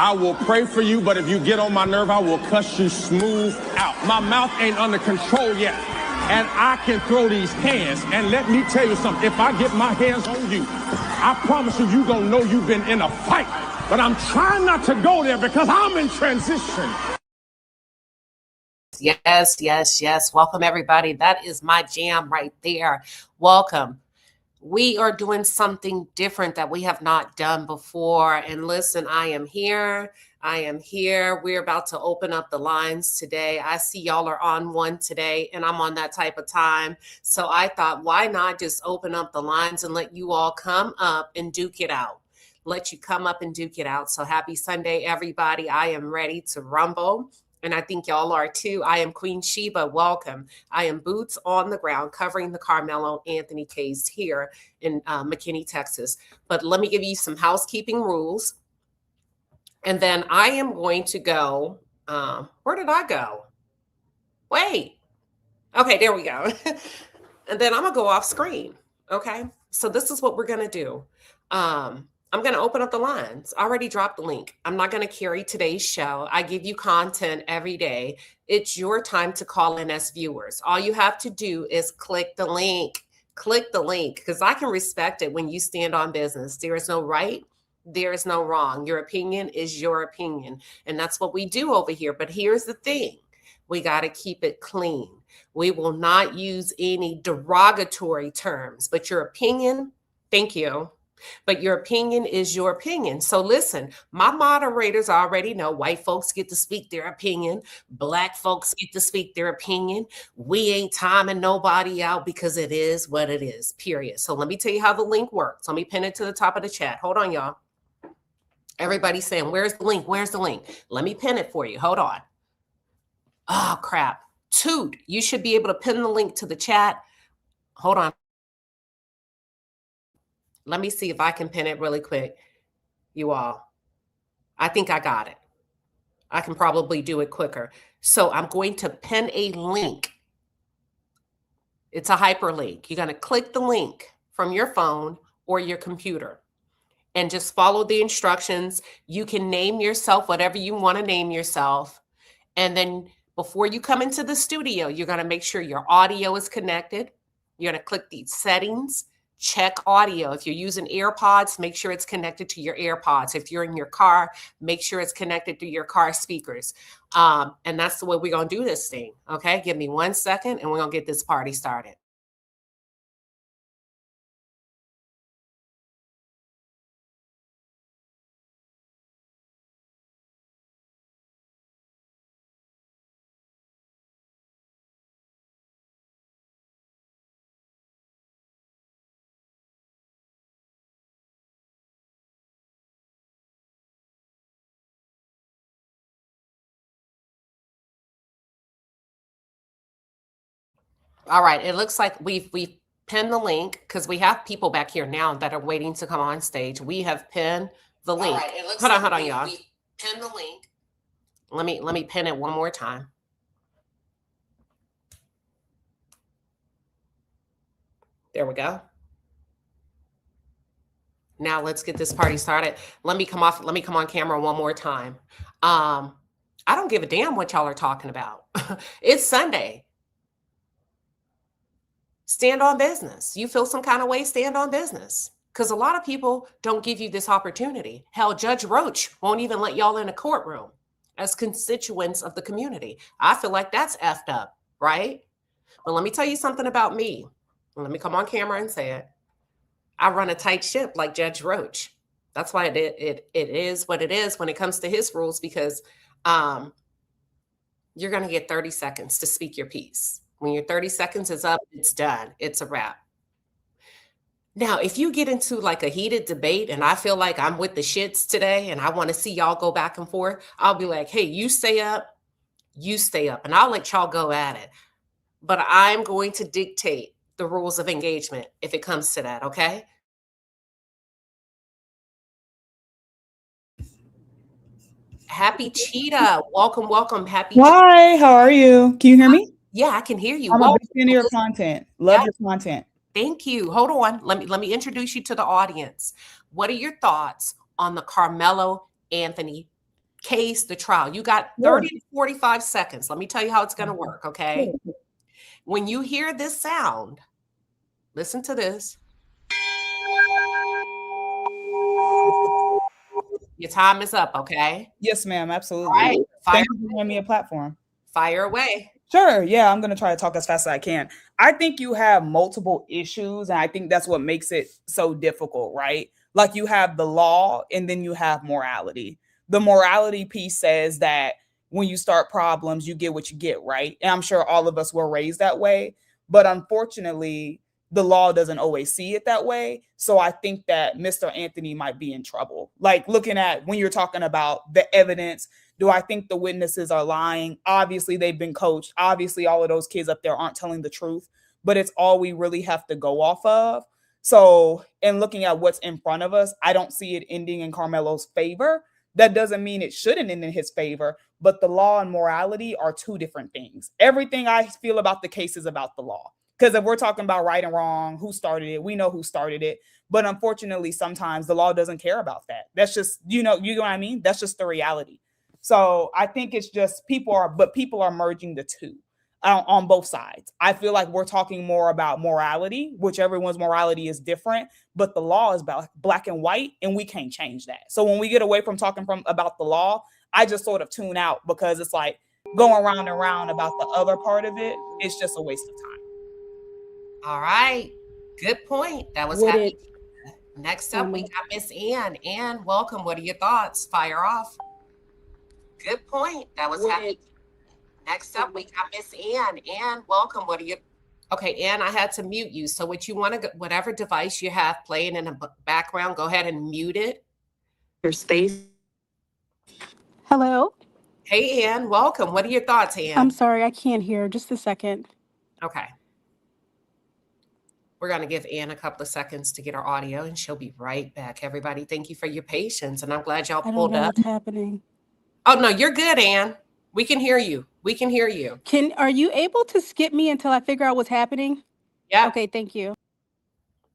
I will pray for you, but if you get on my nerve, I will cuss you smooth out. My mouth ain't under control yet, and I can throw these hands. And let me tell you something, if I get my hands on you, I promise you, you gonna know you've been in a fight. But I'm trying not to go there because I'm in transition. Yes, yes, yes. Welcome, everybody. That is my jam right there. Welcome. We are doing something different that we have not done before. And listen, I am here. I am here. We're about to open up the lines today. I see y'all are on one today, and I'm on that type of time. So I thought, why not just open up the lines and let you all come up and duke it out? Let you come up and duke it out. So happy Sunday, everybody. I am ready to rumble. And I think y'all are too. I am Queen Sheba. Welcome. I am boots on the ground covering the Karmelo Anthony case here in McKinney, Texas. But let me give you some housekeeping rules. And then I am going to go. Where did I go? Wait. Okay, there we go. And then I'm going to go off screen. Okay. So this is what we're going to do. I'm going to open up the lines. I already dropped the link. I'm not going to carry today's show. I give you content every day. It's your time to call in as viewers. All you have to do is click the link. Click the link because I can respect it when you stand on business. There is no right. There is no wrong. Your opinion is your opinion. And that's what we do over here. But here's the thing. We got to keep it clean. We will not use any derogatory terms, but your opinion, thank you. But your opinion is your opinion. So listen, my moderators already know white folks get to speak their opinion. Black folks get to speak their opinion. We ain't timing nobody out because it is what it is, period. So let me tell you how the link works. Let me pin it to the top of the chat. Hold on, y'all. Everybody's saying, where's the link? Where's the link? Let me pin it for you. Hold on. Oh, crap. Toot, you should be able to pin the link to the chat. Hold on. Let me see if I can pin it really quick, you all. I think I got it. I can probably do it quicker. So I'm going to pin a link. It's a hyperlink. You're going to click the link from your phone or your computer and just follow the instructions. You can name yourself whatever you want to name yourself. And then before you come into the studio, you're going to make sure your audio is connected. You're going to click these settings. Check audio. If you're using AirPods, make sure it's connected to your AirPods. If you're in your car, make sure it's connected to your car speakers. And that's the way we're going to do this thing. Okay, give me 1 second and we're going to get this party started. All right, it looks like we've pinned the link because we have people back here now that are waiting to come on stage. We have pinned the link. All right, it looks hold on, y'all. We pinned the link. Let me pin it one more time. There we go. Now let's get this party started. Let me come on camera one more time. I don't give a damn what y'all are talking about. It's Sunday. Stand on business. You feel some kind of way, stand on business. Because a lot of people don't give you this opportunity. Hell, Judge Roach won't even let y'all in a courtroom as constituents of the community. I feel like that's effed up, right? But let me tell you something about me. Let me come on camera and say it. I run a tight ship like Judge Roach. That's why it is what it is when it comes to his rules, because you're going to get 30 seconds to speak your piece. When your 30 seconds is up, it's done. It's a wrap. Now, if you get into like a heated debate and I feel like I'm with the shits today and I want to see y'all go back and forth, I'll be like, hey, you stay up, and I'll let y'all go at it. But I'm going to dictate the rules of engagement if it comes to that, okay? Happy Cheetah. Welcome. Happy Hi, how are you? Can you hear me? Yeah, I can hear you. I'm a big fan of your content. Love your content. Thank you. Hold on. Let me introduce you to the audience. What are your thoughts on the Karmelo Anthony case, the trial. You got 30 to 45 seconds. Let me tell you how it's going to work, okay? When you hear this sound, listen to this. Your time is up, okay? Yes, ma'am. Absolutely. All right. Thank you for giving me a platform. Fire away. Sure. Yeah, I'm going to try to talk as fast as I can. I think you have multiple issues, and I think that's what makes it so difficult, right? Like you have the law and then you have morality. The morality piece says that when you start problems, you get what you get, right? And I'm sure all of us were raised that way. But unfortunately, the law doesn't always see it that way. So I think that Mr. Anthony might be in trouble. Like looking at when you're talking about the evidence, do I think the witnesses are lying? Obviously, they've been coached. Obviously, all of those kids up there aren't telling the truth, but it's all we really have to go off of. So, in looking at what's in front of us, I don't see it ending in Karmelo's favor. That doesn't mean it shouldn't end in his favor, but the law and morality are two different things. Everything I feel about the case is about the law. Because if we're talking about right and wrong, who started it, we know who started it. But unfortunately, sometimes the law doesn't care about that. That's just, you know what I mean? That's just the reality. So I think it's just people are merging the two on both sides. I feel like we're talking more about morality, which everyone's morality is different, but the law is black and white, and we can't change that. So when we get away from talking about the law, I just sort of tune out because it's like going round and round about the other part of it. It's just a waste of time. All right. Good point. That was happy. Next up, we got Miss Ann. Ann, welcome. What are your thoughts? Fire off. Good point. That was happy. Next up, we got Miss Ann. Ann, welcome. What are you? Okay, Ann, I had to mute you. So what you want to, whatever device you have playing in the background, go ahead and mute it. Your space. Hello? Hey, Ann, welcome. What are your thoughts, Ann? I'm sorry, I can't hear. Just a second. Okay. We're going to give Ann a couple of seconds to get her audio, and she'll be right back. Everybody, thank you for your patience, and I'm glad y'all pulled up. What's happening? Oh, no, you're good, Ann. We can hear you. We can hear you. Are you able to skip me until I figure out what's happening? Yeah. Okay, thank you.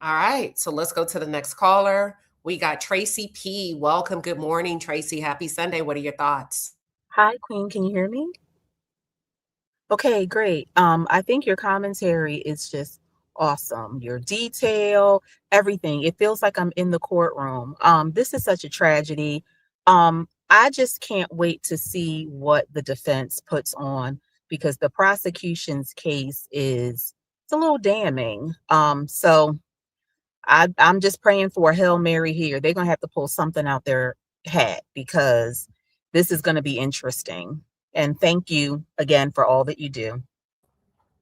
All right, so let's go to the next caller. We got Tracy P. Welcome. Good morning, Tracy. Happy Sunday. What are your thoughts? Hi, Queen. Can you hear me? Okay, great. I think your commentary is just awesome. Your detail, everything. It feels like I'm in the courtroom. This is such a tragedy. I just can't wait to see what the defense puts on because the prosecution's case it's a little damning. So I'm just praying for a Hail Mary here. They're gonna have to pull something out their hat because this is going to be interesting. And thank you again for all that you do.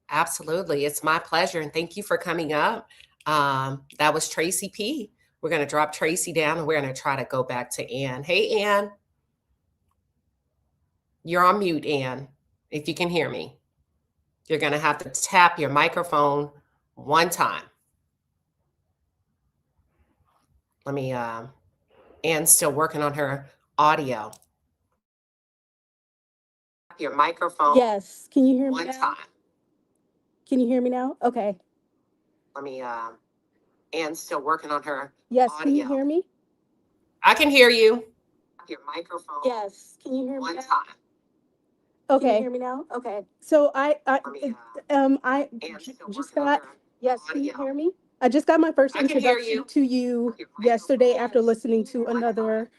Absolutely. It's my pleasure. And thank you for coming up. That was Tracy P. We're going to drop Tracy down and we're going to try to go back to Ann. Hey, Ann. You're on mute, Ann. If you can hear me, you're going to have to tap your microphone one time. Let me, Ann's still working on her audio. Your microphone. Yes. Can you hear me one now? time? Can you hear me now? Okay. Let me, Ann's still working on her Yes. audio. Can you hear me? I can hear you. Your microphone. Yes. Can you hear me one now? time? Okay. Can you hear me now? Okay. So I just got, yes, can you hear me? I just got my first introduction to you yesterday after listening to another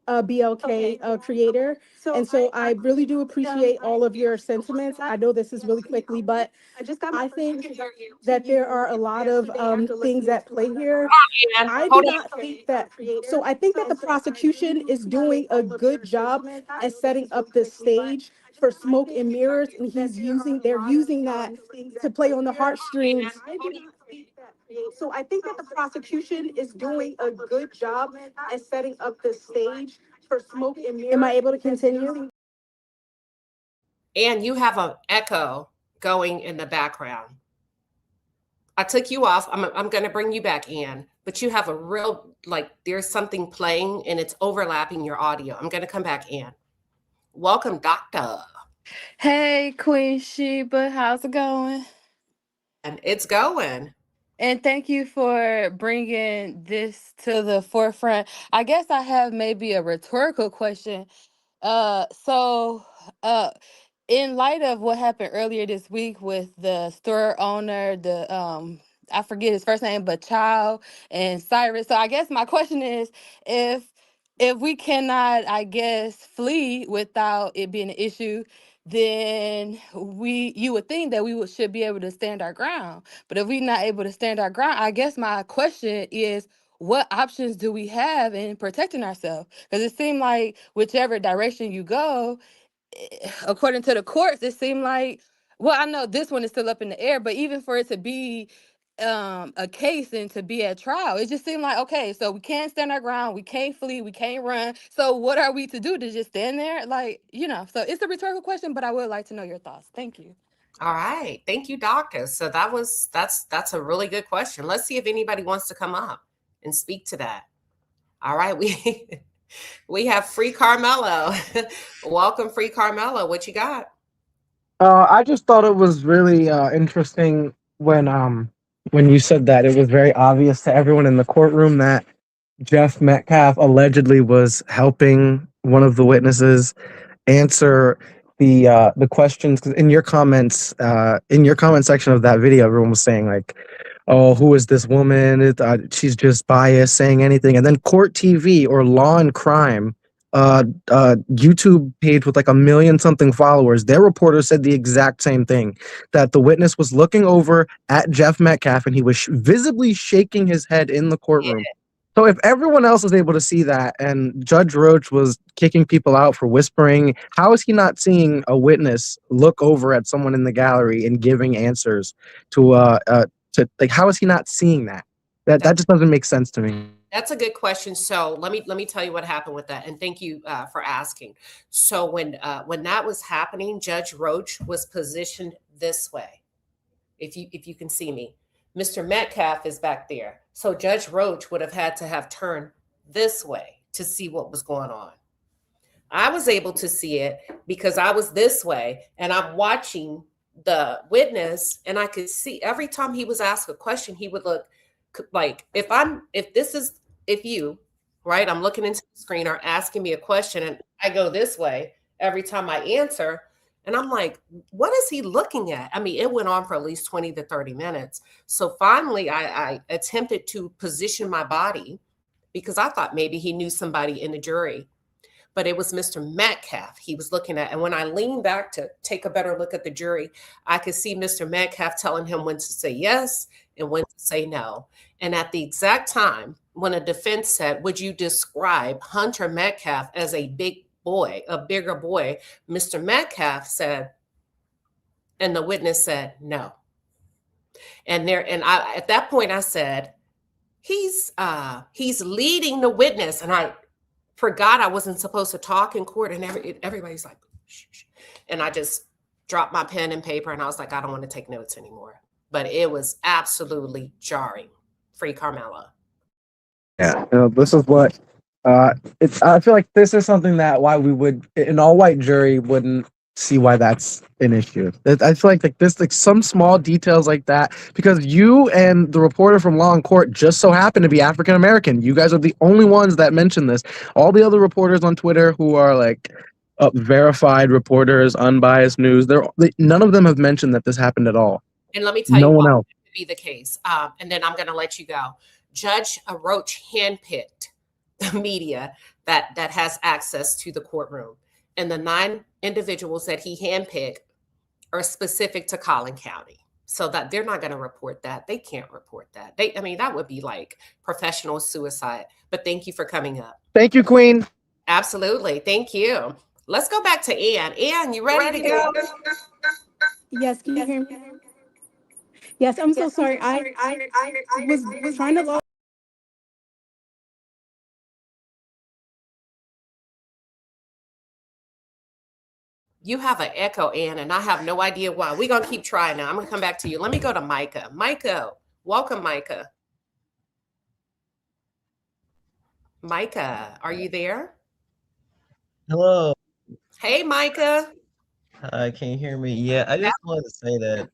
BLK creator. And so I really do appreciate all of your sentiments. I know this is really quickly, but I think that there are a lot of things at play here. I do not think that, so I think that the prosecution is doing a good job at setting up the stage for smoke and mirrors, and they're using that to play on the heartstrings. So I think that the prosecution is doing a good job at setting up the stage for smoke and mirrors. Am I able to continue? And you have an echo going in the background. I took you off. I'm going to bring you back in, but you have a real, like, there's something playing and it's overlapping your audio. I'm going to come back in. Welcome, Doctor. Hey, Queen Sheba, how's it going? And it's going. And thank you for bringing this to the forefront. I guess I have maybe a rhetorical question. So, uh, in light of what happened earlier this week with the store owner, I forget his first name, but Child and Cyrus. So I guess my question is, if we cannot, I guess, flee without it being an issue, then you would think that should be able to stand our ground. But if we're not able to stand our ground, I guess my question is, what options do we have in protecting ourselves? Because it seemed like whichever direction you go, according to the courts, it seemed like, well, I know this one is still up in the air, but even for it to be a case and to be at trial, it just seemed like, okay, so we can't stand our ground, we can't flee, we can't run. So what are we to do, to just stand there? Like, so it's a rhetorical question, but I would like to know your thoughts. Thank you. All right. Thank you, doctor. So that's a really good question. Let's see if anybody wants to come up and speak to that. All right. We have Free Karmelo. Welcome, Free Karmelo. What you got? I just thought it was really interesting when you said that it was very obvious to everyone in the courtroom that Jeff Metcalf allegedly was helping one of the witnesses answer the questions. 'Cause in your comments, in your comment section of that video, everyone was saying like, "Oh, who is this woman? She's just biased, saying anything." And then Court TV or Law and Crime, YouTube page with like 1 million something followers, their reporter said the exact same thing, that the witness was looking over at Jeff Metcalf and he was visibly shaking his head in the courtroom. So if everyone else is able to see that and Judge Roach was kicking people out for whispering, how is he not seeing a witness look over at someone in the gallery and giving answers to like, how is he not seeing that? That just doesn't make sense to me. That's a good question. So let me tell you what happened with that, and thank you for asking. So when that was happening, Judge Roach was positioned this way. If you can see me, Mr. Metcalf is back there. So Judge Roach would have had to have turned this way to see what was going on. I was able to see it because I was this way, and I'm watching the witness, and I could see every time he was asked a question, he would look like, if you, right, I'm looking into the screen or asking me a question and I go this way every time I answer, and I'm like, what is he looking at? I mean, it went on for at least 20 to 30 minutes. So finally I attempted to position my body because I thought maybe he knew somebody in the jury, but it was Mr. Metcalf he was looking at. And when I leaned back to take a better look at the jury, I could see Mr. Metcalf telling him when to say yes and when to say no. And at the exact time when a defense said, would you describe Hunter Metcalf as a big boy, a bigger boy? Mr. Metcalf said, and the witness said, no. And I, at that point I said, he's leading the witness. And I forgot I wasn't supposed to talk in court, and everybody's like, shh, shh. And I just dropped my pen and paper and I was like, I don't want to take notes anymore. But it was absolutely jarring. Free Karmelo. Yeah, this is what I feel like this is something that why we would, an all-white jury wouldn't see why that's an issue. I feel like this, like some small details like that, because you and the reporter from Law and Court just so happen to be African American. You guys are the only ones that mention this. All the other reporters on Twitter who are like verified reporters, unbiased news, none of them have mentioned that this happened at all. And let me tell you why that would be the case. And then I'm going to let you go. Judge Roach handpicked the media that has access to the courtroom. And the 9 individuals that he handpicked are specific to Collin County. So that they're not going to report that. They can't report that. I mean, that would be like professional suicide. But thank you for coming up. Thank you, Queen. Absolutely. Thank you. Let's go back to Ann. Ann, you ready to go? Yes, can you hear me? Yes, I'm so sorry. I was trying to log. You have an echo, Ann, and I have no idea why. We're going to keep trying now. I'm going to come back to you. Let me go to Micah. Micah, welcome, Micah. Micah, are you there? Hello. Hey, Micah. Hi, can you hear me? Yeah, I just wanted to say that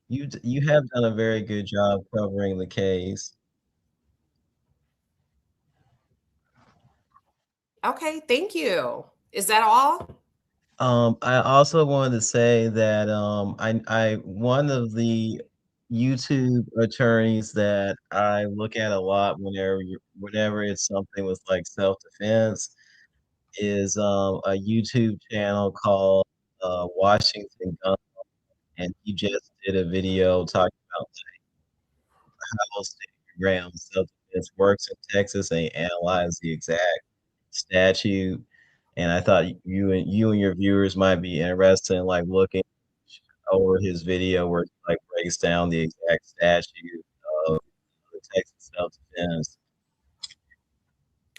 you have done a very good job covering the case. Okay, thank you. Is that all? I also wanted to say that I one of the YouTube attorneys that I look at a lot whenever it's something with like self-defense is a YouTube channel called Washington Gun, and he just did a video talking about how state ground self-defense works in Texas, and he analyzed the exact statute. And I thought you and your viewers might be interested in like looking over his video where it like breaks down the exact statute of the Texas self-defense.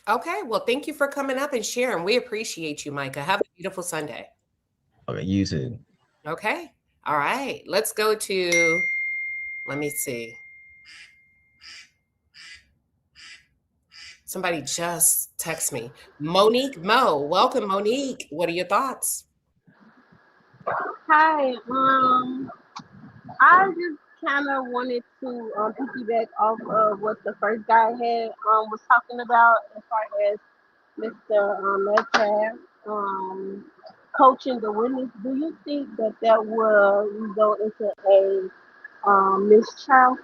Okay, well, thank you for coming up and sharing. We appreciate you, Micah. Have a beautiful Sunday. Okay, you too. Okay, all right. Let's go to, let me see. Somebody just text me. Monique Mo. Welcome, Monique. What are your thoughts? Hi. I just kind of wanted to piggyback off of what the first guy had was talking about as far as Mr. Metcalf coaching the witness. Do you think that that will result into a mistrial?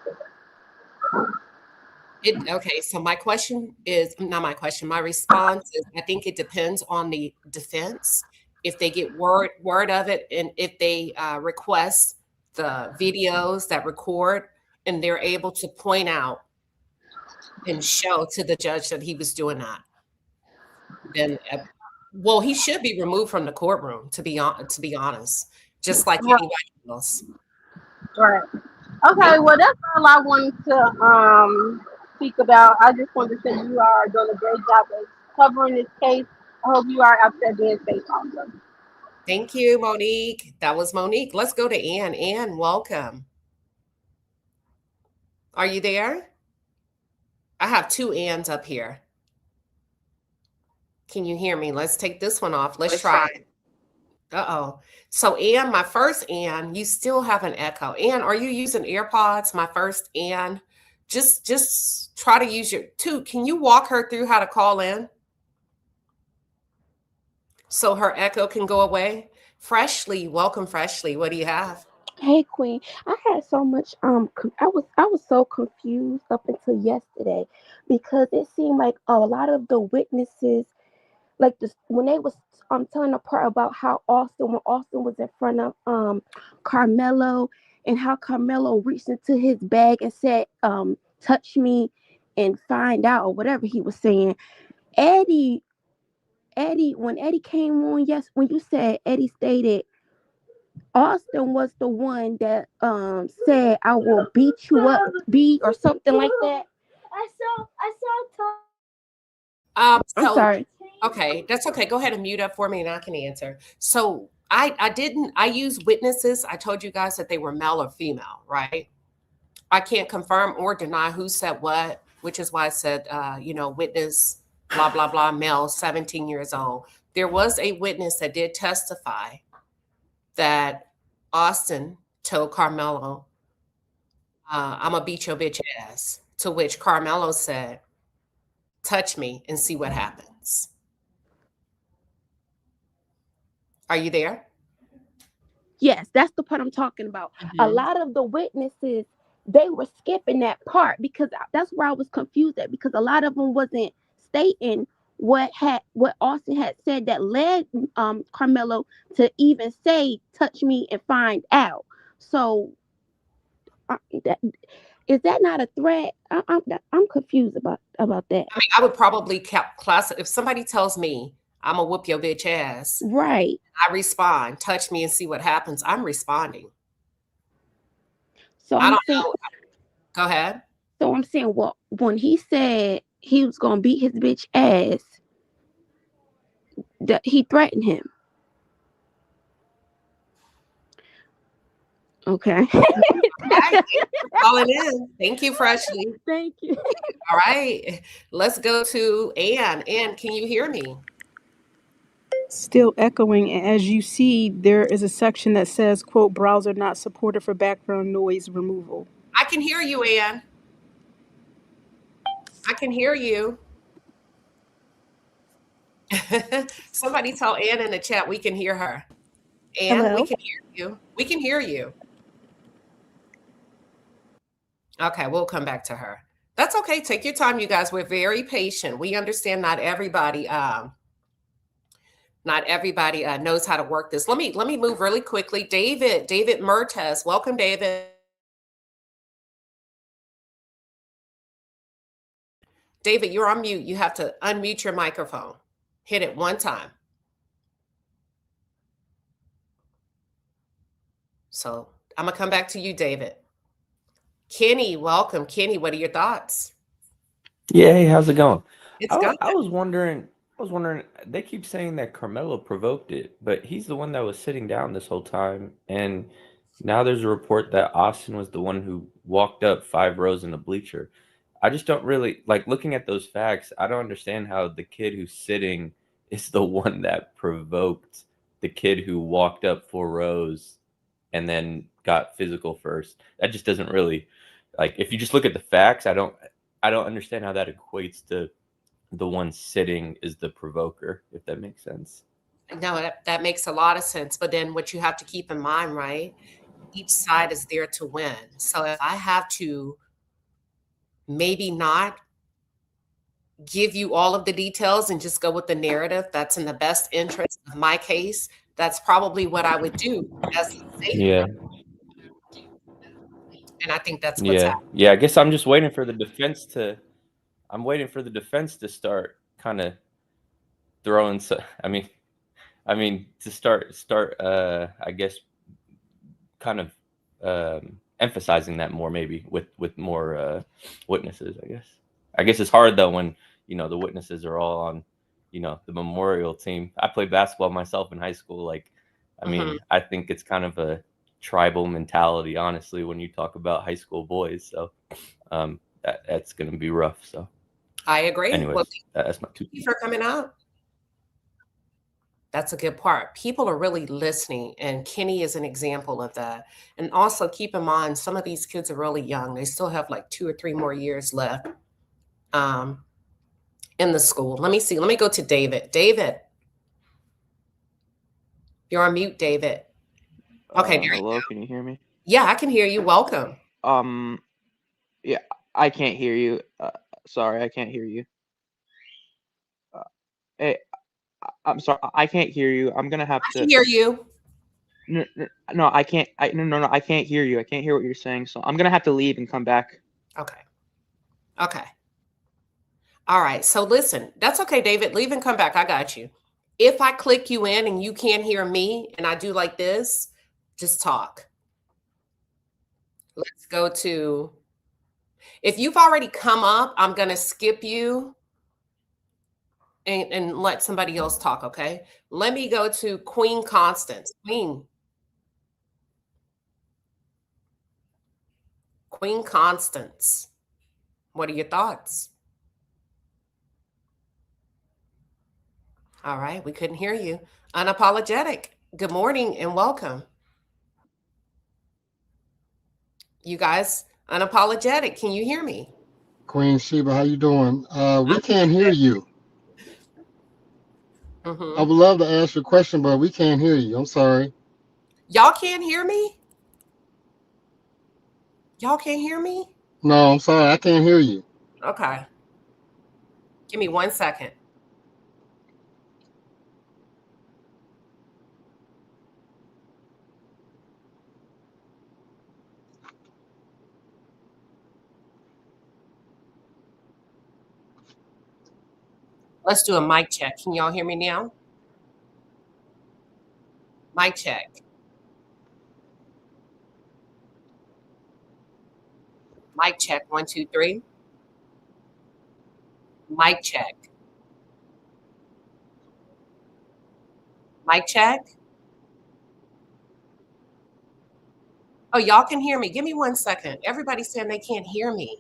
Okay, so my question is not my question. My response is I think it depends on the defense. If they get word of it, and if they request the videos that record, and they're able to point out and show to the judge that he was doing that, then well, he should be removed from the courtroom. To be honest, just like Right. anybody else. Right. Okay. Well, that's all I wanted to speak about. I just wanted to say you are doing a great job of covering this case. I hope you are out there being safe also. Thank you, Monique. That was Monique. Let's go to Ann. Ann, welcome. Are you there? I have two Anns up here. Can you hear me? Let's take this one off. Let's try. Uh-oh. So Ann, my first Ann, you still have an echo. Ann, are you using AirPods? My first Ann. Just try to use your two. Can you walk her through how to call in so her echo can go away? Freshly, welcome, Freshly. What do you have? Hey Queen, I had so much I was so confused up until yesterday because it seemed like a lot of the witnesses, like this, when they was telling the part about how when Austin was in front of Carmelo, and how Carmelo reached into his bag and said touch me and find out, or whatever he was saying. Eddie when Eddie came on, yes, when you said Eddie stated Austin was the one that said I will beat you up, B, or something like that. I'm So sorry. okay, that's okay. Go ahead and mute up for me and I can answer. So I use witnesses. I told you guys that they were male or female, right? I can't confirm or deny who said what, which is why I said, witness, blah, blah, blah, male, 17 years old. There was a witness that did testify that Austin told Carmelo, I'm going to beat your bitch ass, to which Carmelo said, touch me and see what happens. Are you there? Yes, that's the part I'm talking about. A lot of the witnesses, they were skipping that part because that's where I was confused at, because a lot of them wasn't stating what Austin had said that led Carmelo to even say touch me and find out. So is that not a threat? I'm confused about that. I mean, I would probably class if somebody tells me I'm gonna whoop your bitch ass. Right. I respond, touch me and see what happens. I'm responding. So I don't know. Go ahead. So I'm saying, well, when he said he was gonna beat his bitch ass, that he threatened him. Okay. Thank you for calling in. Thank you, Freshly. Thank you. All right. Let's go to Ann. Ann, can you hear me? Still echoing, and as you see, there is a section that says, quote, browser not supported for background noise removal. I can hear you, Ann. I can hear you. Somebody tell Ann in the chat we can hear her. Ann, we Hello. can hear you. We can hear you. Okay, we'll come back to her. That's okay. Take your time, you guys. We're very patient. We understand not everybody knows how to work this. Let me move really quickly. David Mertes, welcome, David. David, you're on mute. You have to unmute your microphone. Hit it one time. So I'm gonna come back to you, David. Kenny, welcome. Kenny, what are your thoughts? Yeah, hey, how's it going? It's good. I was wondering, they keep saying that Carmelo provoked it, but he's the one that was sitting down this whole time. And now there's a report that Austin was the one who walked up 5 rows in the bleacher. I just don't really like looking at those facts. I don't understand how the kid who's sitting is the one that provoked the kid who walked up 4 rows and then got physical first. That just doesn't really, like, if you just look at the facts, I don't understand how that equates to the one sitting is the provoker, if that makes sense. No, that makes a lot of sense. But then what you have to keep in mind, right? Each side is there to win. So if I have to maybe not give you all of the details and just go with the narrative that's in the best interest of my case, that's probably what I would do as a safety. Yeah. And I think that's what's happening. Yeah. I guess I'm just waiting for the defense to. I'm waiting for the defense to start kind of throwing. To start. I guess kind of emphasizing that more, maybe with more witnesses. I guess it's hard though when the witnesses are all on the memorial team. I played basketball myself in high school. I think it's kind of a tribal mentality, honestly, when you talk about high school boys. So that's going to be rough. So I agree. Anyways, well, that's my two. Thank you for coming out. That's a good part. People are really listening, and Kenny is an example of that. And also keep in mind, some of these kids are really young. They still have like 2 or 3 more years left in the school. Let me see. Let me go to David. David, you're on mute, David. Okay, there Hello, you go. can you hear me? Yeah, I can hear you. Welcome. Yeah, I can't hear you. Sorry, I can't hear you. Hey, I'm sorry, I can't hear you. I'm gonna have I can hear you. No, I can't. No, I can't hear you. I can't hear what you're saying. So I'm gonna have to leave and come back. Okay. All right. So listen, that's okay, David. Leave and come back. I got you. If I click you in and you can't hear me and I do like this, just talk. Let's go to, if you've already come up, I'm going to skip you and let somebody else talk, okay? Let me go to Queen Constance. Queen Constance, what are your thoughts? All right, we couldn't hear you. Unapologetic, good morning and welcome. You guys, unapologetic, can you hear me? Queen Sheba, how you doing? We can't hear you. I would love to ask you a question, but we can't hear you. I'm sorry. Y'all can't hear me? Y'all can't hear me? No, I'm sorry. I can't hear you. Okay. Give me 1 second. Let's do a mic check. Can y'all hear me now? Mic check. Mic check. 1, 2, 3. Mic check. Mic check. Oh, y'all can hear me. Give me 1 second. Everybody's saying they can't hear me.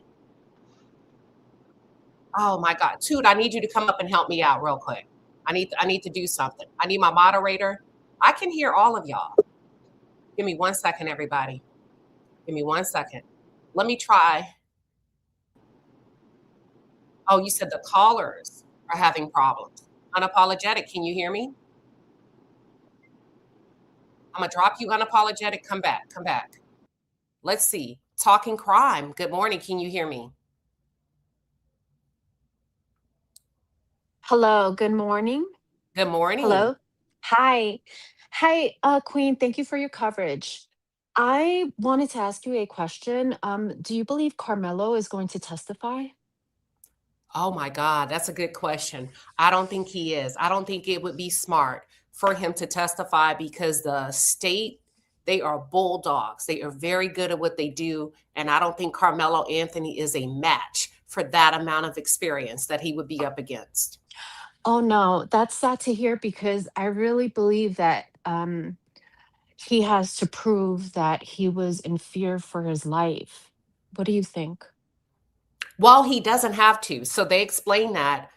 Oh my God. Toot, I need you to come up and help me out real quick. I need to do something. I need my moderator. I can hear all of y'all. Give me 1 second, everybody. Give me 1 second. Let me try. Oh, you said the callers are having problems. Unapologetic, can you hear me? I'm gonna drop you unapologetic. Come back. Come back. Let's see. Talking crime. Good morning. Can you hear me? Hello, good morning. Good morning. Hello. Hi. Hi, Queen. Thank you for your coverage. I wanted to ask you a question. Do you believe Carmelo is going to testify? Oh my God, that's a good question. I don't think he is. I don't think it would be smart for him to testify because the state, they are bulldogs. They are very good at what they do. And I don't think Carmelo Anthony is a match for that amount of experience that he would be up against. Oh no, that's sad to hear because I really believe that he has to prove that he was in fear for his life. What do you think? Well, he doesn't have to. So they explain that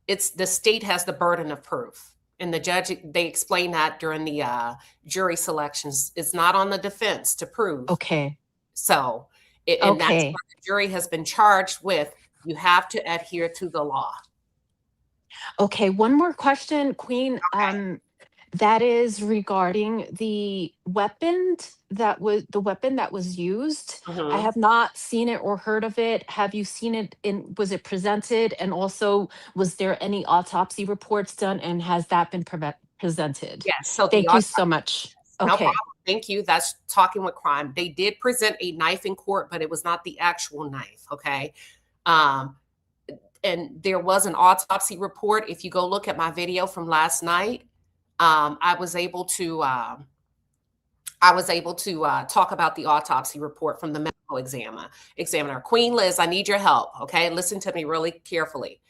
it's the state has the burden of proof. And the judge, they explain that during the jury selections. It's not on the defense to prove. Okay. So, and that's Okay. what the jury has been charged with. You have to adhere to the law. Okay, one more question, Queen. That is regarding the weapon that was used. I Mhm. have not seen it or heard of it. Have you seen it in was it presented? And also, was there any autopsy reports done and has that been presented? Yes. So the Thank you so much. no problem. Okay. Thank you. That's talking with crime. They did present a knife in court, but it was not the actual knife. Okay. Um, and there was an autopsy report. If you go look at my video from last night, I was able to talk about the autopsy report from the medical examiner. Queen Liz, I need your help. Okay, listen to me really carefully.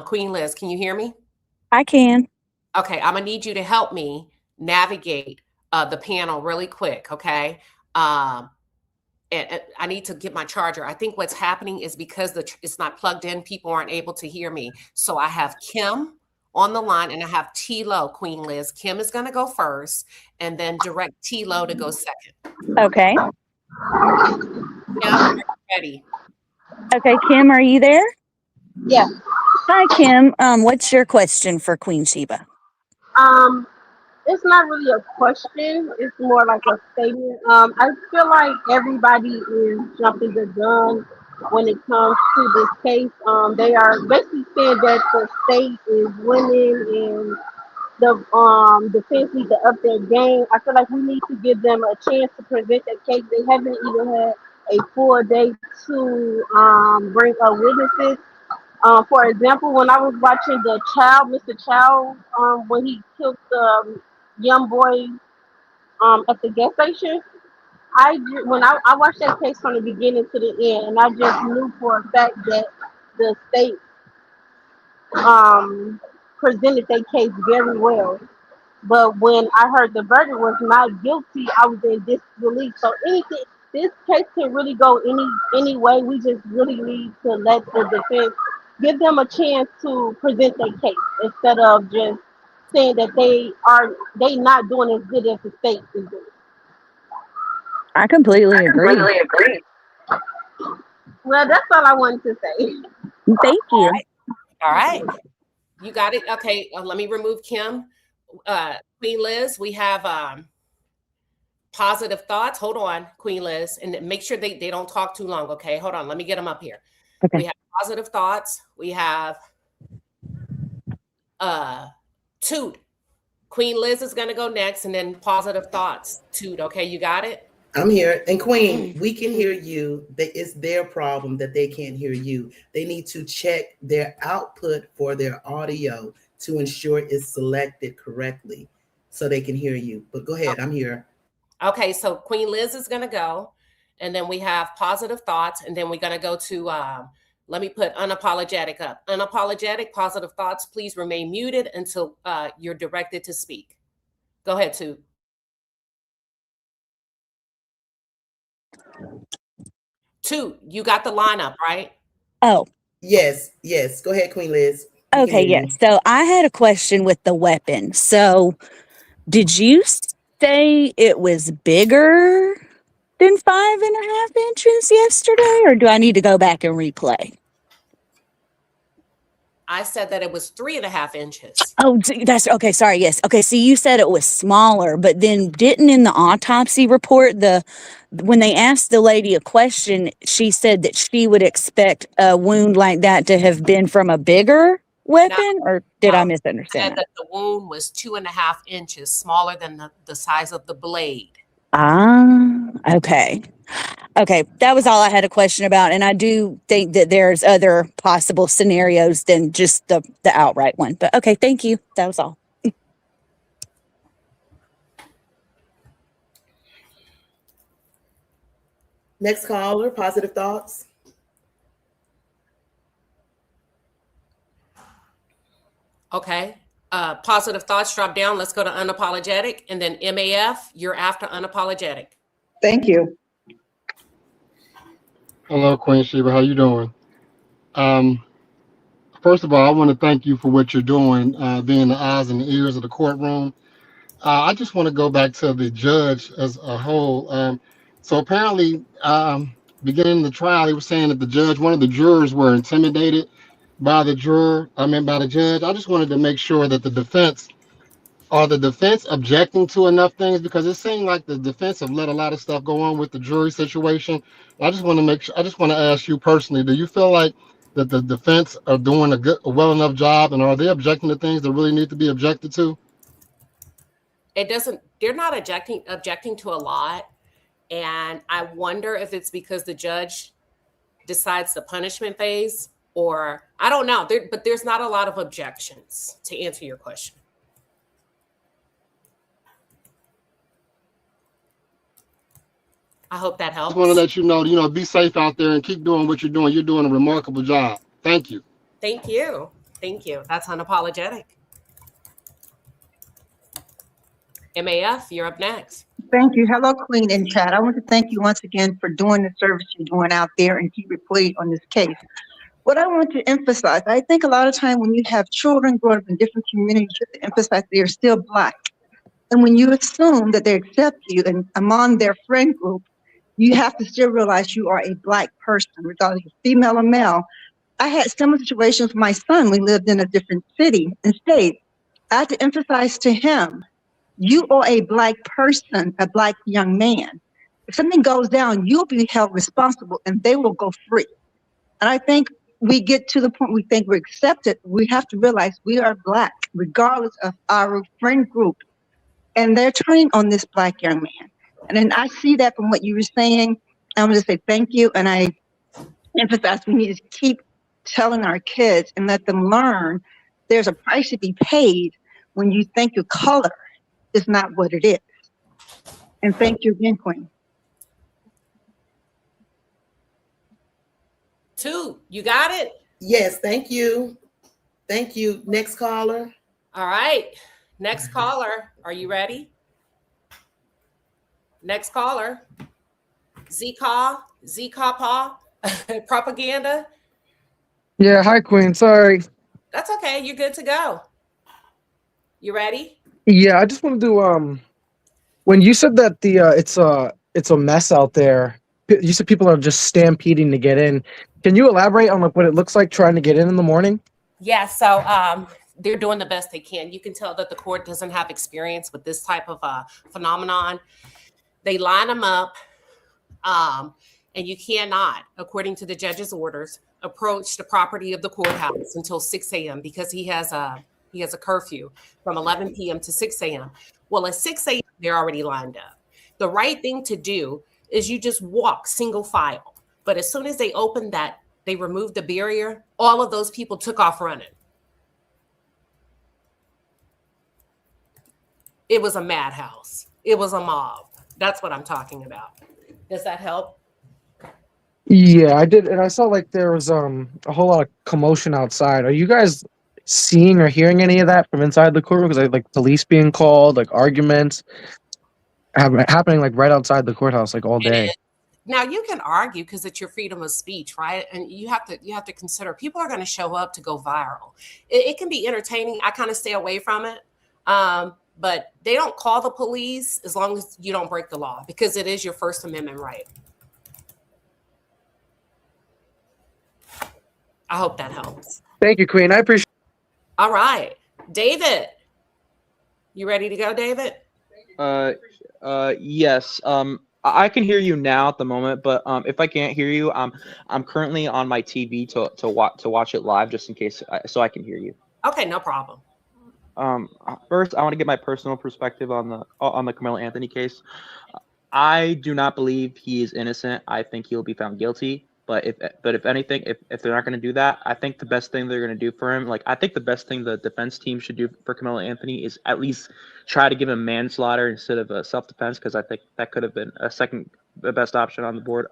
Queen Liz, can you hear me? I can. Okay, I'm gonna need you to help me navigate the panel really quick. Okay. And I need to get my charger. I think what's happening is because it's not plugged in, people aren't able to hear me. So I have Kim on the line and I have T-Lo, Queen Liz. Kim is going to go first and then direct T-Lo to go second. Okay. Kim, are you ready? Okay, Kim, are you there? Yeah. Hi, Kim. What's your question for Queen Sheba? It's not really a question. It's more like a statement. I feel like everybody is jumping the gun when it comes to this case. They are basically saying that the state is winning and the defense need to up their game. I feel like we need to give them a chance to present that case. They haven't even had a full day to bring up witnesses. For example, when I was watching Mr. Child, when he killed the young boy at the gas station, when I watched that case from the beginning to the end, and I just knew for a fact that the state um, presented their case very well. But when I heard the verdict was not guilty, I was in disbelief. So this case can really go any way. We just really need to let the defense give them a chance to present their case instead of just saying that they not doing as good as the state is doing. I completely agree. Agree. Well, that's all I wanted to say. Thank you. All right. You got it. Okay. Let me remove Kim. Queen Liz, we have positive thoughts. Hold on, Queen Liz, and make sure they don't talk too long. Okay. Hold on. Let me get them up here. Okay. We have positive thoughts. We have Toot. Queen Liz is going to go next, and then positive thoughts. Toot. Okay. You got it? I'm here. And Queen, we can hear you. It's their problem that they can't hear you. They need to check their output for their audio to ensure it's selected correctly so they can hear you. But go ahead. I'm here. Okay. So Queen Liz is going to go, and then we have positive thoughts, and then we're going to go to, let me put unapologetic up. Unapologetic, positive thoughts. Please remain muted until you're directed to speak. Go ahead, Toot. Toot, you got the lineup, right? Oh, Yes. Go ahead, Queen Liz. We can okay. hear Yes. you. So I had a question with the weapon. So did you say it was bigger than 5.5 inches yesterday, or do I need to go back and replay? I said that it was 3.5 inches. Oh, that's okay. Sorry. Yes. Okay. So you said it was smaller, but then didn't in the autopsy report, when they asked the lady a question, she said that she would expect a wound like that to have been from a bigger weapon, or did I misunderstand Said that? that the wound was 2.5 inches smaller than the size of the blade. Ah, okay. Okay, that was all I had a question about, and I do think that there's other possible scenarios than just the outright one. But okay, thank you. That was all. Next caller, positive thoughts. Okay. Positive thoughts, drop down. Let's go to unapologetic. And then MAF, you're after unapologetic. Thank you. Hello, Queen Sheba. How you doing? First of all, I want to thank you for what you're doing, being the eyes and the ears of the courtroom. I just want to go back to the judge as a whole. So apparently, beginning the trial, he was saying that one of the jurors were intimidated by the judge. I just wanted to make sure that the defense objecting to enough things, because it seemed like the defense have let a lot of stuff go on with the jury situation. I just want to ask you personally, do you feel like that the defense are doing a well enough job, and are they objecting to things that really need to be objected to? They're not objecting to a lot. And I wonder if it's because the judge decides the punishment phase, or I don't know. But there's not a lot of objections, to answer your question. I hope that helps. I just want to let you know, be safe out there and keep doing what you're doing. You're doing a remarkable job. Thank you. Thank you. Thank you. That's unapologetic. MAF, you're up next. Thank you. Hello, Queen in chat. I want to thank you once again for doing the service you're doing out there and keep reporting on this case. What I want to emphasize, I think a lot of time when you have children growing up in different communities, you have to emphasize they're still Black. And when you assume that they accept you and among their friend group, you have to still realize you are a Black person, regardless of female or male. I had similar situations with my son. We lived in a different city and state. I had to emphasize to him, you are a Black person, a Black young man. If something goes down, you'll be held responsible and they will go free. And I think we get to the point we think we're accepted. We have to realize we are Black, regardless of our friend group. And they're turning on this Black young man. And then I see that from what you were saying. I'm going to say thank you. And I emphasize we need to keep telling our kids and let them learn there's a price to be paid when you think your color is not what it is. And thank you again, Queen. 2, you got it? Yes, thank you. Thank you. Next caller. All right. Next caller. Are you ready? Next caller. Z-Paw, propaganda. Yeah, hi Queen. Sorry. That's okay. You're good to go. You ready? Yeah, I just want to do when you said that it's a mess out there. You said people are just stampeding to get in. Can you elaborate on like what it looks like trying to get in the morning? Yeah, so they're doing the best they can. You can tell that the court doesn't have experience with this type of phenomenon. They line them up, and you cannot, according to the judge's orders, approach the property of the courthouse until 6 a.m. because he has a curfew from 11 p.m. to 6 a.m. Well, at 6 a.m., they're already lined up. The right thing to do is you just walk single file. But as soon as they opened that, they removed the barrier, all of those people took off running. It was a madhouse. It was a mob. That's what I'm talking about. Does that help? Yeah, I did, and I saw like there was a whole lot of commotion outside. Are you guys seeing or hearing any of that from inside the courtroom? Because like police being called, like arguments happening like right outside the courthouse, like all day. Now you can argue because it's your freedom of speech, right? And you have to consider people are going to show up to go viral. It can be entertaining. I kind of stay away from it, but they don't call the police as long as you don't break the law because it is your First Amendment right. I hope that helps. Thank you, Queen. I appreciate. All right. David, you ready to go, David? Yes. I can hear you now at the moment, but if I can't hear you, I'm currently on my TV to watch it live just in case, so I can hear you. Okay, no problem. First, I want to get my personal perspective on the Carmelo Anthony case. I do not believe he is innocent. I think he'll be found guilty. But if anything, if they're not going to do that, I think the best thing they're going to do for him, like I think the best thing the defense team should do for Carmelo Anthony is at least try to give him manslaughter instead of a self-defense, because I think that could have been the best option on the board.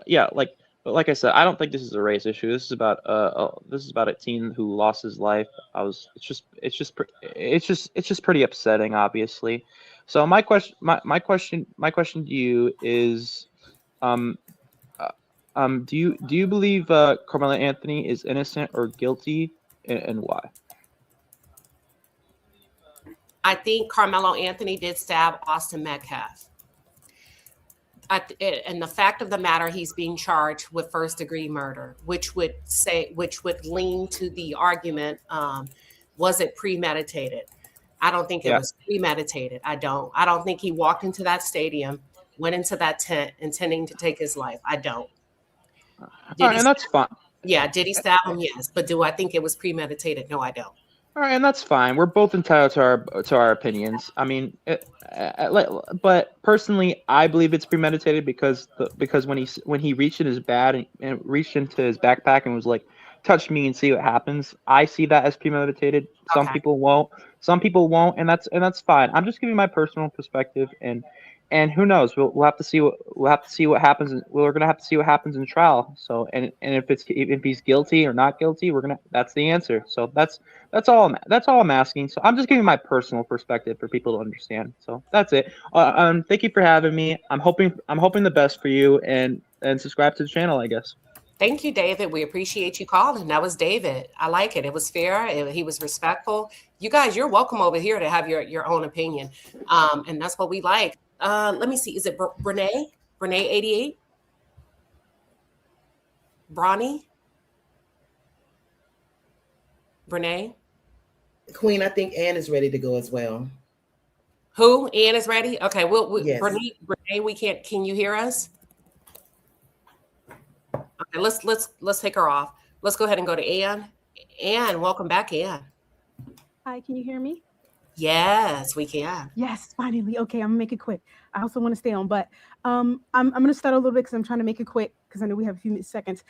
Yeah, like I said, I don't think this is a race issue. This is about a teen who lost his life. It's just pretty upsetting, obviously. So my question to you is, um, do you believe Carmelo Anthony is innocent or guilty, and why? I think Carmelo Anthony did stab Austin Metcalf. And the fact of the matter, he's being charged with first-degree murder, which would lean to the argument, was it premeditated? I don't think it Yeah. was premeditated. I don't think he walked into that stadium, went into that tent intending to take his life. I don't. All right, and that's fine. Yeah, did he stab him? Yes. But do I think it was premeditated? No, I don't. All right, and that's fine. We're both entitled to our opinions. I mean, but personally, I believe it's premeditated because when he reached in his bag and reached into his backpack and was like, "Touch me and see what happens." I see that as premeditated. Some Okay. people won't. Some people won't, and that's fine. I'm just giving my personal perspective, and who knows? We'll have to see what happens. We're gonna have to see what happens in trial. So and if he's guilty or not guilty, that's the answer. So that's all I'm asking. So I'm just giving my personal perspective for people to understand. So that's it. Thank you for having me. I'm hoping the best for you, and subscribe to the channel, I guess. Thank you, David. We appreciate you calling. That was David. I like it. It was fair. He was respectful. You guys, you're welcome over here to have your own opinion. And that's what we like. Let me see. Is it Brene? Brene 88? Bronny? Brene? Queen, I think Ann is ready to go as well. Who? Ann is ready? Okay. Yes. Brene, we can't. Can you hear us? Okay, let's take her off. Let's go ahead and go to Ann. Ann, welcome back, Ann. Hi, can you hear me? Yes, we can. Yes, finally. Okay, I'm gonna make it quick. I also want to stay on, but I'm gonna start a little bit because I'm trying to make it quick because I know we have a few seconds.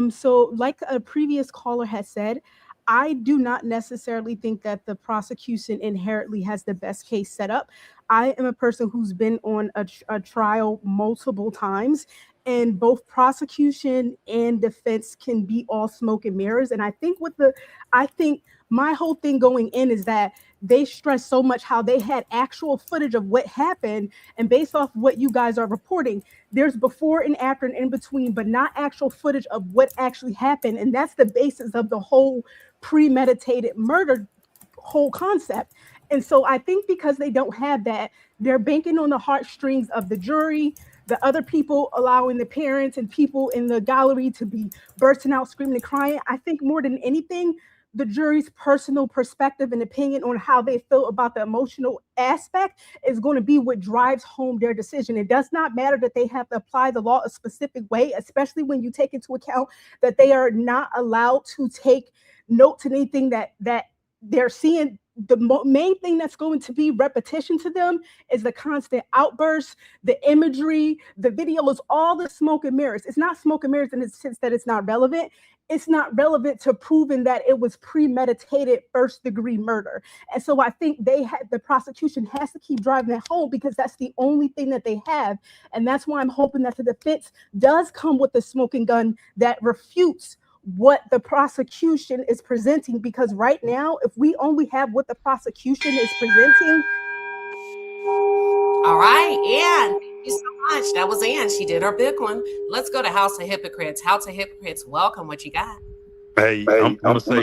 So like a previous caller has said, I do not necessarily think that the prosecution inherently has the best case set up. I am a person who's been on a trial multiple times, and both prosecution and defense can be all smoke and mirrors. And I think my whole thing going in is that they stress so much how they had actual footage of what happened, and based off what you guys are reporting, there's before and after and in between, but not actual footage of what actually happened. And that's the basis of the whole premeditated murder whole concept. And so I think because they don't have that, they're banking on the heartstrings of the jury, the other people, allowing the parents and people in the gallery to be bursting out screaming and crying. I think more than anything, the jury's personal perspective and opinion on how they feel about the emotional aspect is going to be what drives home their decision. It does not matter that they have to apply the law a specific way, especially when you take into account that they are not allowed to take note to anything that they're seeing. The main thing that's going to be repetition to them is the constant outbursts, the imagery, the video is all the smoke and mirrors. It's not smoke and mirrors in the sense that it's not relevant. It's not relevant to proving that it was premeditated first-degree murder. And so I think the prosecution has to keep driving that home because that's the only thing that they have. And that's why I'm hoping that the defense does come with a smoking gun that refutes what the prosecution is presenting, because right now, if we only have what the prosecution is presenting. All right, Ann, thank you so much. That was Ann. She did her big one. Let's go to House of Hypocrites. House of Hypocrites, welcome. What you got? Hey, I'm gonna say,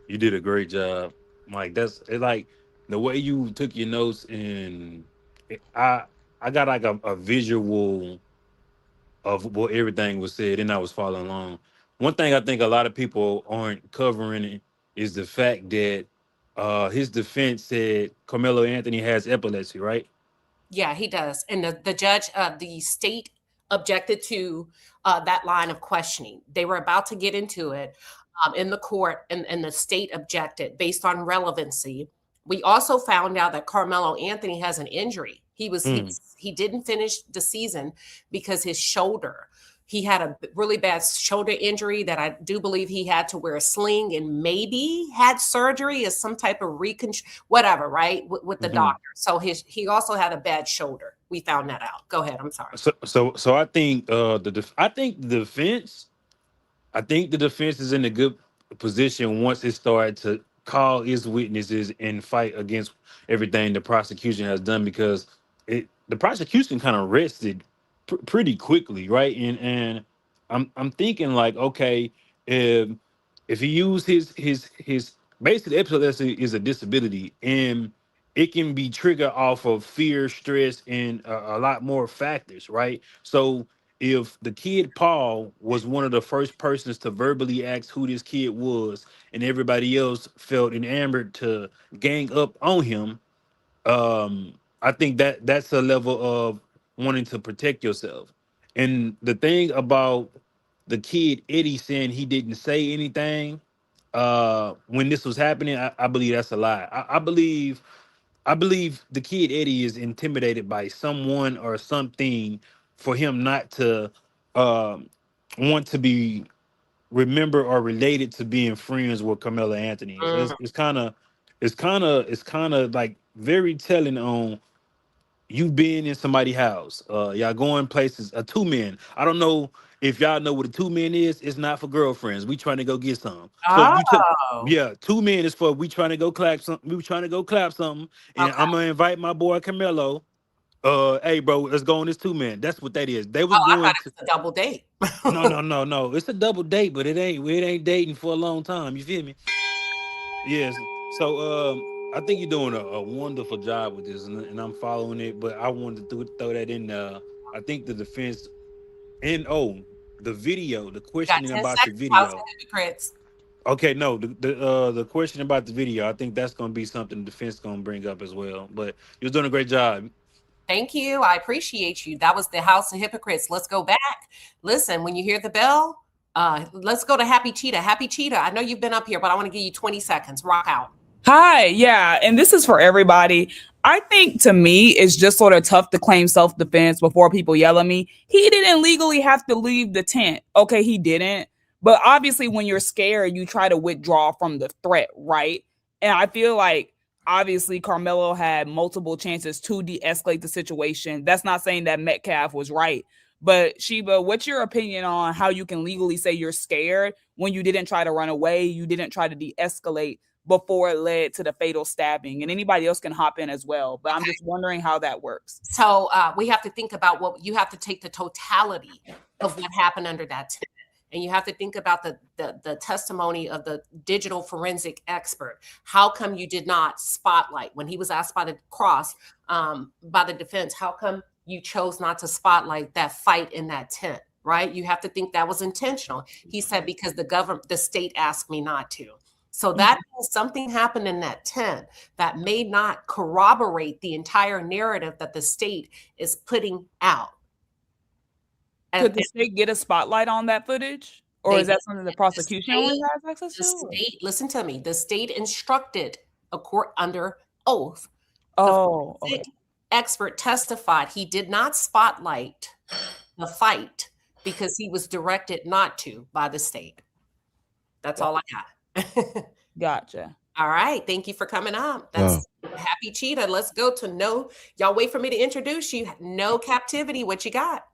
you did a great job, Mike. It's like the way you took your notes, and I got like a visual of what everything was said, and I was following along. one thing I think a lot of people aren't covering is the fact that his defense said Carmelo Anthony has epilepsy, right? Yeah, he does. And the judge, the state objected to that line of questioning. They were about to get into it in the court, and the state objected based on relevancy. We also found out that Carmelo Anthony has an injury. Mm. He didn't finish the season because his shoulder. He had a really bad shoulder injury that I do believe he had to wear a sling and maybe had surgery as some type of whatever, right? With the Mhm. doctor. So he also had a bad shoulder. We found that out. Go ahead. I'm sorry. So I think I think the defense is in a good position once it started to call its witnesses and fight against everything the prosecution has done, because the prosecution kind of rested pretty quickly, right? And I'm thinking like, okay, if he used his basically, epilepsy is a disability, and it can be triggered off of fear, stress, and a lot more factors, right? So if the kid Paul was one of the first persons to verbally ask who this kid was, and everybody else felt enamored to gang up on him, I think that that's a level of wanting to protect yourself. And the thing about the kid Eddie saying he didn't say anything when this was happening, I believe that's a lie. I believe the kid Eddie is intimidated by someone or something for him not to want to be remember or related to being friends with Carmelo Anthony. It's kind of like very telling on you being in somebody's house. Y'all going places. A two man. I don't know if y'all know what a two man is. It's not for girlfriends. We trying to go get some. So if you took, Oh, yeah, two men is for we trying to go clap something. We trying to go clap something, and okay. I'm gonna invite my boy Carmelo. Hey, bro, let's go on this two man. That's what that is. They was Oh, I thought going it to. was a double date. No. It's a double date, but it ain't dating for a long time. You feel me? Yes. So I think you're doing a wonderful job with this, and I'm following it. But I wanted to throw that in. I think the defense and the video, the We got questioning 10 about the seconds. House of video. Hypocrites. Okay, no, the question about the video, I think that's gonna be something the defense gonna bring up as well. But you're doing a great job. Thank you. I appreciate you. That was the House of Hypocrites. Let's go back. Listen, when you hear the bell, let's go to Happy Cheetah. Happy Cheetah, I know you've been up here, but I want to give you 20 seconds. Rock out. Hi, yeah, and this is for everybody. I think to me, it's just sort of tough to claim self defense before people yell at me. He didn't legally have to leave the tent. Okay, he didn't. But obviously, when you're scared, you try to withdraw from the threat, right? And I feel like obviously Carmelo had multiple chances to de escalate the situation. That's not saying that Metcalf was right. But Sheba, what's your opinion on how you can legally say you're scared when you didn't try to run away, you didn't try to de escalate before it led to the fatal stabbing? And anybody else can hop in as well, but I'm just wondering how that works. So we have to think about what you have to take the totality of what happened under that tent. And you have to think about the testimony of the digital forensic expert. How come you did not spotlight when he was asked by the cross, by the defense? How come you chose not to spotlight that fight in that tent? Right? You have to think that was intentional. He said because the state asked me not to. So that means something happened in that tent that may not corroborate the entire narrative that the state is putting out. Could the state get a spotlight on that footage? Or is that something the prosecution only has access to? The state, listen to me, the state instructed a court under oath. Oh, the expert testified he did not spotlight the fight because he was directed not to by the state. That's all I got. Gotcha. All right. Thank you for coming up. That's Happy Cheetah. Let's go to No. Y'all wait for me to introduce you. No Captivity. What you got?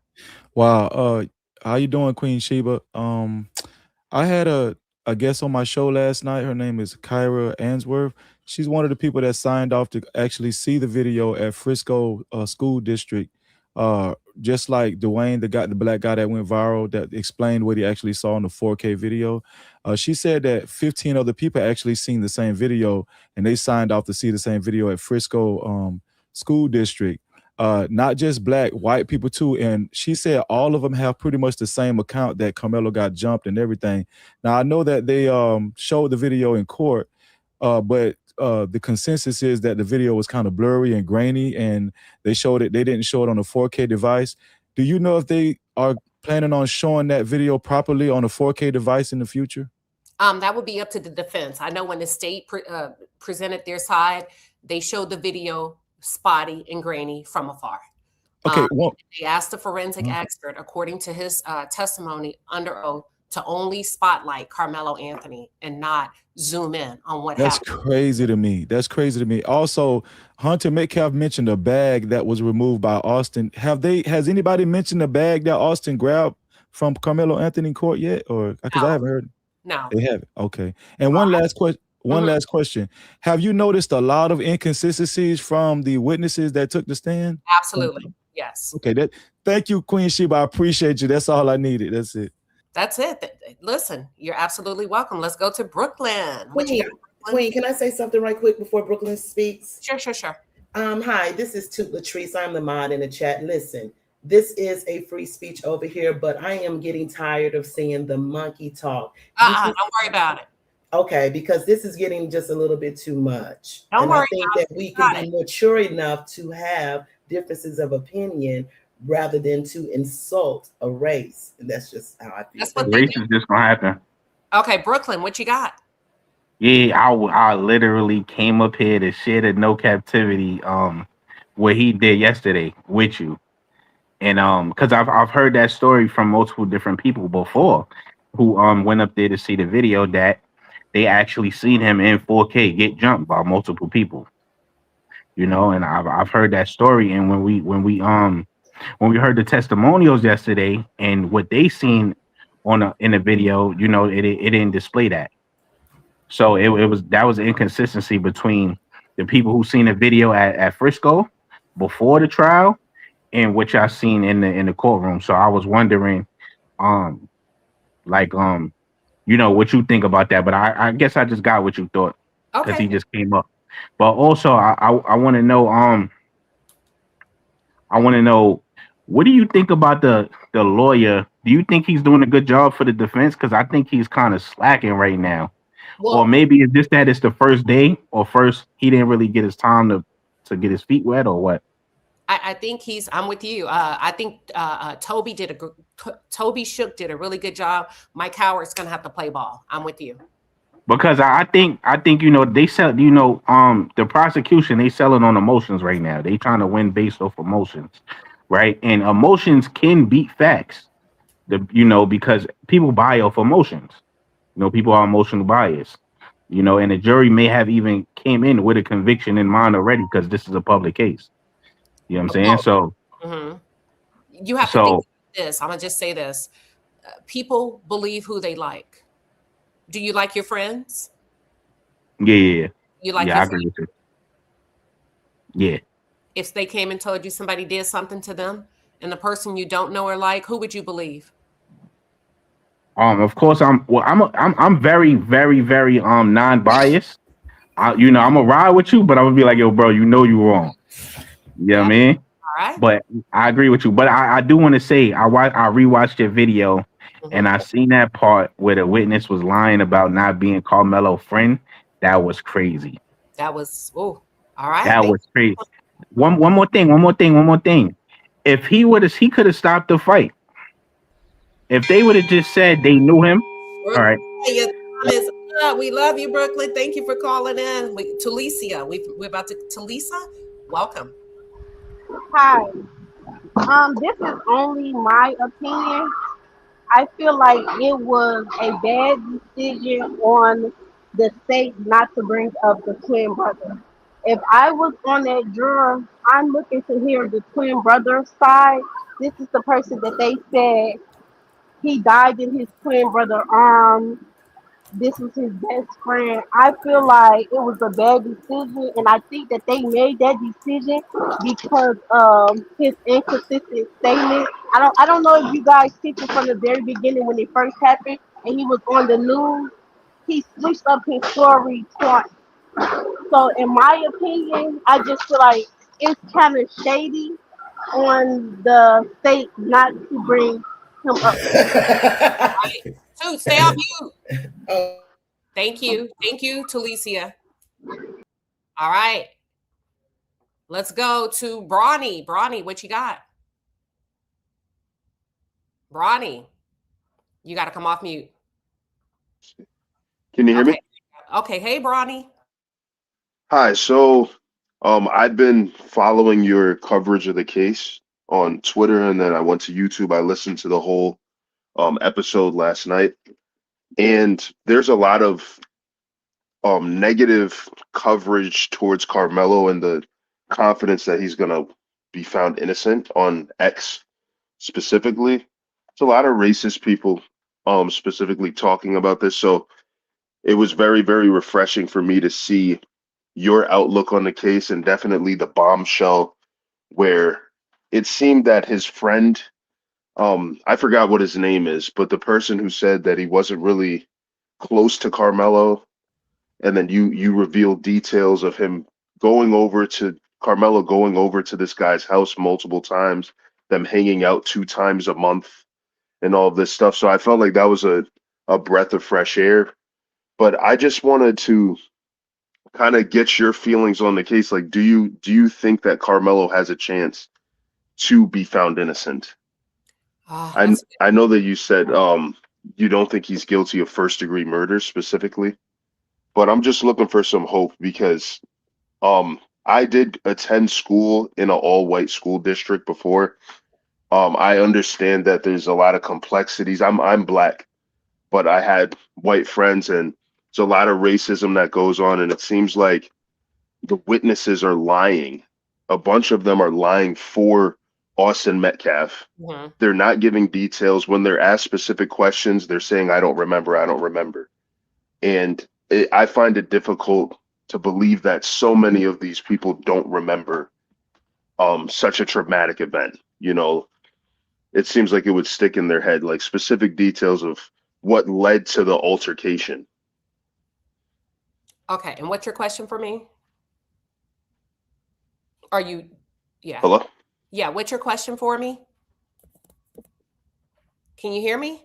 Wow. How you doing, Queen Sheba? I had a guest on my show last night. Her name is Kyra Answorth. She's one of the people that signed off to actually see the video at Frisco School District. Just like Dwayne, the black guy that went viral, that explained what he actually saw in the 4K video. She said that 15 other people actually seen the same video, and they signed off to see the same video at Frisco School District. not just black, white people too. And she said all of them have pretty much the same account that Carmelo got jumped and everything. Now I know that they showed the video in court, but the consensus is that the video was kind of blurry and grainy, and they didn't show it on a 4K device. Do you know if they are planning on showing that video properly on a 4K device in the future? That would be up to the defense. I know when the state presented their side, they showed the video spotty and grainy from afar. Okay. They asked the forensic expert, according to his testimony under oath, to only spotlight Karmelo Anthony and not zoom in on what That's happened. crazy to me. That's crazy to me. Also, Hunter Metcalf mentioned a bag that was removed by Austin. Has anybody mentioned the bag that Austin grabbed from Karmelo Anthony in court yet? Or because I haven't heard. No. They haven't. Okay. And one last question. Have you noticed a lot of inconsistencies from the witnesses that took the stand? Absolutely. Yes. Okay. Thank you, Queen Sheba. I appreciate you. That's all I needed. That's it. That's it. Listen, you're absolutely welcome. Let's go to Brooklyn. Queen, can I say something right quick before Brooklyn speaks? Sure. Hi, this is Toot Latrice. I'm the mod in the chat. Listen, this is a free speech over here, but I am getting tired of seeing the monkey talk. Don't worry about it. Okay, because this is getting just a little bit too much. Don't worry I think that we can be mature enough to have differences of opinion rather than to insult a race. And that's just how I feel. That's what race is just gonna happen. Okay, Brooklyn, what you got? Yeah, I literally came up here to share the no captivity what he did yesterday with you. And because I've heard that story from multiple different people before who went up there to see the video that they actually seen him in 4K get jumped by multiple people. You know, and I've heard that story. And when we heard the testimonials yesterday and what they seen in the video, you know, it didn't display that. So that was an inconsistency between the people who seen the video at Frisco before the trial and what y'all seen in the courtroom. So I was wondering, you know, what you think about that. But I guess I just got what you thought because he just came up. But also I want to know what do you think about the lawyer? Do you think he's doing a good job for the defense? Because I think he's kind of slacking right now. Well, or maybe it's just that it's the first day, or he didn't really get his time to get his feet wet, or what? I think I'm with you. I think Toby Shook did a really good job. Mike Howard's gonna have to play ball. I'm with you. Because I think you know they sell, you know, the prosecution, they selling on emotions right now. They trying to win based off emotions, right? And emotions can beat facts. You know, because people buy off emotions. You know, people are emotional biased. You know, and the jury may have even came in with a conviction in mind already because this is a public case. You know what I'm saying? So you have to think this. I'm gonna just say this: people believe who they like. Do you like your friends? Yeah. You like? Yeah, I agree with you. Yeah. If they came and told you somebody did something to them, and the person you don't know or like, who would you believe? Of course, I'm very, very, very non-biased. You know, I'm gonna ride with you, but I'm gonna be like, yo, bro, you know you wrong. You know what I mean? All right. But I agree with you. But I do want to say I rewatched your video and I seen that part where the witness was lying about not being Carmelo's friend. That was crazy. That was all right. That was crazy. One more thing. If he could have stopped the fight. If they would have just said they knew him, all right. We love you, Brooklyn. Thank you for calling in. Talisa, we're about to Talisa. Welcome. Hi. This is only my opinion. I feel like it was a bad decision on the state not to bring up the twin brother. If I was on that juror, I'm looking to hear the twin brother side. This is the person that they said he died in his twin brother arms. This was his best friend. I feel like it was a bad decision, and I think that they made that decision because of his inconsistent statement. I don't know if you guys picked it from the very beginning when it first happened, and he was on the news. He switched up his story twice. So, in my opinion, I just feel like it's kind of shady on the state not to bring him up. Right. So stay on mute. Oh, Thank you. Thank you, Talicia. All right. Let's go to Brawny. Brawny, what you got? Brawny, you got to come off mute. Can you hear me? Okay. Hey, Brawny. Hi. So, I've been following your coverage of the case on Twitter, and then I went to YouTube. I listened to the whole episode last night, and there's a lot of negative coverage towards Carmelo and the confidence that he's gonna be found innocent on X specifically. It's a lot of racist people specifically talking about this. So it was very, very refreshing for me to see your outlook on the case, and definitely the bombshell where it seemed that his friend, I forgot what his name is, but the person who said that he wasn't really close to Carmelo, and then you revealed details of him going over to Carmelo going over to this guy's house multiple times, them hanging out 2 times a month and all of this stuff. So I felt like that was a breath of fresh air. But I just wanted to kind of get your feelings on the case. Like, do you think that Carmelo has a chance to be found innocent? I know that you said you don't think he's guilty of first-degree murder specifically, but I'm just looking for some hope because I did attend school in an all-white school district before. I understand that there's a lot of complexities. I'm black, but I had white friends, and there's a lot of racism that goes on, and it seems like the witnesses are lying. A bunch of them are lying for Austin Metcalf. Mm-hmm. They're not giving details. When they're asked specific questions, they're saying, I don't remember, I don't remember. And I find it difficult to believe that so many of these people don't remember such a traumatic event. You know, it seems like it would stick in their head, like specific details of what led to the altercation. Okay. And what's your question for me? Are you, yeah. Hello? Yeah. What's your question for me? Can you hear me?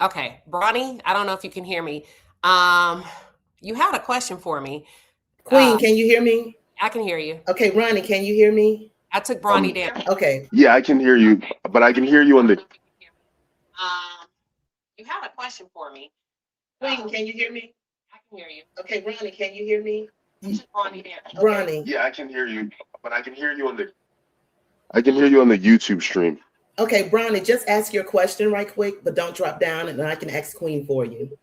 Okay. Brawny, I don't know if you can hear me. You had a question for me. Queen, can you hear me? I can hear you. Okay, Ronnie, can you hear me? I took Brawny down. Okay. Yeah, I can hear you, but I can hear you on the. You had a question for me. Queen, can you hear me? I can hear you. Okay, Ronnie, can you hear me? I took Brawny down. Okay. Ronnie. Yeah, I can hear you, but I can hear you on the. I can hear you on the YouTube stream. Okay, Bronny, just ask your question right quick, but don't drop down, and then I can ask Queen for you.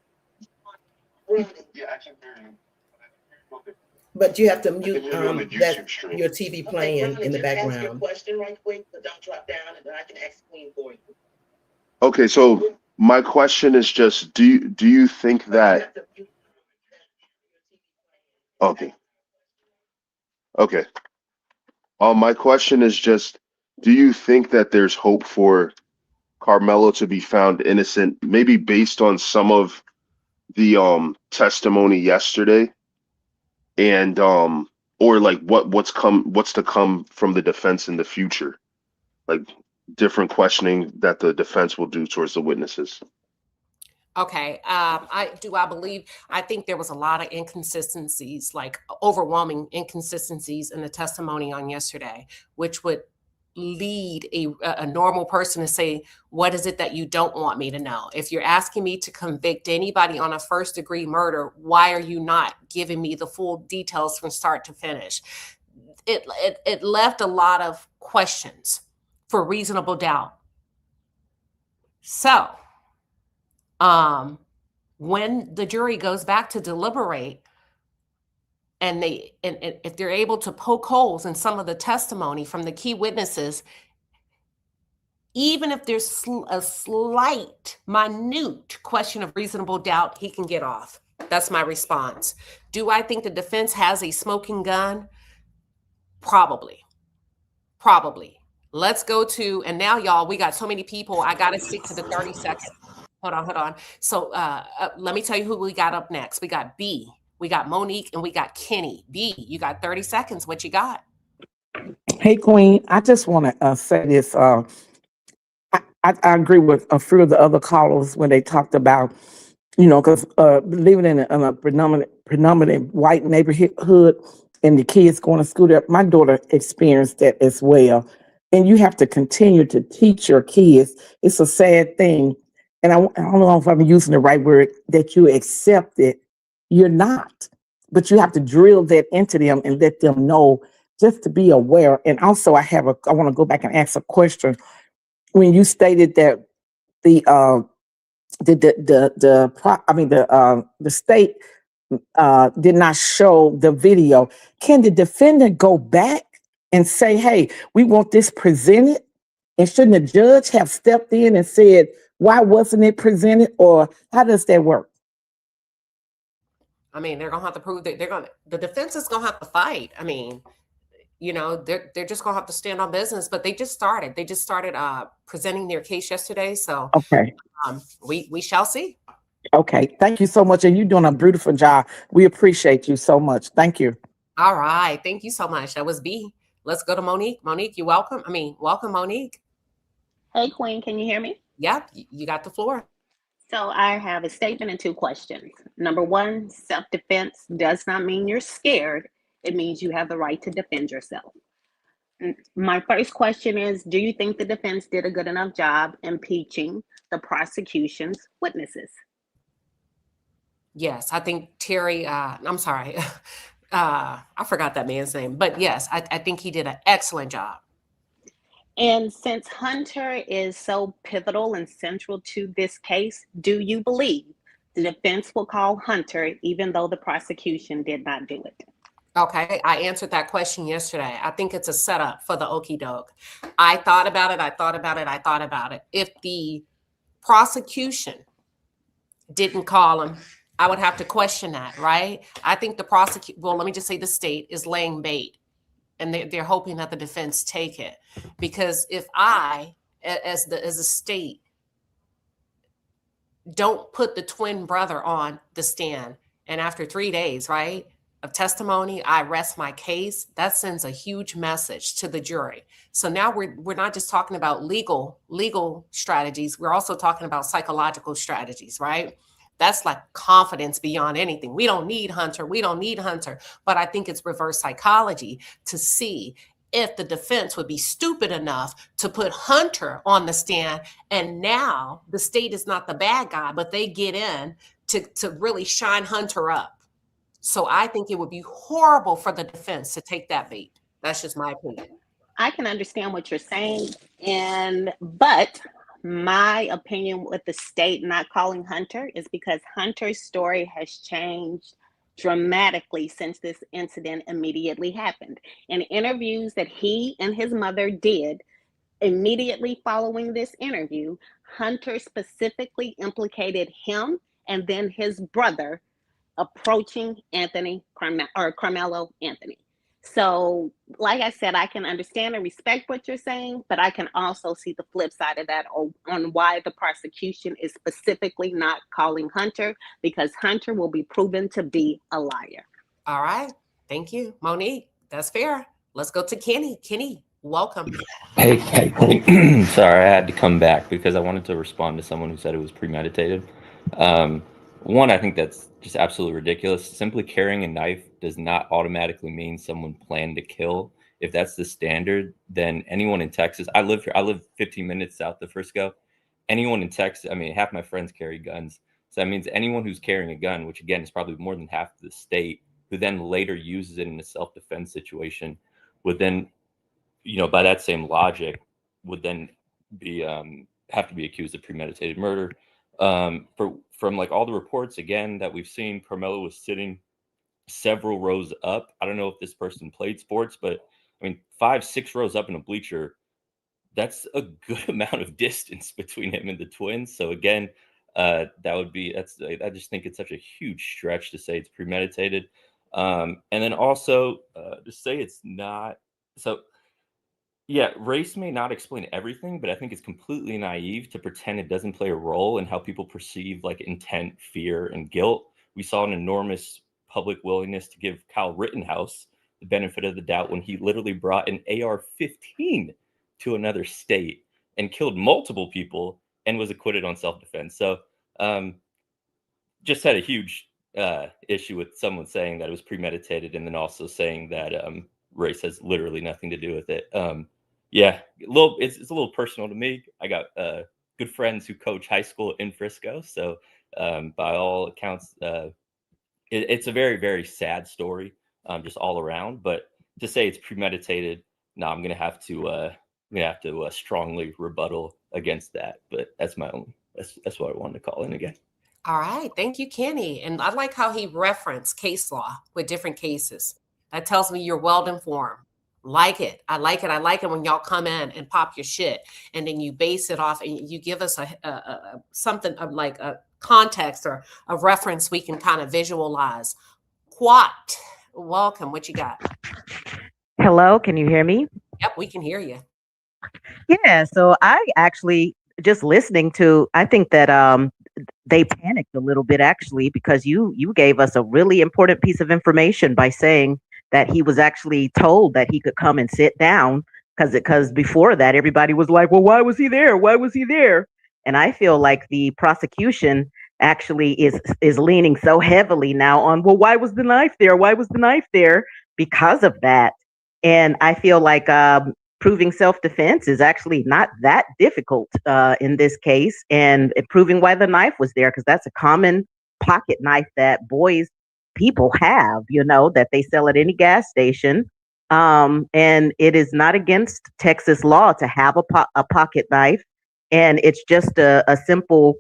Yeah, I can hear you. But you have to mute that your TV playing in the background. Ask your question right quick, but don't drop down, and then I can ask Queen for you. Okay, so my question is just: do you think that? Okay. Okay. My question is just: do you think that there's hope for Carmelo to be found innocent, maybe based on some of the testimony yesterday, and or like what's to come from the defense in the future, like different questioning that the defense will do towards the witnesses? Okay. I think there was a lot of inconsistencies, like overwhelming inconsistencies in the testimony on yesterday, which would lead a normal person to say, what is it that you don't want me to know? If you're asking me to convict anybody on a first-degree murder, why are you not giving me the full details from start to finish? It left a lot of questions for reasonable doubt. So when the jury goes back to deliberate, and if they're able to poke holes in some of the testimony from the key witnesses, even if there's a slight, minute question of reasonable doubt, he can get off. That's my response. Do I think the defense has a smoking gun? Probably. Let's go to, and now y'all, we got so many people. I got to stick to the 30 seconds. Hold on. So let me tell you who we got up next. We got B, we got Monique, and we got Kenny. B, you got 30 seconds. What you got? Hey, Queen, I just want to say this. I agree with a few of the other callers when they talked about, because living in a predominant white neighborhood and the kids going to school there, my daughter experienced that as well. And you have to continue to teach your kids. It's a sad thing. And I don't know if I'm using the right word, that you accept it. You're not. But you have to drill that into them and let them know just to be aware. And also, I want to go back and ask a question. When you stated that the the state did not show the video, can the defendant go back and say, "Hey, we want this presented"? And shouldn't the judge have stepped in and said, "Why wasn't it presented?" Or how does that work? I mean, they're gonna have to prove that the defense is gonna have to fight. I mean, they're just gonna have to stand on business. But they just started. They just started presenting their case yesterday. So Okay. we shall see. Okay. Thank you so much. And you're doing a beautiful job. We appreciate you so much. Thank you. All right. Thank you so much. That was B. Let's go to Monique. Monique, you welcome. I mean, welcome, Monique. Hey, Queen, can you hear me? Yep, you got the floor. So I have a statement and two questions. Number one, self-defense does not mean you're scared. It means you have the right to defend yourself. My first question is, do you think the defense did a good enough job impeaching the prosecution's witnesses? Yes, I think Terry, I'm sorry. I forgot that man's name, but yes, I think he did an excellent job. And since Hunter is so pivotal and central to this case, do you believe the defense will call Hunter even though the prosecution did not do it? Okay, I answered that question yesterday. I think it's a setup for the okie doke. I thought about it. I thought about it. I thought about it. If the prosecution didn't call him, I would have to question that, right? I think well, let me just say the state is laying bait and they're hoping that the defense take it. Because if as a state, don't put the twin brother on the stand, and after 3 days, right, of testimony, I rest my case, that sends a huge message to the jury. So now we're not just talking about legal strategies, we're also talking about psychological strategies, right? That's like confidence beyond anything. We don't need Hunter. We don't need Hunter. But I think it's reverse psychology to see if the defense would be stupid enough to put Hunter on the stand. And now the state is not the bad guy, but they get in to really shine Hunter up. So I think it would be horrible for the defense to take that bait. That's just my opinion. I can understand what you're saying, but my opinion with the state not calling Hunter is because Hunter's story has changed dramatically since this incident immediately happened. In interviews that he and his mother did immediately following this interview, Hunter specifically implicated him and then his brother approaching Carmelo Anthony. So, like I said, I can understand and respect what you're saying, but I can also see the flip side of that on why the prosecution is specifically not calling Hunter, because Hunter will be proven to be a liar. All right. Thank you, Monique. That's fair. Let's go to Kenny. Kenny, welcome. Hey, sorry, I had to come back because I wanted to respond to someone who said it was premeditated. One, I think that's just absolutely ridiculous. Simply carrying a knife does not automatically mean someone planned to kill. If that's the standard, then anyone in Texas, I live 15 minutes south of Frisco. Anyone in Texas, I mean, half my friends carry guns. So that means anyone who's carrying a gun, which again is probably more than half of the state, who then later uses it in a self-defense situation, would then, by that same logic, would then be have to be accused of premeditated murder. From like all the reports again that we've seen, Carmelo was sitting several rows up. I don't know if this person played sports, but I mean, 5-6 rows up in a bleacher, that's a good amount of distance between him and the twins. So again, I just think it's such a huge stretch to say it's premeditated. And then also to say it's not. So yeah, race may not explain everything, but I think it's completely naive to pretend it doesn't play a role in how people perceive like intent, fear, and guilt. We saw an enormous public willingness to give Kyle Rittenhouse the benefit of the doubt when he literally brought an AR-15 to another state and killed multiple people and was acquitted on self-defense. So just had a huge issue with someone saying that it was premeditated and then also saying that race has literally nothing to do with it. Yeah, it's a little personal to me. I got good friends who coach high school in Frisco. So by all accounts, it's a very, very sad story just all around. But to say it's premeditated, no, I'm going to have to strongly rebuttal against that. But that's my own, that's what I wanted to call in again. All right. Thank you, Kenny. And I like how he referenced case law with different cases. That tells me you're well informed. Like it. I like it. I like it when y'all come in and pop your shit and then you base it off and you give us a something of like a context or a reference we can kind of visualize. Quat, welcome. What you got? Hello, can you hear me? Yep, we can hear you. Yeah, so I actually just listening to, I think that they panicked a little bit actually because you gave us a really important piece of information by saying that he was actually told that he could come and sit down because before that everybody was like, well, why was he there? Why was he there? And I feel like the prosecution actually is leaning so heavily now on, well, why was the knife there? Why was the knife there? Because of that. And I feel like proving self-defense is actually not that difficult in this case, and proving why the knife was there, because that's a common pocket knife that people have, that they sell at any gas station. And it is not against Texas law to have a pocket knife. And it's just a simple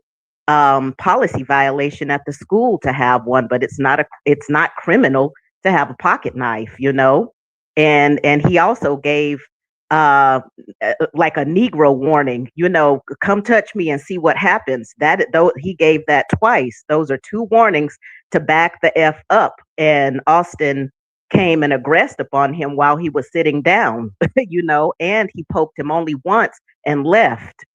policy violation at the school to have one, but it's not criminal to have a pocket knife, And he also gave like a Negro warning, come touch me and see what happens. That though he gave that twice. Those are two warnings to back the F up. And Austin came and aggressed upon him while he was sitting down, and he poked him only once and left,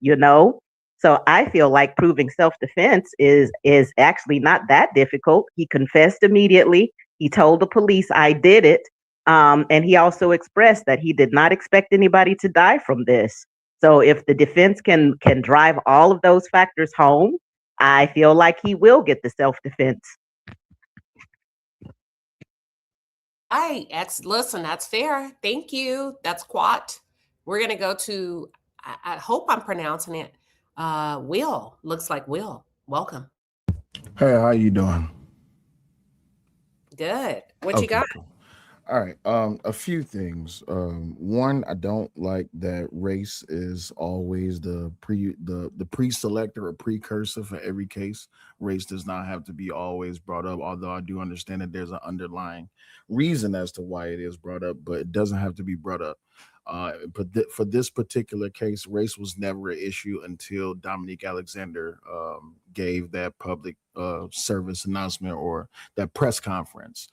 So I feel like proving self-defense is actually not that difficult. He confessed immediately. He told the police, I did it. And he also expressed that he did not expect anybody to die from this. So if the defense can drive all of those factors home, I feel like he will get the self-defense. Listen, that's fair. Thank you. That's Quat. We're going to go to, I hope I'm pronouncing it, Will. Looks like Will. Welcome. Hey, how you doing? Good. What you got? Cool. All right. A few things. One, I don't like that race is always the pre-selector or precursor for every case. Race does not have to be always brought up, although I do understand that there's an underlying reason as to why it is brought up, but it doesn't have to be brought up. But for this particular case, race was never an issue until Dominique Alexander gave that public service announcement or that press conference.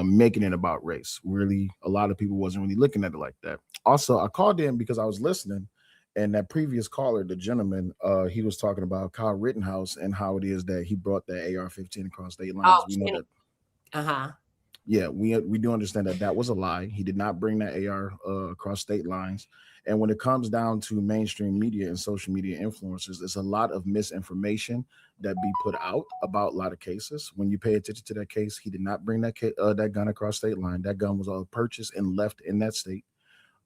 Making it about race. Really, a lot of people wasn't really looking at it like that. Also, I called in because I was listening, and that previous caller, the gentleman, he was talking about Kyle Rittenhouse and how it is that he brought that AR-15 across state lines. We know that. Yeah, we do understand that was a lie. He did not bring that AR across state lines. And when it comes down to mainstream media and social media influencers, there's a lot of misinformation that be put out about a lot of cases. When you pay attention to that case, he did not bring that gun across state line. That gun was all purchased and left in that state.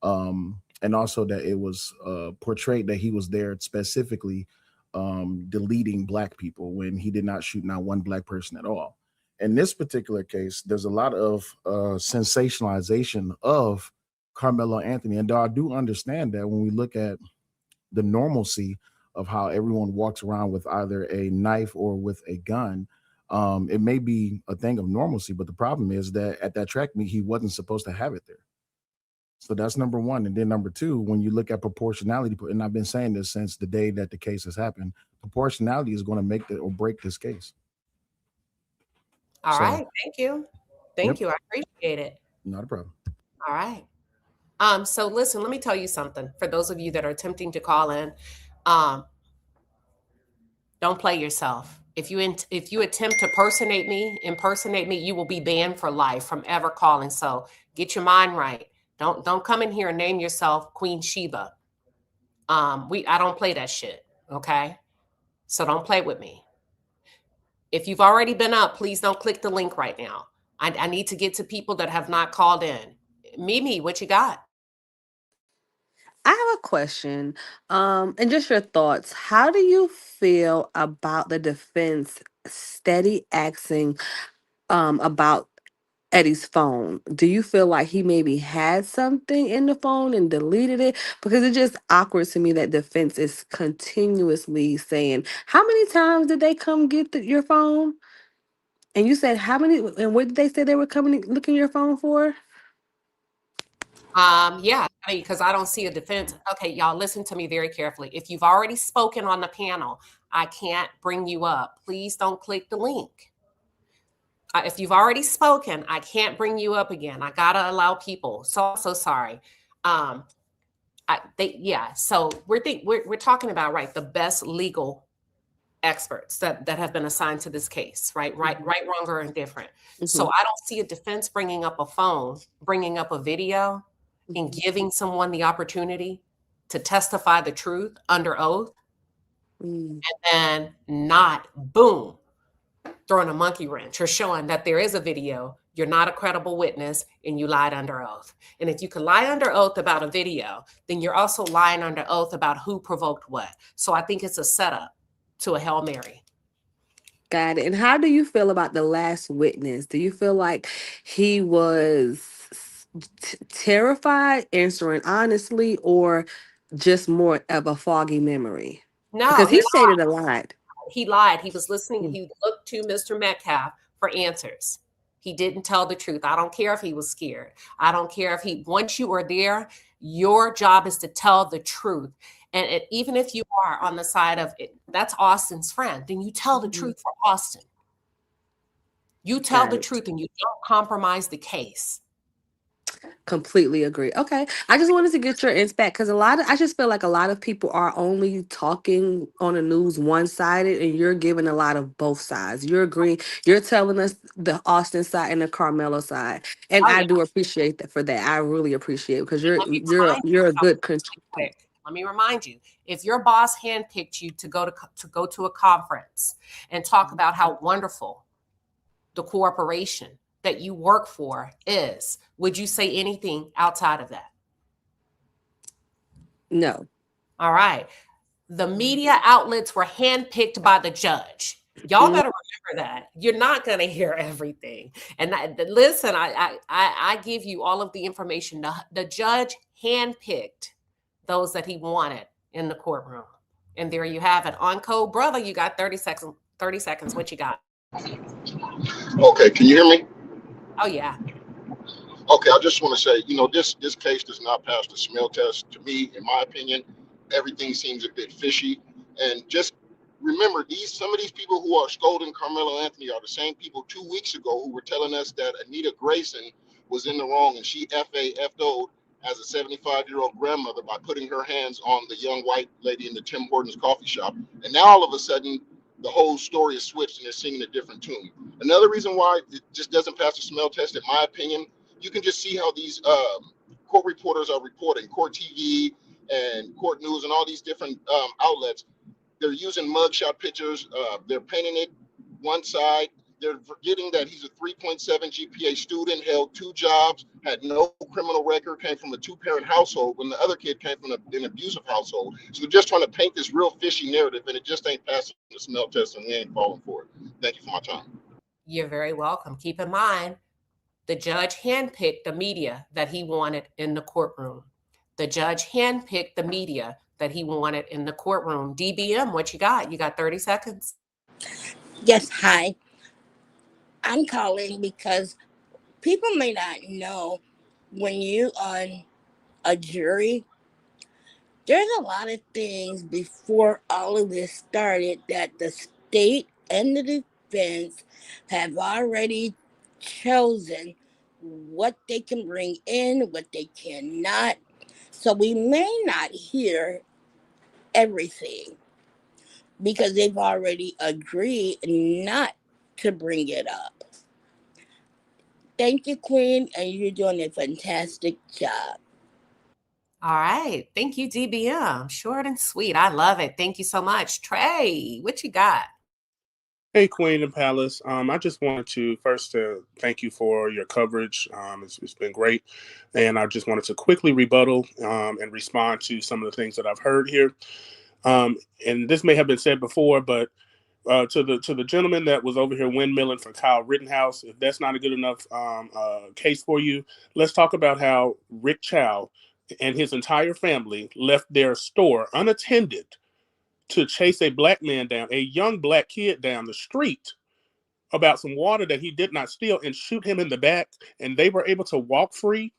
And also that it was portrayed that he was there specifically deleting Black people when he did not shoot not one Black person at all. In this particular case, there's a lot of sensationalization of Karmelo Anthony. And I do understand that when we look at the normalcy of how everyone walks around with either a knife or with a gun, it may be a thing of normalcy, but the problem is that at that track meet, he wasn't supposed to have it there. So that's number one. And then number two, when you look at proportionality, and I've been saying this since the day that the case has happened, proportionality is going to make or break this case. All right. Thank you. Thank you. I appreciate it. Not a problem. All right. So listen, let me tell you something. For those of you that are attempting to call in, don't play yourself. If you attempt to impersonate me, you will be banned for life from ever calling. So get your mind right. Don't come in here and name yourself Queen Sheba. I don't play that shit. Okay, so don't play with me. If you've already been up, please don't click the link right now. I need to get to people that have not called in. Mimi, what you got? I have a question, and just your thoughts. How do you feel about the defense steady asking about Eddie's phone? Do you feel like he maybe had something in the phone and deleted it? Because it's just awkward to me that defense is continuously saying, "How many times did they come get your phone?" And you said how many? And what did they say they were coming looking your phone for? Yeah, I mean, because I don't see a defense. Okay, y'all, listen to me very carefully. If you've already spoken on the panel, I can't bring you up. Please don't click the link. If you've already spoken, I can't bring you up again. I gotta allow people. So sorry. Um, yeah. So we're talking about, right, the best legal experts that have been assigned to this case, right, wrong, or indifferent. So Mhm. I don't see a defense bringing up a phone, bringing up a video, and giving someone the opportunity to testify the truth under oath, Mm. and not, boom, throwing a monkey wrench or showing that there is a video, you're not a credible witness, and you lied under oath. And if you can lie under oath about a video, then you're also lying under oath about who provoked what. So I think it's a setup to a Hail Mary. Got it. And how do you feel about the last witness? Do you feel like he was terrified, answering honestly, or just more of a foggy memory? No, Because he he lied. stated a lot. He lied. He was listening. Mm. He looked to Mr. Metcalf for answers. He didn't tell the truth. I don't care if he was scared. I don't care if once you are there, your job is to tell the truth. And even if you are on the side of it, that's Austin's friend, then you tell the truth for Austin. You tell Got the it. truth and you don't compromise the case. Completely agree. Okay. I just wanted to get your insight because I just feel like a lot of people are only talking on the news one sided, and you're giving a lot of both sides. You're agreeing, you're telling us the Austin side and the Carmelo side. And Oh, I yeah. do appreciate that for that. I really appreciate it because And let me remind you you're a something good really quick. Let me remind you, if your boss handpicked you to go to a conference and talk about how wonderful the corporation that you work for is, would you say anything outside of that? No. All right. The media outlets were handpicked by the judge. Y'all better remember that. You're not going to hear everything. And listen, I give you all of the information. The judge handpicked those that he wanted in the courtroom. And there you have it. On code, brother, you got 30 seconds. 30 seconds. What you got? Okay, can you hear me? Oh, yeah. Okay, I just want to say, this case does not pass the smell test. To me, in my opinion, everything seems a bit fishy. And just remember, some of these people who are scolding Carmelo Anthony are the same people 2 weeks ago who were telling us that Anita Grayson was in the wrong and she FAF'd as a 75-year-old grandmother by putting her hands on the young white lady in the Tim Hortons coffee shop. And now all of a sudden, the whole story is switched and they're singing a different tune. Another reason why it just doesn't pass the smell test, in my opinion, you can just see how these court reporters are reporting, Court TV and Court News and all these different outlets. They're using mugshot pictures. They're painting it one side. They're forgetting that he's a 3.7 GPA student, held 2 jobs, had no criminal record, came from a 2-parent household when the other kid came from an abusive household. So they're just trying to paint this real fishy narrative, and it just ain't passing the smell test, and we ain't falling for it. Thank you for my time. You're very welcome. Keep in mind, the judge handpicked the media that he wanted in the courtroom. The judge handpicked the media that he wanted in the courtroom. DBM, what you got? You got 30 seconds. Yes, hi. I'm calling because people may not know when you on a jury, there's a lot of things before all of this started that the state and the defense have already chosen what they can bring in, what they cannot. So we may not hear everything. because they've already agreed not to bring it up. Thank you, Queen, and you're doing a fantastic job. All right. Thank you, DBM. Short and sweet. I love it. Thank you so much. Trey, what you got? Hey, Queen and Palace. I just wanted to first thank you for your coverage. It's been great, and I just wanted to quickly rebuttal and respond to some of the things that I've heard here. And this may have been said before, but to the gentleman that was over here windmilling for Kyle Rittenhouse, if that's not a good enough case for you, let's talk about how Rick Chow and his entire family left their store unattended to chase a black man down, a young black kid down the street about some water that he did not steal and shoot him in the back. And they were able to walk free.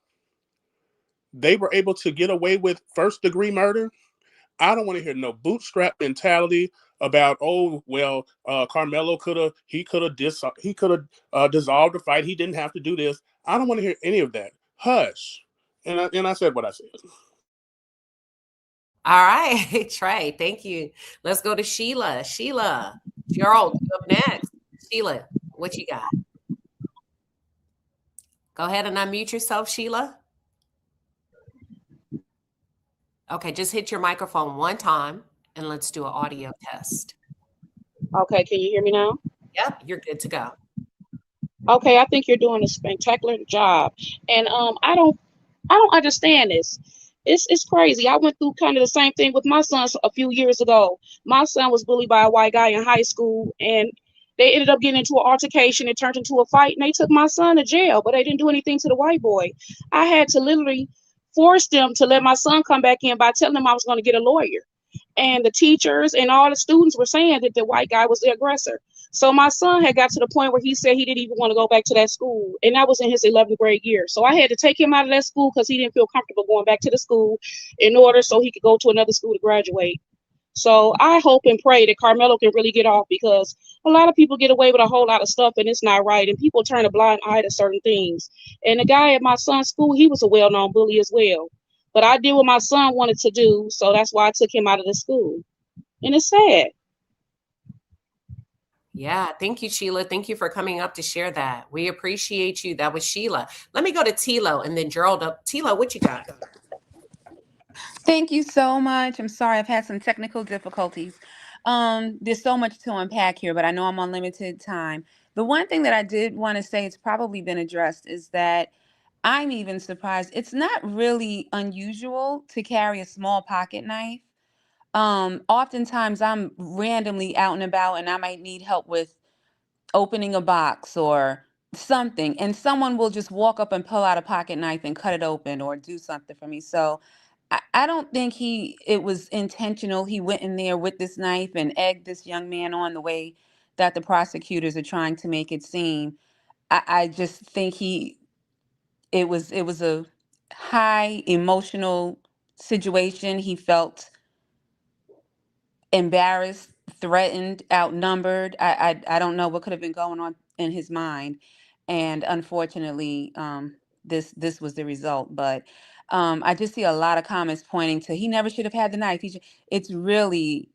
They were able to get away with first-degree murder. I don't want to hear no bootstrap mentality about, oh well, Carmelo could have dissolved the fight. He didn't have to do this. I don't want to hear any of that. Hush. And I said what I said. All right, Trey, thank you. Let's go to Sheila. Sheila, Gerald, you up next. Sheila, what you got? Go ahead and unmute yourself, Sheila. Okay, just hit your microphone one time and let's do an audio test. Okay, can you hear me now? Yep, you're good to go. Okay, I think you're doing a spectacular job. And I don't understand this. It's crazy. I went through kind of the same thing with my son a few years ago. My son was bullied by a white guy in high school, and they ended up getting into an altercation. It turned into a fight, and they took my son to jail, but they didn't do anything to the white boy. I had to literally force them to let my son come back in by telling them I was going to get a lawyer. And the teachers and all the students were saying that the white guy was the aggressor. So my son had got to the point where he said he didn't even want to go back to that school. And that was in his 11th grade year. So I had to take him out of that school because he didn't feel comfortable going back to the school in order so he could go to another school to graduate. So I hope and pray that Carmelo can really get off, because a lot of people get away with a whole lot of stuff and it's not right. And people turn a blind eye to certain things. And the guy at my son's school, he was a well-known bully as well. But I did what my son wanted to do. So that's why I took him out of the school. And it's sad. Yeah, thank you, Sheila. Thank you for coming up to share that. We appreciate you. That was Sheila. Let me go to Tilo and then Gerald up. Tilo, what you got? Thank you so much. I'm sorry, I've had some technical difficulties. There's so much to unpack here, but I know I'm on limited time. The one thing that I did want to say, it's probably been addressed, is that I'm even surprised. It's not really unusual to carry a small pocket knife. Oftentimes I'm randomly out and about and I might need help with opening a box or something, and someone will just walk up and pull out a pocket knife and cut it open or do something for me. So I don't think it was intentional. He went in there with this knife and egged this young man on the way that the prosecutors are trying to make it seem. I just think it was a high emotional situation. He felt embarrassed, threatened, outnumbered. I don't know what could have been going on in his mind, and unfortunately, this was the result. But I just see a lot of comments pointing to he never should have had the knife. It's really,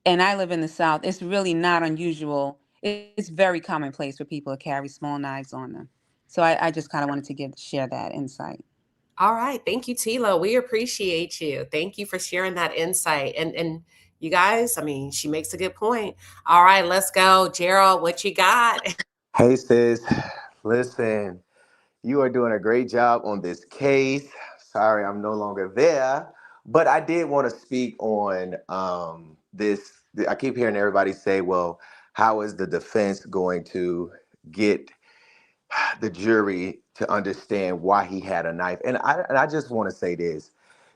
and I live in the South. It's really not unusual. It's very commonplace for people to carry small knives on them. So I just kind of wanted to share that insight. All right. Thank you, Tilo. We appreciate you. Thank you for sharing that insight. And you guys, I mean, she makes a good point. All right, let's go. Gerald, what you got? Hey, sis. Listen, you are doing a great job on this case. Sorry, I'm no longer there. But I did want to speak on this. I keep hearing everybody say, well, how is the defense going to get the jury to understand why he had a knife? And I just want to say this.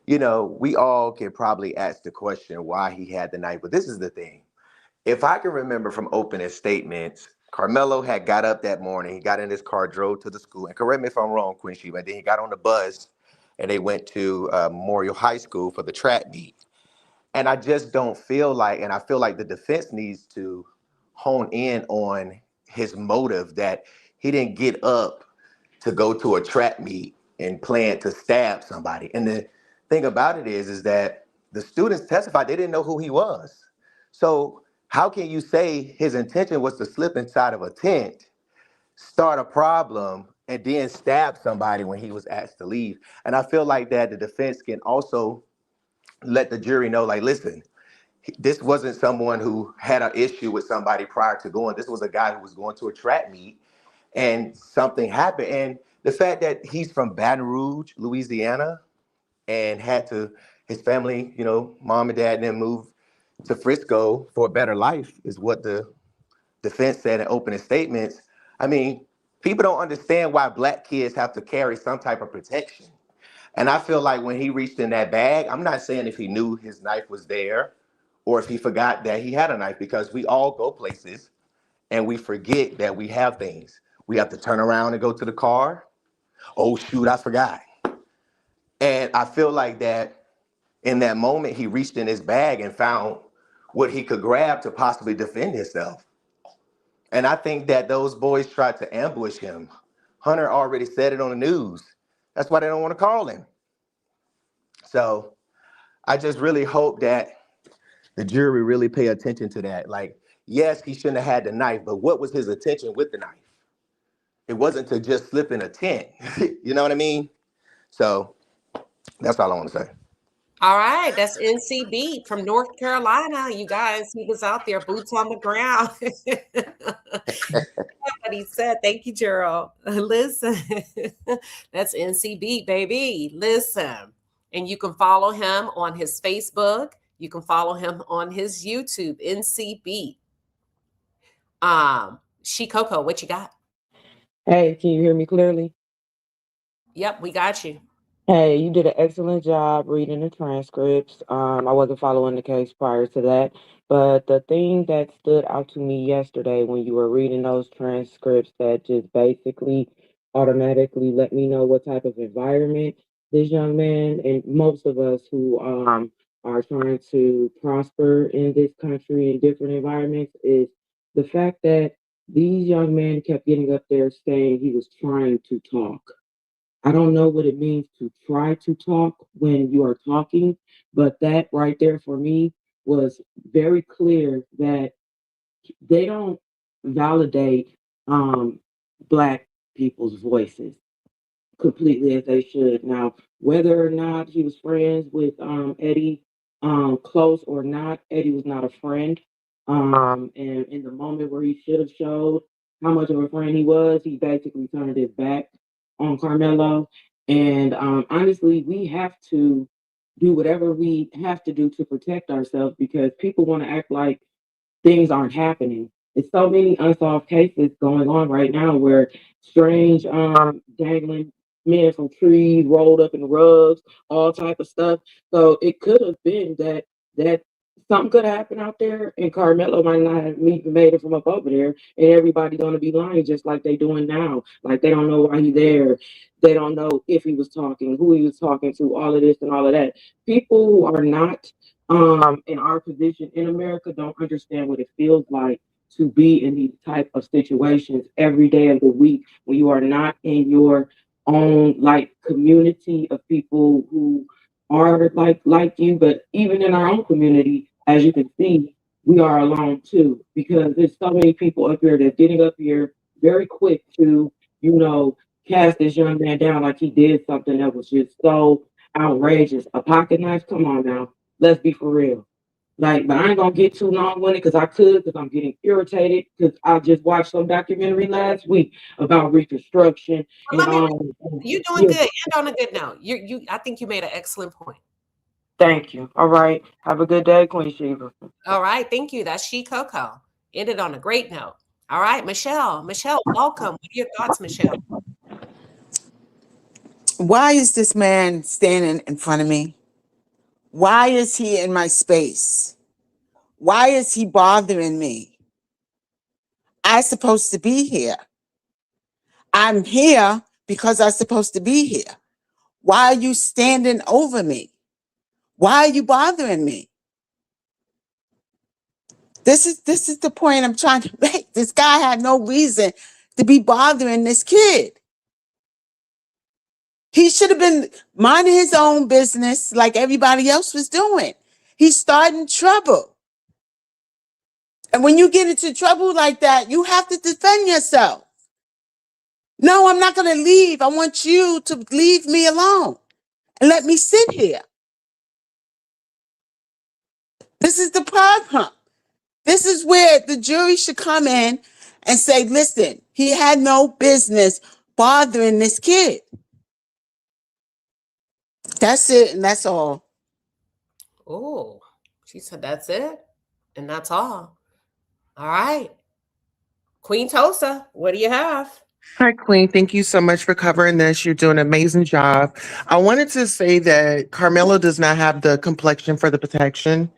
We all can probably ask the question why he had the knife. But this is the thing. If I can remember from opening statements, Carmelo had got up that morning. He got in his car, drove to the school. And correct me if I'm wrong, Queen Sheba. And then he got on the bus and they went to Memorial High School for the track meet. And I just don't feel like, and I feel like the defense needs to hone in on his motive, that he didn't get up to go to a track meet and plan to stab somebody. And the thing about it is that the students testified they didn't know who he was. So how can you say his intention was to slip inside of a tent, start a problem, and then stab somebody when he was asked to leave? And I feel like that the defense can also let the jury know, like, listen, this wasn't someone who had an issue with somebody prior to going. This was a guy who was going to a track meet and something happened. And the fact that he's from Baton Rouge, Louisiana, and had to, his family, mom and dad, and then move to Frisco for a better life is what the defense said in opening statements. I mean, people don't understand why black kids have to carry some type of protection. And I feel like when he reached in that bag, I'm not saying if he knew his knife was there or if he forgot that he had a knife, because we all go places and we forget that we have things. We have to turn around and go to the car. Oh, shoot, I forgot. And I feel like that in that moment, he reached in his bag and found what he could grab to possibly defend himself. And I think that those boys tried to ambush him. Hunter already said it on the news. That's why they don't want to call him. So I just really hope that the jury really pay attention to that. Like, yes, he shouldn't have had the knife, but what was his intention with the knife? It wasn't to just slip in a tent. You know what I mean? So that's all I want to say. All right, that's NC Beat from North Carolina. You guys, he was out there, boots on the ground. What he said. Thank you, Gerald. Listen, that's NC Beat, baby. Listen, and you can follow him on his Facebook. You can follow him on his YouTube, NC Beat. She Coco, what you got? Hey, can you hear me clearly? Yep, we got you. Hey, you did an excellent job reading the transcripts. I wasn't following the case prior to that, but the thing that stood out to me yesterday when you were reading those transcripts that just basically automatically let me know what type of environment this young man and most of us who are trying to prosper in this country in different environments is the fact that these young men kept getting up there saying he was trying to talk. I don't know what it means to try to talk when you are talking, but that right there for me was very clear that they don't validate Black people's voices completely as they should. Now, whether or not he was friends with Eddie, close or not, Eddie was not a friend. And in the moment where he should have showed how much of a friend he was, he basically turned his back on Carmelo. And honestly, we have to do whatever we have to do to protect ourselves because people want to act like things aren't happening. There's so many unsolved cases going on right now where strange dangling men from trees rolled up in rugs, all type of stuff. So it could have been that something could happen out there and Carmelo might not have even made it from up over there and everybody gonna be lying just like they doing now. Like they don't know why he's there. They don't know if he was talking, who he was talking to, all of this and all of that. People who are not in our position in America don't understand what it feels like to be in these type of situations every day of the week when you are not in your own like community of people who are like you, but even in our own community, as you can see, we are alone too, because there's so many people up here that's getting up here very quick to, you know, cast this young man down like he did something that was just so outrageous. A pocket knife, come on now. Let's be for real. Like, but I ain't gonna get too long with it because I could, because I'm getting irritated because I just watched some documentary last week about Reconstruction and Let me. You're doing yeah, good. And on a good note. You. I think you made an excellent point. thank you. All right. Have a good day, Queen Sheba. All right, thank you. That's She Coco. Ended on a great note. All right, Michelle. Michelle, welcome. What are your thoughts, Michelle? Why is this man standing in front of me? Why is he in my space? Why is he bothering me? I'm supposed to be here. I'm here because I'm supposed to be here. Why are you standing over me? Why are you bothering me? This is the point I'm trying to make. This guy had no reason to be bothering this kid. He should have been minding his own business like everybody else was doing. He's starting trouble. And when you get into trouble like that, you have to defend yourself. No, I'm not going to leave. I want you to leave me alone and let me sit here. This is the problem. This is where the jury should come in and say, listen, he had no business bothering this kid. That's it, and that's all. Oh, she said that's it, and that's all. All right. Queen Tosa, what do you have? Hi, Queen. Thank you so much for covering this. You're doing an amazing job. I wanted to say that Carmelo does not have the complexion for the protection.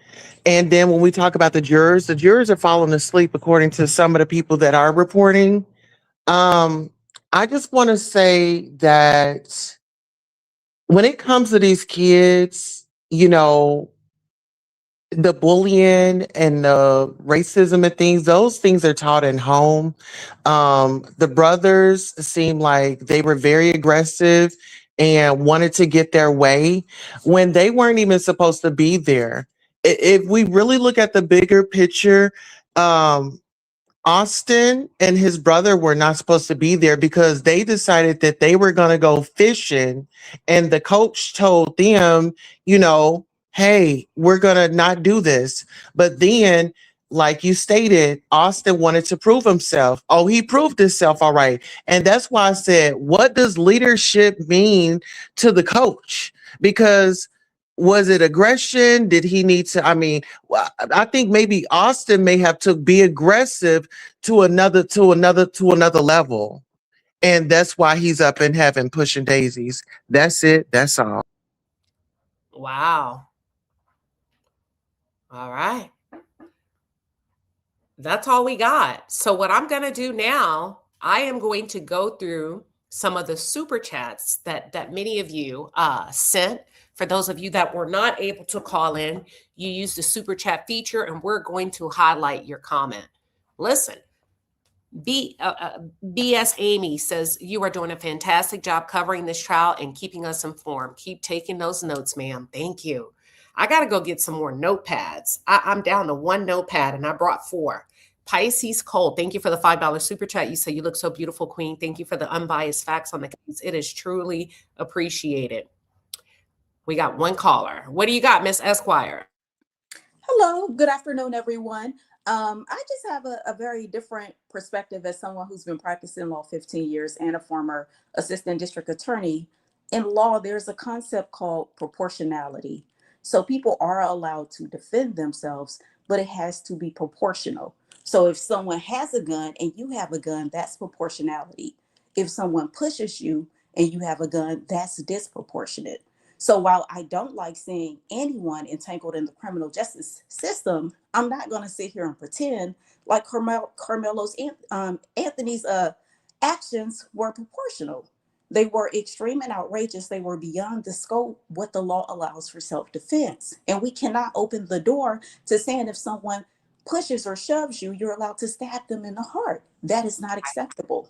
And then when we talk about the jurors are falling asleep according to some of the people that are reporting. Um, I just want to say that when it comes to these kids, the bullying and the racism and things, those things are taught in home. The brothers seem like they were very aggressive and wanted to get their way when they weren't even supposed to be there. If we really look at the bigger picture, um, Austin and his brother were not supposed to be there because they decided that they were going to go fishing. And the coach told them, hey, we're going to not do this. But then, like you stated, Austin wanted to prove himself. Oh, he proved himself all right. And that's why I said, what does leadership mean to the coach? Because was it aggression? Did he need to? I mean, I think maybe Austin may have to be aggressive to another level. And that's why he's up in heaven pushing daisies. That's it. That's all. Wow. All right. That's all we got. So what I'm going to do now, I am going to go through some of the super chats that many of you sent. For those of you that were not able to call in, you use the super chat feature, and we're going to highlight your comment. Listen, BS Amy says, you are doing a fantastic job covering this trial and keeping us informed. Keep taking those notes, ma'am. Thank you. I got to go get some more notepads. I'm down to one notepad and I brought 4. Pisces Cole, thank you for the $5 super chat. You say you look so beautiful, Queen. Thank you for the unbiased facts on the case. It is truly appreciated. We got one caller. What do you got, Miss Esquire? Hello, good afternoon, everyone. I just have a very different perspective as someone who's been practicing law 15 years and a former assistant district attorney. In law, there's a concept called proportionality. So people are allowed to defend themselves, but it has to be proportional. So if someone has a gun and you have a gun, that's proportionality. If someone pushes you and you have a gun, that's disproportionate. So while I don't like seeing anyone entangled in the criminal justice system, I'm not going to sit here and pretend like Carmelo's Anthony's actions were proportional. They were extreme and outrageous. They were beyond the scope what the law allows for self-defense. And we cannot open the door to saying if someone pushes or shoves you, you're allowed to stab them in the heart. That is not acceptable.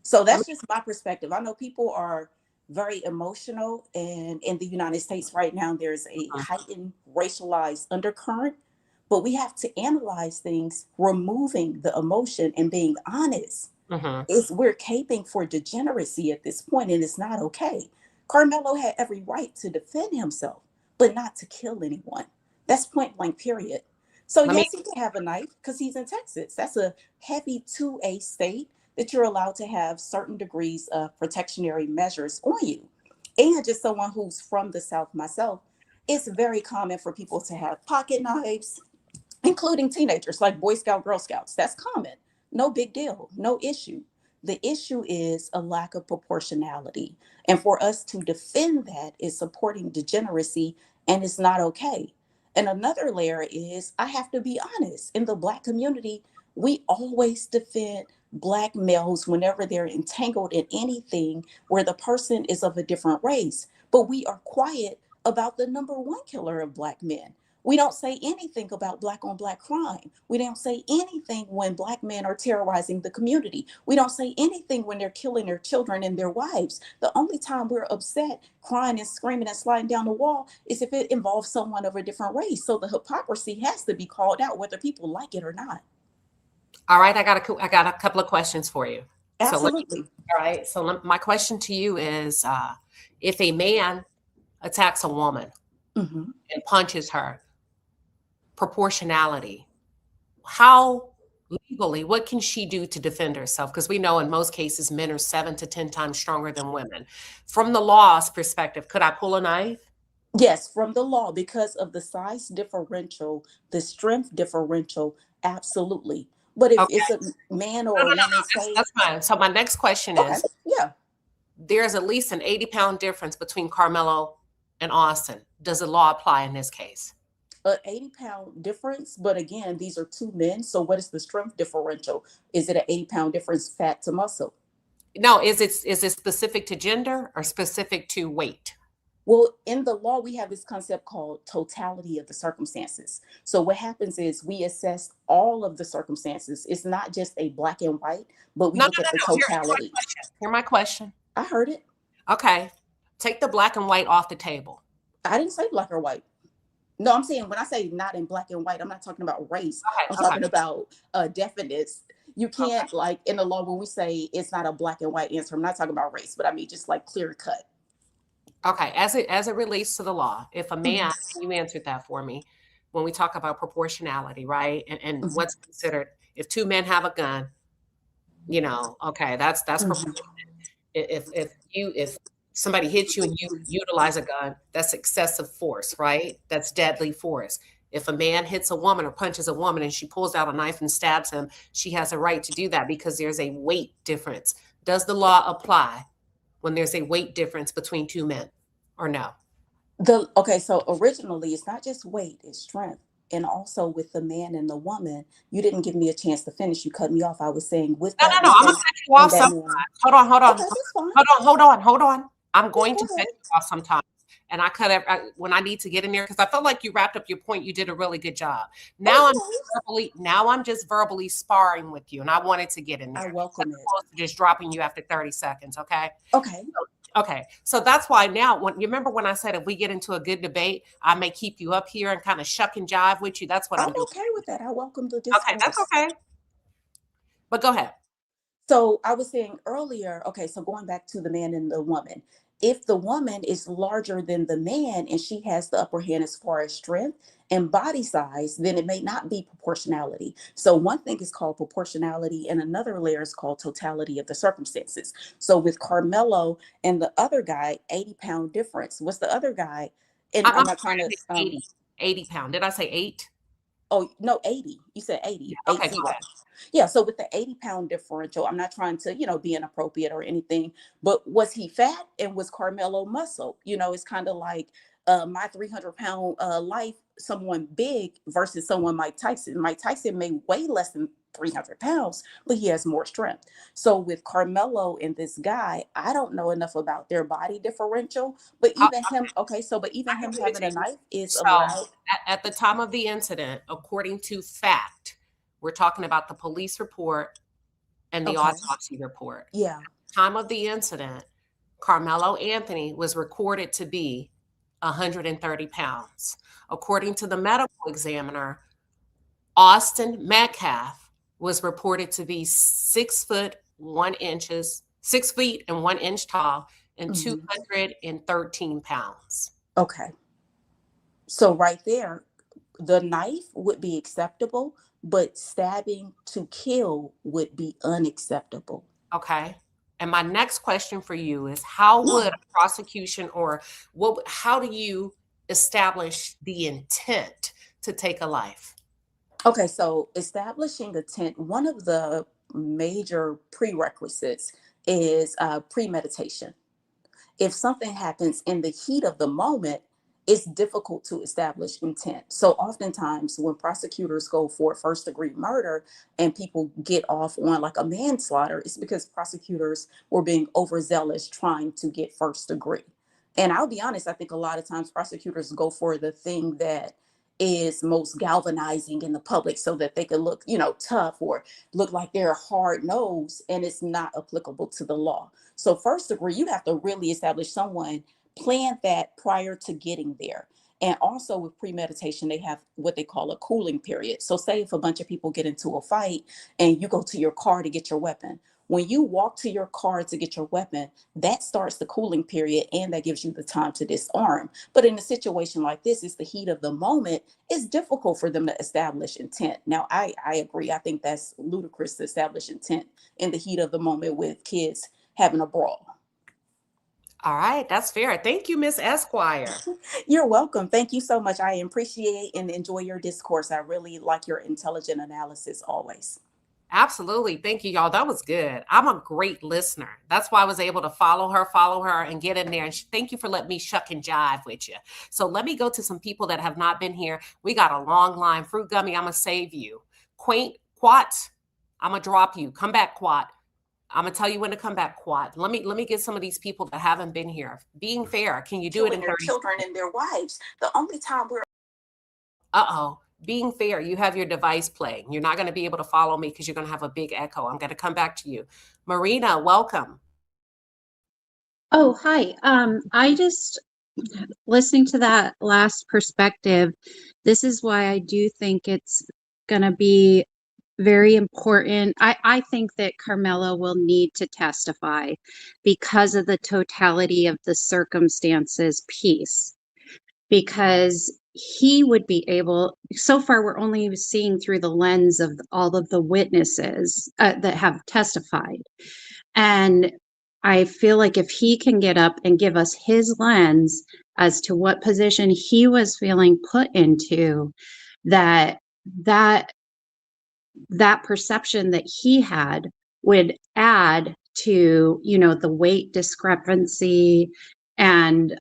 So that's just my perspective. I know people are very emotional, and in the United States right now, there's a heightened racialized undercurrent, but we have to analyze things, removing the emotion and being honest. We're caping for degeneracy at this point, and it's not okay. Carmelo had every right to defend himself, but not to kill anyone. That's point blank, period. So yes, he can have a knife because he's in Texas. That's a heavy 2A state that you're allowed to have certain degrees of protectionary measures on you. And just someone who's from the South myself, it's very common for people to have pocket knives, including teenagers like Boy Scout, Girl Scouts. That's common. No big deal, no issue. The issue is a lack of proportionality. And for us to defend that is supporting degeneracy, and it's not okay. And another layer is I have to be honest. In the Black community, we always defend Black males whenever they're entangled in anything where the person is of a different race. But we are quiet about the number one killer of Black men. We don't say anything about black on black crime. We don't say anything when black men are terrorizing the community. We don't say anything when they're killing their children and their wives. The only time we're upset, crying and screaming and sliding down the wall is if it involves someone of a different race. So the hypocrisy has to be called out, whether people like it or not. All right, I got a couple of questions for you. Absolutely. All right. So my question to you is, if a man attacks a woman Mhm. and punches her, proportionality, how legally, what can she do to defend herself? Because we know in most cases, men are 7 to 10 times stronger than women. From the law's perspective, could I pull a knife? Yes, from the law, because of the size differential, the strength differential, absolutely. But if Okay. it's a man No, or no, a no, no. woman, say, That's fine. So my next question okay, is, yeah, there's at least an 80-pound difference between Carmelo and Austin. Does the law apply in this case? an 80-pound difference. But again, these are two men. So what is the strength differential? Is it an 80-pound difference, fat to muscle? No, is it specific to gender or specific to weight? Well, in the law, we have this concept called totality of the circumstances. So what happens is we assess all of the circumstances. It's not just a black and white, but we No, no, look at the no, no. Here's my totality. question. Here's my question. I heard it. Okay. Take the black and white off the table. I didn't say black or white. No, I'm saying when I say not in black and white, I'm not talking about race. I'm Okay, okay, talking about definiteness. You okay, can't, like, in the law when we say it's not a black and white answer. I'm not talking about race, but I mean just like clear cut. okay. As it relates to the law, if a man, Mhm, you answered that for me, when we talk about proportionality, right? And mhm, what's considered if two men have a gun, okay, that's mhm. proportion. If somebody hits you and you utilize a gun, that's excessive force, right? That's deadly force. If a man hits a woman or punches a woman and she pulls out a knife and stabs him, she has a right to do that because there's a weight difference. Does the law apply when there's a weight difference between two men or no? Okay, so originally it's not just weight, it's strength. And also with the man and the woman, you didn't give me a chance to finish. You cut me off. I was saying with No, that no, no. I'm gonna woman cut you and off that sometimes. man. Hold on, Okay, that's fine. hold on. I'm Yeah, going go to cut ahead. you off sometimes. And I cut it when I need to get in there because I felt like you wrapped up your point. You did a really good job. Oh, Now no I'm worries. just verbally sparring with you, and I wanted to get in I there as welcome it. opposed to just dropping you after 30 seconds. Okay. Okay. Okay. So that's why now, when you remember when I said if we get into a good debate, I may keep you up here and kind of shuck and jive with you. That's what I'm I'm doing. okay with that. I welcome the Okay, that's discourse. okay. But go ahead. So I was saying earlier, okay, so going back to the man and the woman, if the woman is larger than the man and she has the upper hand as far as strength and body size, then it may not be proportionality. So one thing is called proportionality, and another layer is called totality of the circumstances. So with Carmelo and the other guy, 80-pound difference. What's the other guy? And I'm I'm not sorry, trying I to meant 80 pound. Did I say 8? oh no, 80. You said Yeah. 80, Okay, go 80. ahead. Yeah, so with the 80-pound differential, I'm not trying to, be inappropriate or anything, but was he fat and was Carmelo muscle? It's kind of like my 300-pound life, someone big versus someone Mike Tyson. Mike Tyson may weigh less than 300 pounds, but he has more strength. So with Carmelo and this guy, I don't know enough about their body differential, but I even him, okay, so but even can him give it having to a you. knife is So allowed. at the time of the incident, according to fact, we're talking about the police report and the Okay, autopsy report. yeah. Time of the incident, Carmelo Anthony was recorded to be 130 pounds. According to the medical examiner, Austin Metcalf was reported to be 6 feet and 1 inch tall and Mhm. 213 pounds. Okay. So right there, the knife would be acceptable, but stabbing to kill would be unacceptable. Okay. And my next question for you is how Yeah. would a prosecution or how do you establish the intent to take a life? Okay, so establishing intent, one of the major prerequisites is premeditation. If something happens in the heat of the moment, it's difficult to establish intent. So oftentimes when prosecutors go for first degree murder and people get off on like a manslaughter, it's because prosecutors were being overzealous trying to get first degree. And I'll be honest, I think a lot of times prosecutors go for the thing that is most galvanizing in the public so that they could look, tough or look like they're hard nosed, and it's not applicable to the law. So first degree, you have to really establish someone planned that prior to getting there. And also with premeditation, they have what they call a cooling period. So say if a bunch of people get into a fight and you go to your car to get your weapon, when you walk to your car to get your weapon, that starts the cooling period and that gives you the time to disarm. But in a situation like this, it's the heat of the moment. It's difficult for them to establish intent. Now, I agree. I think that's ludicrous to establish intent in the heat of the moment with kids having a brawl. All right, that's fair. Thank you, Miss Esquire. You're welcome. Thank you so much. I appreciate and enjoy your discourse. I really like your intelligent analysis always. Absolutely. Thank you, y'all. That was good. I'm a great listener. That's why I was able to follow her, and get in there. And thank you for letting me shuck and jive with you. So let me go to some people that have not been here. We got a long line. Fruit Gummy, I'm going to save you. Quaint Quat, I'm going to drop you. Come back, Quat. I'm gonna tell you when to come back, Quad. Let me get some of these people that haven't been here. Being fair, can you do it in Killing their 30 children seconds? and their wives. The only time we're Uh-oh. Being fair, you have your device playing. You're not gonna be able to follow me because you're gonna have a big echo. I'm gonna come back to you. Marina, welcome. Oh, hi. I just listening to that last perspective, this is why I do think it's gonna be very important. I think that Carmelo will need to testify because of the totality of the circumstances piece, because he would be able, so far we're only seeing through the lens of all of the witnesses that have testified. And I feel like if he can get up and give us his lens as to what position he was feeling put into, that that that perception that he had would add to, the weight discrepancy, and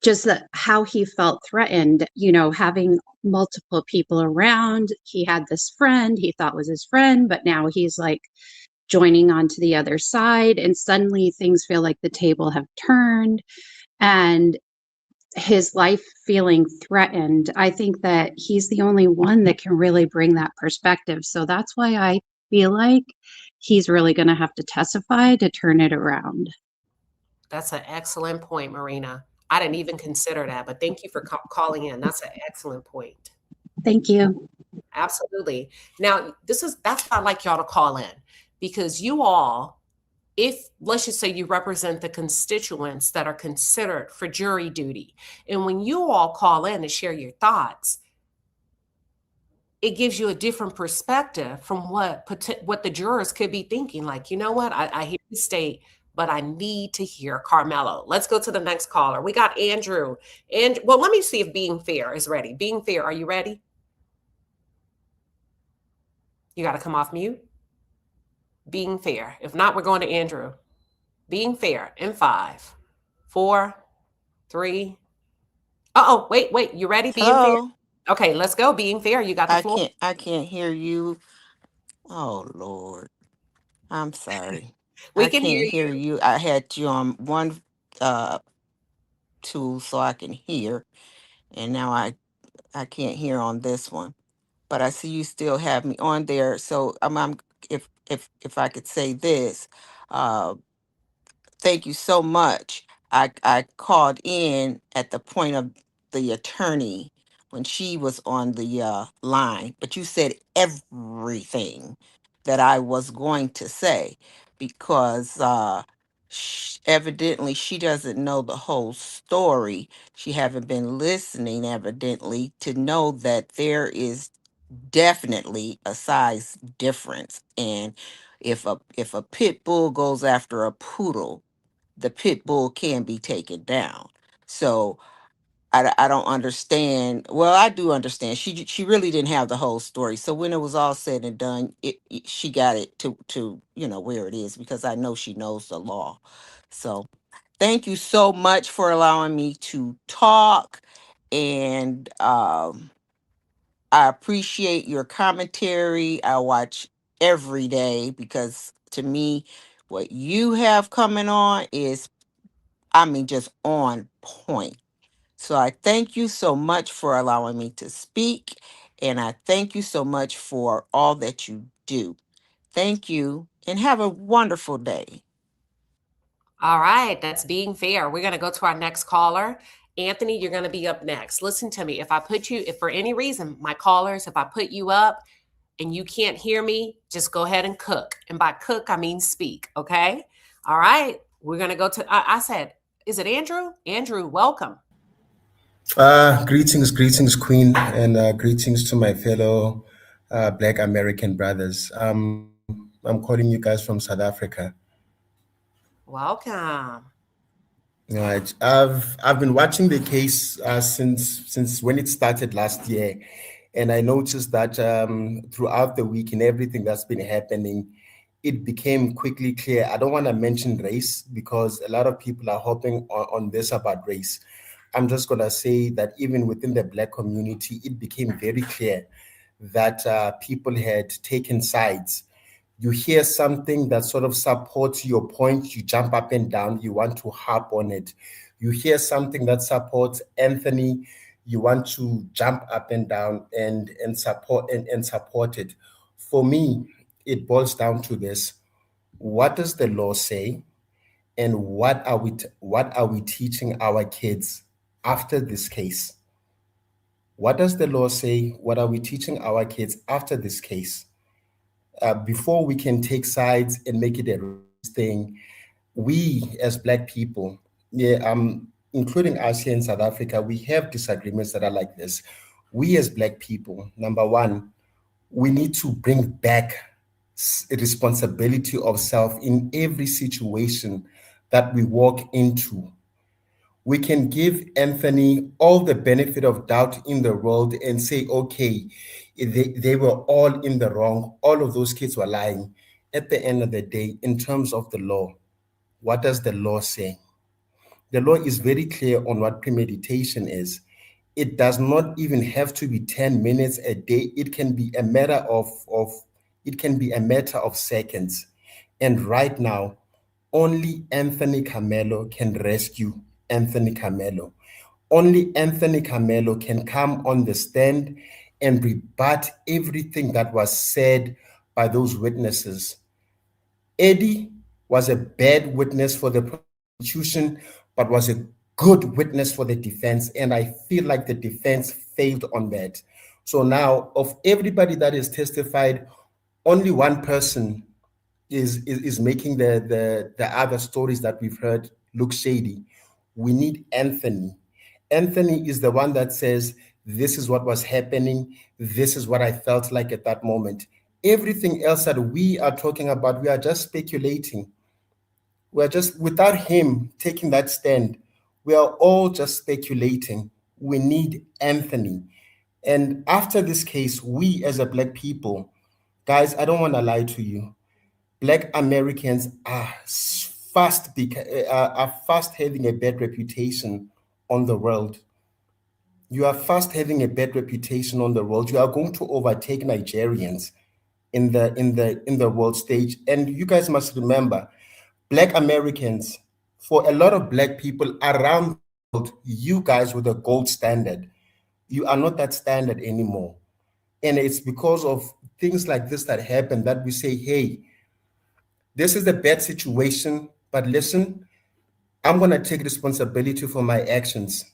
just how he felt threatened, having multiple people around. He had this friend he thought was his friend, but now he's like joining onto the other side, and suddenly things feel like the table have turned, and his life feeling threatened. I think that he's the only one that can really bring that perspective. So that's why I feel like he's really going to have to testify to turn it around. That's an excellent point, Marina. I didn't even consider that, but thank you for calling in. That's an excellent point. Thank you. Absolutely. Now, that's why I like y'all to call in, because you all, if let's just say you represent the constituents that are considered for jury duty, and when you all call in and share your thoughts, it gives you a different perspective from what the jurors could be thinking. Like, you know what? I hear the state, but I need to hear Carmelo. Let's go to the next caller. We got Andrew. And well, let me see if Being Fair is ready. Being Fair, are you ready? You got to come off mute. Being Fair. If not, we're going to Andrew. Being Fair in 5, 4, 3. Uh-oh, wait. You ready? Being Fair? Hello. Okay, let's go. Being Fair, you got the floor. I can't hear you. Oh Lord. I'm sorry. We I can hear can't hear you. you. I had you on one tool so I can hear, and now I can't hear on this one. But I see you still have me on there. So I'm if I could say this, uh thank you so much. I called in at the point of the attorney when she was on the line, but you said everything that I was going to say, because evidently she doesn't know the whole story. She haven't been listening evidently to know that there is definitely a size difference, and if a pit bull goes after a poodle, the pit bull can be taken down. So I don't understand. Well, I do understand. She really didn't have the whole story. So when it was all said and done, she got it to where it is, because I know she knows the law. So thank you so much for allowing me to talk, and I appreciate your commentary. I watch every day, because to me, what you have coming on is, I mean, just on point. So I thank you so much for allowing me to speak. And I thank you so much for all that you do. Thank you and have a wonderful day. All right, that's being fair. We're going to go to our next caller. Anthony, you're going to be up next. Listen to me. If for any reason, my callers, if I put you up and you can't hear me, just go ahead and cook. And by cook, I mean speak. Okay. All right. We're going to go to, I said, is it Andrew? Andrew, welcome. Greetings, Queen, and greetings to my fellow Black American brothers. I'm calling you guys from South Africa. Welcome. Right. I've been watching the case since when it started last year, and I noticed that throughout the week and everything that's been happening, it became quickly clear. I don't want to mention race because a lot of people are hopping on this about race. I'm just gonna say that even within the Black community, it became very clear that people had taken sides. You hear something that sort of supports your point, you jump up and down, you want to harp on it. You hear something that supports Anthony, you want to jump up and down and support it. For me, it boils down to this. What does the law say? And what are we teaching our kids after this case? What does the law say? What are we teaching our kids after this case? Before we can take sides and make it a race thing, we as Black people, yeah, including us here in South Africa, we have disagreements that are like this. We as Black people, number one, we need to bring back responsibility of self in every situation that we walk into. We can give Anthony all the benefit of doubt in the world and say, okay, they were all in the wrong. All of those kids were lying. At the end of the day, in terms of the law, what does the law say? The law is very clear on what premeditation is. It does not even have to be 10 minutes a day. It can be a matter of seconds. And right now, only Anthony Carmelo can rescue Anthony Carmelo. Only Anthony Carmelo can come on the stand and rebut everything that was said by those witnesses. Eddie was a bad witness for the prosecution, but was a good witness for the defense. And I feel like the defense failed on that. So now, of everybody that is testified, only one person is making the other stories that we've heard look shady. We need Anthony. Anthony is the one that says, this is what was happening. This is what I felt like at that moment. Everything else that we are talking about, we are just speculating. We're just, without him taking that stand, we are all just speculating. We need Anthony. And after this case, we as a Black people, guys, I don't want to lie to you. Black Americans are are fast having a bad reputation on the world. You are fast having a bad reputation on the world. You are going to overtake Nigerians in the world stage. And you guys must remember, Black Americans, for a lot of Black people around the world, you guys were the gold standard. You are not that standard anymore. And it's because of things like this that happen that we say, hey, this is a bad situation, but listen, I'm going to take responsibility for my actions,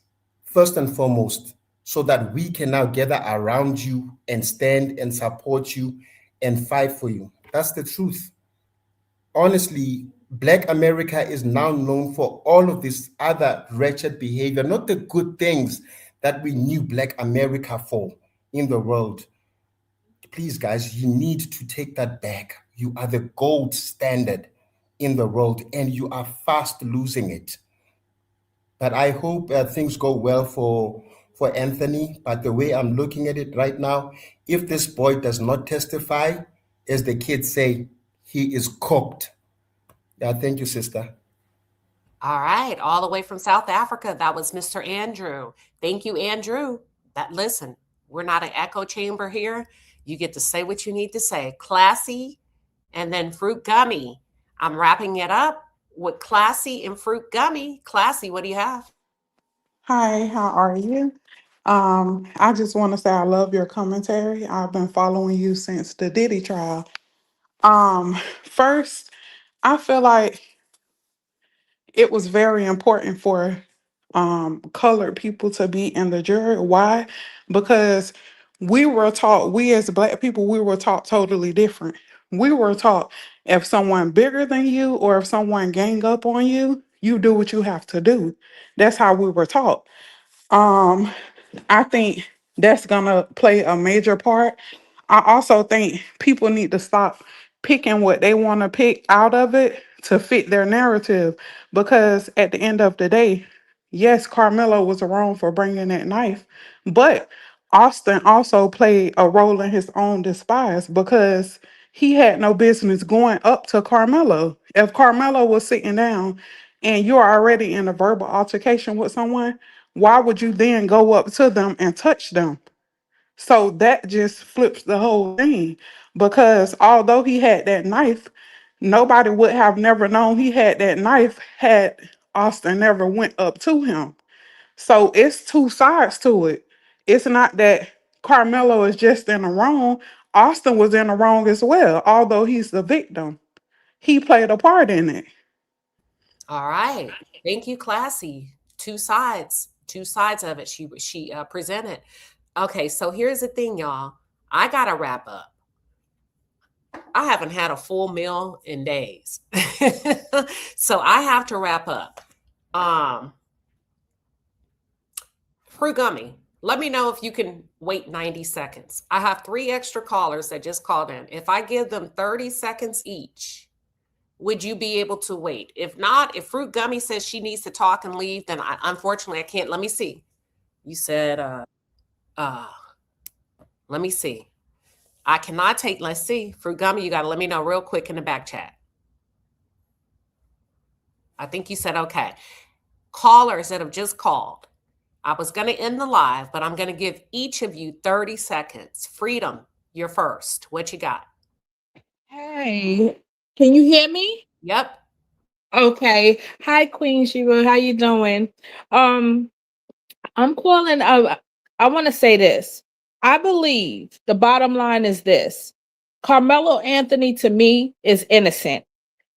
first and foremost, so that we can now gather around you and stand and support you and fight for you. That's the truth. Honestly, Black America is now known for all of this other wretched behavior, not the good things that we knew Black America for in the world. Please, guys, you need to take that back. You are the gold standard in the world, and you are fast losing it. But I hope things go well for Anthony. But the way I'm looking at it right now, if this boy does not testify, as the kids say, he is cooked. Yeah, thank you, sister. All right, all the way from South Africa, that was Mr. Andrew. Thank you, Andrew. That listen, we're not an echo chamber here. You get to say what you need to say. Classy and then fruit gummy. I'm wrapping it up with classy and fruit gummy. Classy, what do you have? Hi, how are you? I just want to say I love your commentary. I've been following you since the Diddy trial. First, I feel like it was very important for colored people to be in the jury. Why? Because we as black people, we were taught totally different. We were taught if someone bigger than you or if someone gang up on you, you do what you have to do. That's how we were taught. Um, I think that's gonna play a major part. I also think people need to stop picking what they want to pick out of it to fit their narrative. Because at the end of the day, yes, Carmelo was wrong for bringing that knife, but Austin also played a role in his own despise because he had no business going up to Carmelo. If Carmelo was sitting down and you're already in a verbal altercation with someone, why would you then go up to them and touch them? So that just flips the whole thing because although he had that knife, nobody would have never known he had that knife had Austin never went up to him. So it's two sides to it. It's not that Carmelo is just in the wrong. Austin was in the wrong as well, although he's the victim. He played a part in it. All right. Thank you, Classy. Two sides of it. She presented. Okay, so here's the thing, y'all. I gotta wrap up. I haven't had a full meal in days, so I have to wrap up. Um, Fruit Gummy, let me know if you can wait 90 seconds. I have 3 extra callers that just called in. If I give them 30 seconds each, would you be able to wait? If not, if Fruit Gummy says she needs to talk and leave, then unfortunately I can't. Let me see. You said, uh, let me see. I cannot take, let's see. Fruit Gummy, you got to let me know real quick in the back chat. I think you said okay. Callers that have just called. I was going to end the live, but I'm going to give each of you 30 seconds. Freedom, you're first. What you got? Hey, can you hear me? Yep. Okay. Hi, Queen Sheba. How you doing? Um, I'm calling. I want to say this. I believe the bottom line is this: Carmelo Anthony to me is innocent.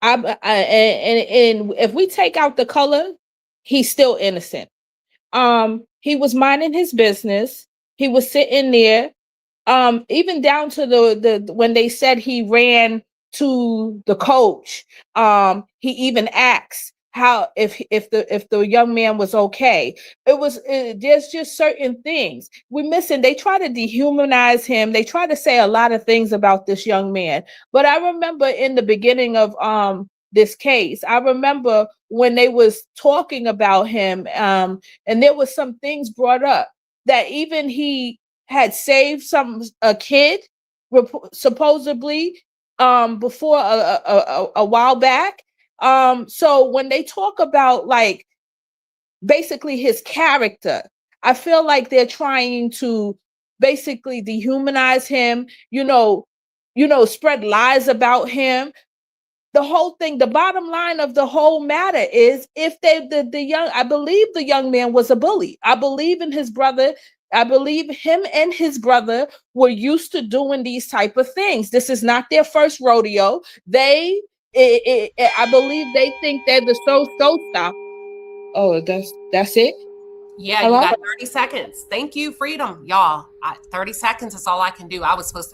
And if we take out the color, he's still innocent. He was minding his business. He was sitting there, even down to the when they said he ran to the coach. He even asked how if the young man was okay. There's just certain things we're missing. They try to dehumanize him. They try to say a lot of things about this young man. But I remember in the beginning of this case, I remember when they was talking about him, and there was some things brought up that even he had saved a kid supposedly before a while back. So when they talk about like basically his character, I feel like they're trying to basically dehumanize him, spread lies about him. The whole thing, the bottom line of the whole matter is if the young, I believe the young man was a bully. I believe in his brother. I believe him and his brother were used to doing these type of things. This is not their first rodeo. I believe they think they're the so stop. Oh, that's it. Yeah, you Hello. got 30 seconds. Thank you, Freedom. Y'all, 30 seconds is all I can do. I was supposed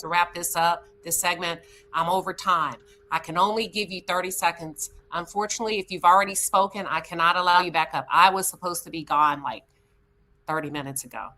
to wrap this up, this segment. I'm over time. I can only give you 30 seconds. Unfortunately, if you've already spoken, I cannot allow you back up. I was supposed to be gone like 30 minutes ago.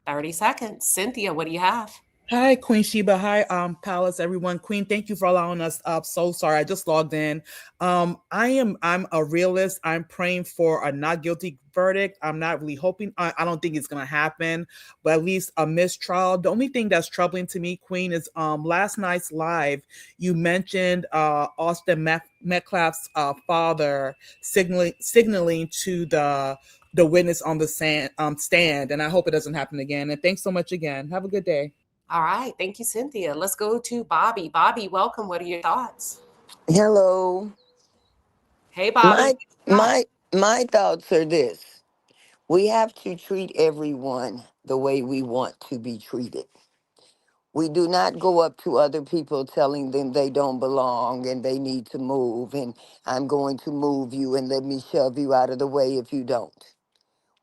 30 seconds. Cynthia, what do you have? Hi, Queen Sheba. Hi, Palace, everyone. Queen, thank you for allowing us up. So sorry, I just logged in. I'm a realist. I'm praying for a not guilty verdict. I'm not really hoping. I don't think it's gonna happen, but at least a mistrial. The only thing that's troubling to me, Queen, is last night's live. You mentioned Austin Metcalf's father signaling to the witness on the stand, and I hope it doesn't happen again. And thanks so much again. Have a good day. All right. Thank you, Cynthia. Let's go to Bobby. Bobby, welcome. What are your thoughts? Hello. Hey, Bobby. My thoughts are this. We have to treat everyone the way we want to be treated. We do not go up to other people telling them they don't belong and they need to move, and I'm going to move you and let me shove you out of the way if you don't.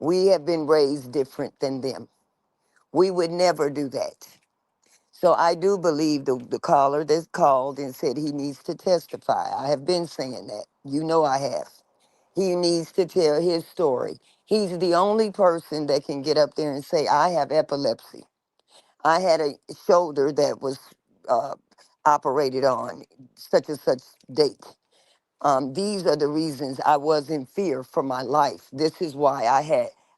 We have been raised different than them. We would never do that. So I do believe the caller that called and said he needs to testify. I have been saying that. You know I have. He needs to tell his story. He's the only person that can get up there and say, I have epilepsy. I had a shoulder that was uh, operated on such and such date. These are the reasons I was in fear for my life. This is why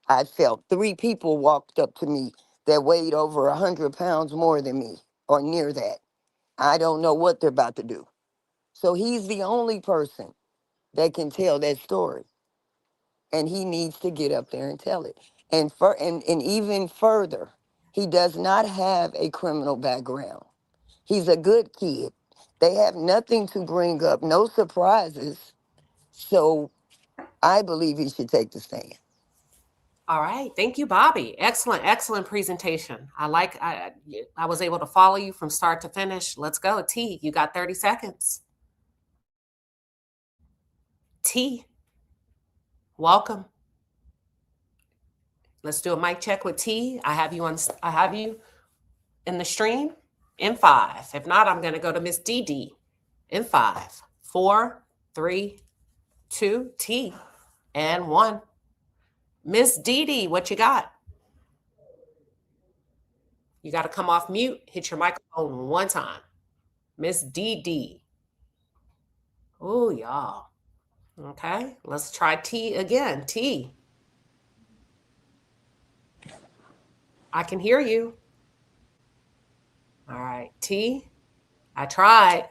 I felt 3 people walked up to me that weighed over 100 pounds more than me or near that. I don't know what they're about to do. So he's the only person that can tell that story. And he needs to get up there and tell it. And even further, he does not have a criminal background. He's a good kid. They have nothing to bring up, no surprises. So I believe he should take the stand. All right. Thank you, Bobby. Excellent, excellent presentation. I was able to follow you from start to finish. Let's go. T, you got 30 seconds. T, welcome. Let's do a mic check with T. I have you in the stream in 5. If not, I'm going to go to Miss DD in 5, 4, 3, 2, T, and 1. Miss DD, what you got? You got to come off mute, hit your microphone one time. Miss DD. Oh, y'all. Okay, let's try T again. T. I can hear you. All right, T. I tried.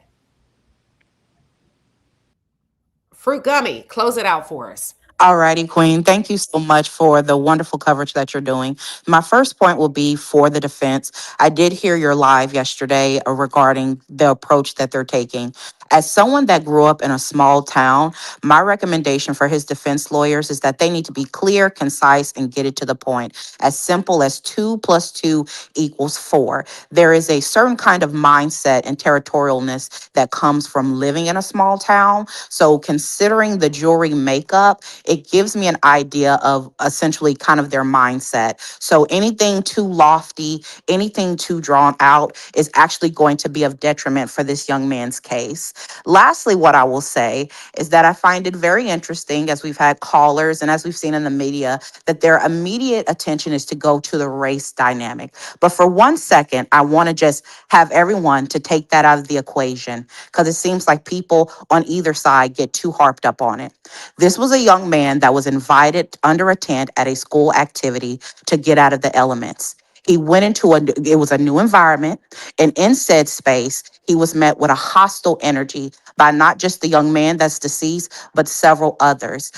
Fruit gummy, close it out for us. Alrighty, Queen. Thank you so much for the wonderful coverage that you're doing. My first point will be for the defense. I did hear your live yesterday regarding the approach that they're taking. As someone that grew up in a small town, my recommendation for his defense lawyers is that they need to be clear, concise, and get it to the point. As simple as 2 plus 2 equals 4. There is a certain kind of mindset and territorialness that comes from living in a small town. So considering the jury makeup, it gives me an idea of essentially kind of their mindset. So anything too lofty, anything too drawn out is actually going to be of detriment for this young man's case. Lastly, what I will say is that I find it very interesting, as we've had callers and as we've seen in the media, that their immediate attention is to go to the race dynamic. But for 1 second, I want to just have everyone to take that out of the equation, because it seems like people on either side get too harped up on it. This was a young man that was invited under a tent at a school activity to get out of the elements. He went into it was a new environment, and in said space, he was met with a hostile energy by not just the young man that's deceased, but several others.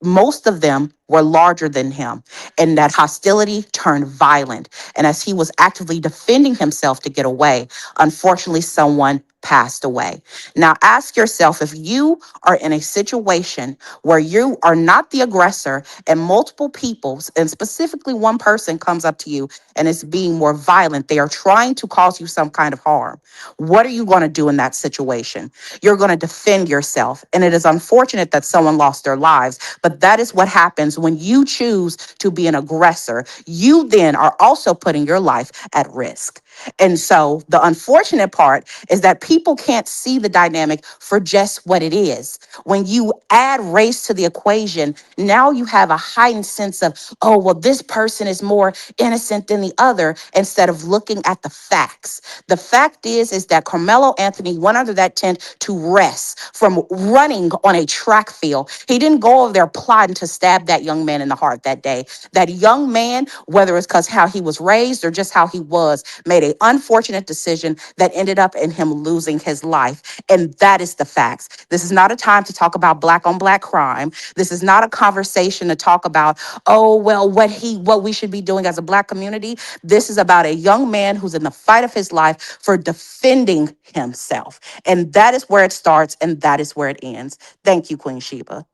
Most of them were larger than him, and that hostility turned violent. And as he was actively defending himself to get away, unfortunately, someone passed away. Now, ask yourself, if you are in a situation where you are not the aggressor and multiple people, and specifically one person, comes up to you and is being more violent, they are trying to cause you some kind of harm. What are you going to do in that situation? You're going to defend yourself. And it is unfortunate that someone lost their lives, but that is what happens when you choose to be an aggressor. You then are also putting your life at risk. And so the unfortunate part is that people can't see the dynamic for just what it is. When you add race to the equation, now you have a heightened sense of, oh, well, this person is more innocent than the other, instead of looking at the facts. The fact is that Karmelo Anthony went under that tent to rest from running on a track field. He didn't go over there plotting to stab that young man in the heart that day. That young man, whether it's because how he was raised or just how he was, made an unfortunate decision that ended up in him losing his life. And that is the facts. This is not a time to talk about black on black crime. This is not a conversation to talk about, oh, well, what we should be doing as a black community. This is about a young man who's in the fight of his life for defending himself. And that is where it starts and that is where it ends. Thank you, Queen Sheba.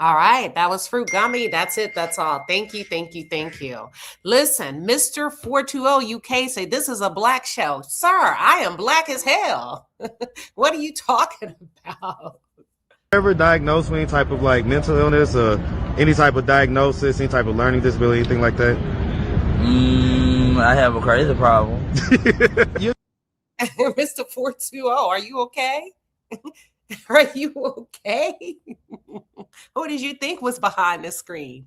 All right, that was Fruit Gummy. That's it. That's all. Thank you, thank you, thank you. Listen, Mr. 420 UK say this is a black show. Sir, I am black as hell. What are you talking about? Ever diagnosed with any type of like mental illness or any type of diagnosis, any type of learning disability, anything like that? I have a crazy problem. Mr. 420, are you okay? Are you okay? Who did you think was behind the screen?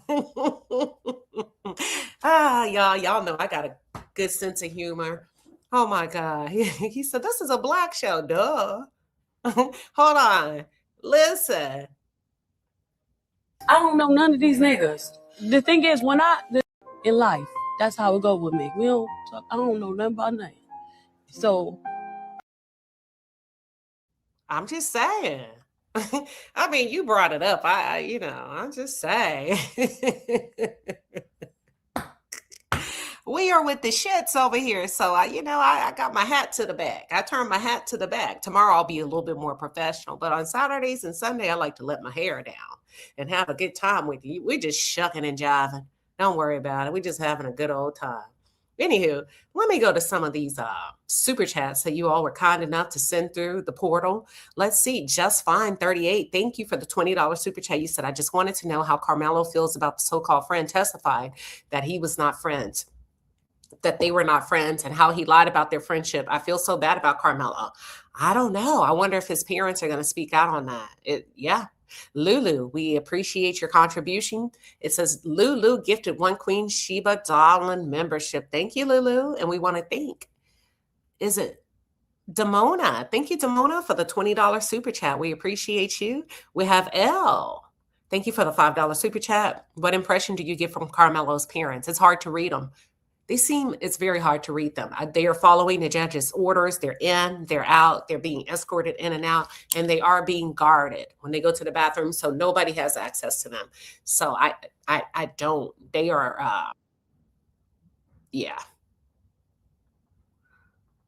Y'all know I got a good sense of humor. Oh my God. He said, this is a black show, duh. Hold on. Listen. I don't know none of these niggas. The thing is, in life, that's how it go with me. I don't know nothing about nothing. So I'm just saying. I mean, you brought it up. I'm just saying. We are with the shits over here. So I got my hat to the back. I turned my hat to the back. Tomorrow I'll be a little bit more professional. But on Saturdays and Sunday, I like to let my hair down and have a good time with you. We're just shucking and jiving. Don't worry about it. We're just having a good old time. Anywho, let me go to some of these super chats that you all were kind enough to send through the portal. Let's see. Just Fine 38. Thank you for the $20 super chat. You said, I just wanted to know how Karmelo feels about the so-called friend testifying that he was not friends, that they were not friends, and how he lied about their friendship. I feel so bad about Karmelo. I don't know. I wonder if his parents are going to speak out on that. Yeah. Lulu, we appreciate your contribution. It says Lulu gifted one Queen Sheba Darling membership. Thank you, Lulu. And we want to thank, is it Damona? Thank you, Damona, for the $20 super chat. We appreciate you. We have L. Thank you for the $5 super chat. What impression do you get from Karmelo's parents? It's hard to read them. It's very hard to read them. They are following the judge's orders. They're in, they're out, they're being escorted in and out, and they are being guarded when they go to the bathroom. So nobody has access to them. So I don't, they are, yeah.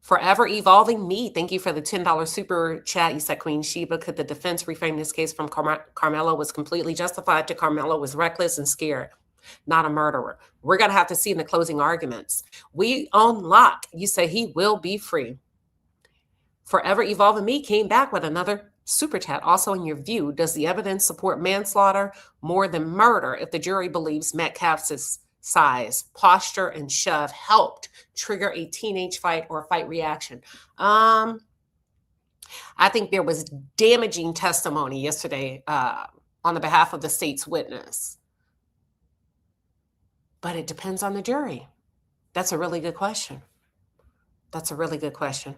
Forever Evolving Me. Thank you for the $10 super chat. You said, Queen Sheba, could the defense reframe this case from Karmelo was completely justified to Karmelo was reckless and scared, not a murderer? We're going to have to see in the closing arguments. We unlock. You say he will be free. Forever Evolving Me came back with another super chat. Also, in your view, does the evidence support manslaughter more than murder if the jury believes Metcalf's size, posture, and shove helped trigger a teenage fight or fight reaction? I think there was damaging testimony yesterday on the behalf of the state's witness. But it depends on the jury. That's a really good question. That's a really good question.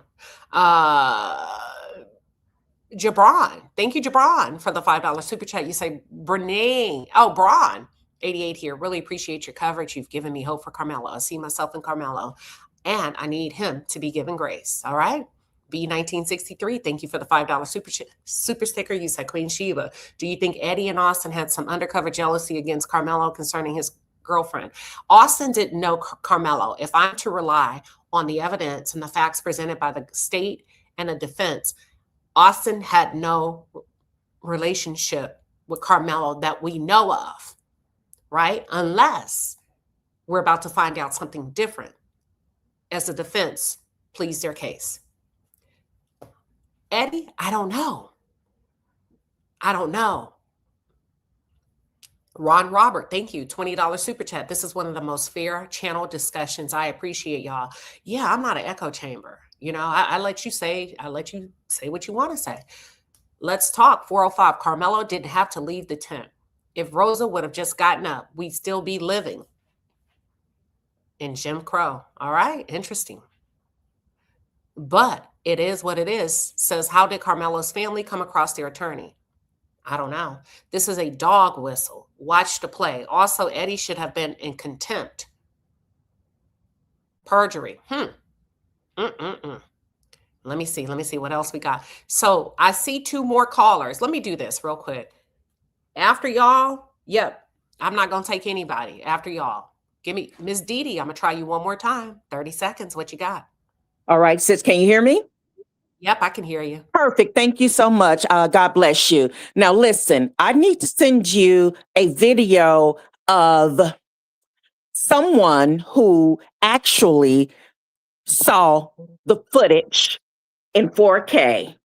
Jabron. Thank you, Jabron, for the $5 super chat. You say, Brene. Oh, Braun. 88 here. Really appreciate your coverage. You've given me hope for Karmelo. I see myself in Karmelo, and I need him to be given grace. All right. B1963. Thank you for the $5 super sticker. You said, Queen Sheba, do you think Eddie and Austin had some undercover jealousy against Karmelo concerning his girlfriend? Austin didn't know Karmelo. If I'm to rely on the evidence and the facts presented by the state and the defense, Austin had no relationship with Karmelo that we know of, right? Unless we're about to find out something different as the defense pleads their case. Eddie, I don't know. Ron Robert, thank you. $20 super chat. This is one of the most fair channel discussions. I appreciate y'all. Yeah, I'm not an echo chamber. I let you say what you want to say. Let's talk. 405. Karmelo didn't have to leave the tent. If Rosa would have just gotten up, we'd still be living in Jim Crow. All right. Interesting. But it is what it is. Says, how did Karmelo's family come across their attorney? I don't know. This is a dog whistle. Watch the play. Also, Eddie should have been in contempt. Perjury. Let me see what else we got. So I see two more callers. Let me do this real quick. After y'all, yep, I'm not going to take anybody. After y'all, give me Miss Dee. I'm going to try you one more time. 30 seconds. What you got? All right, sis, can you hear me? Yep, I can hear you. Perfect. Thank you so much. God bless you. Now, listen, I need to send you a video of someone who actually saw the footage in 4K.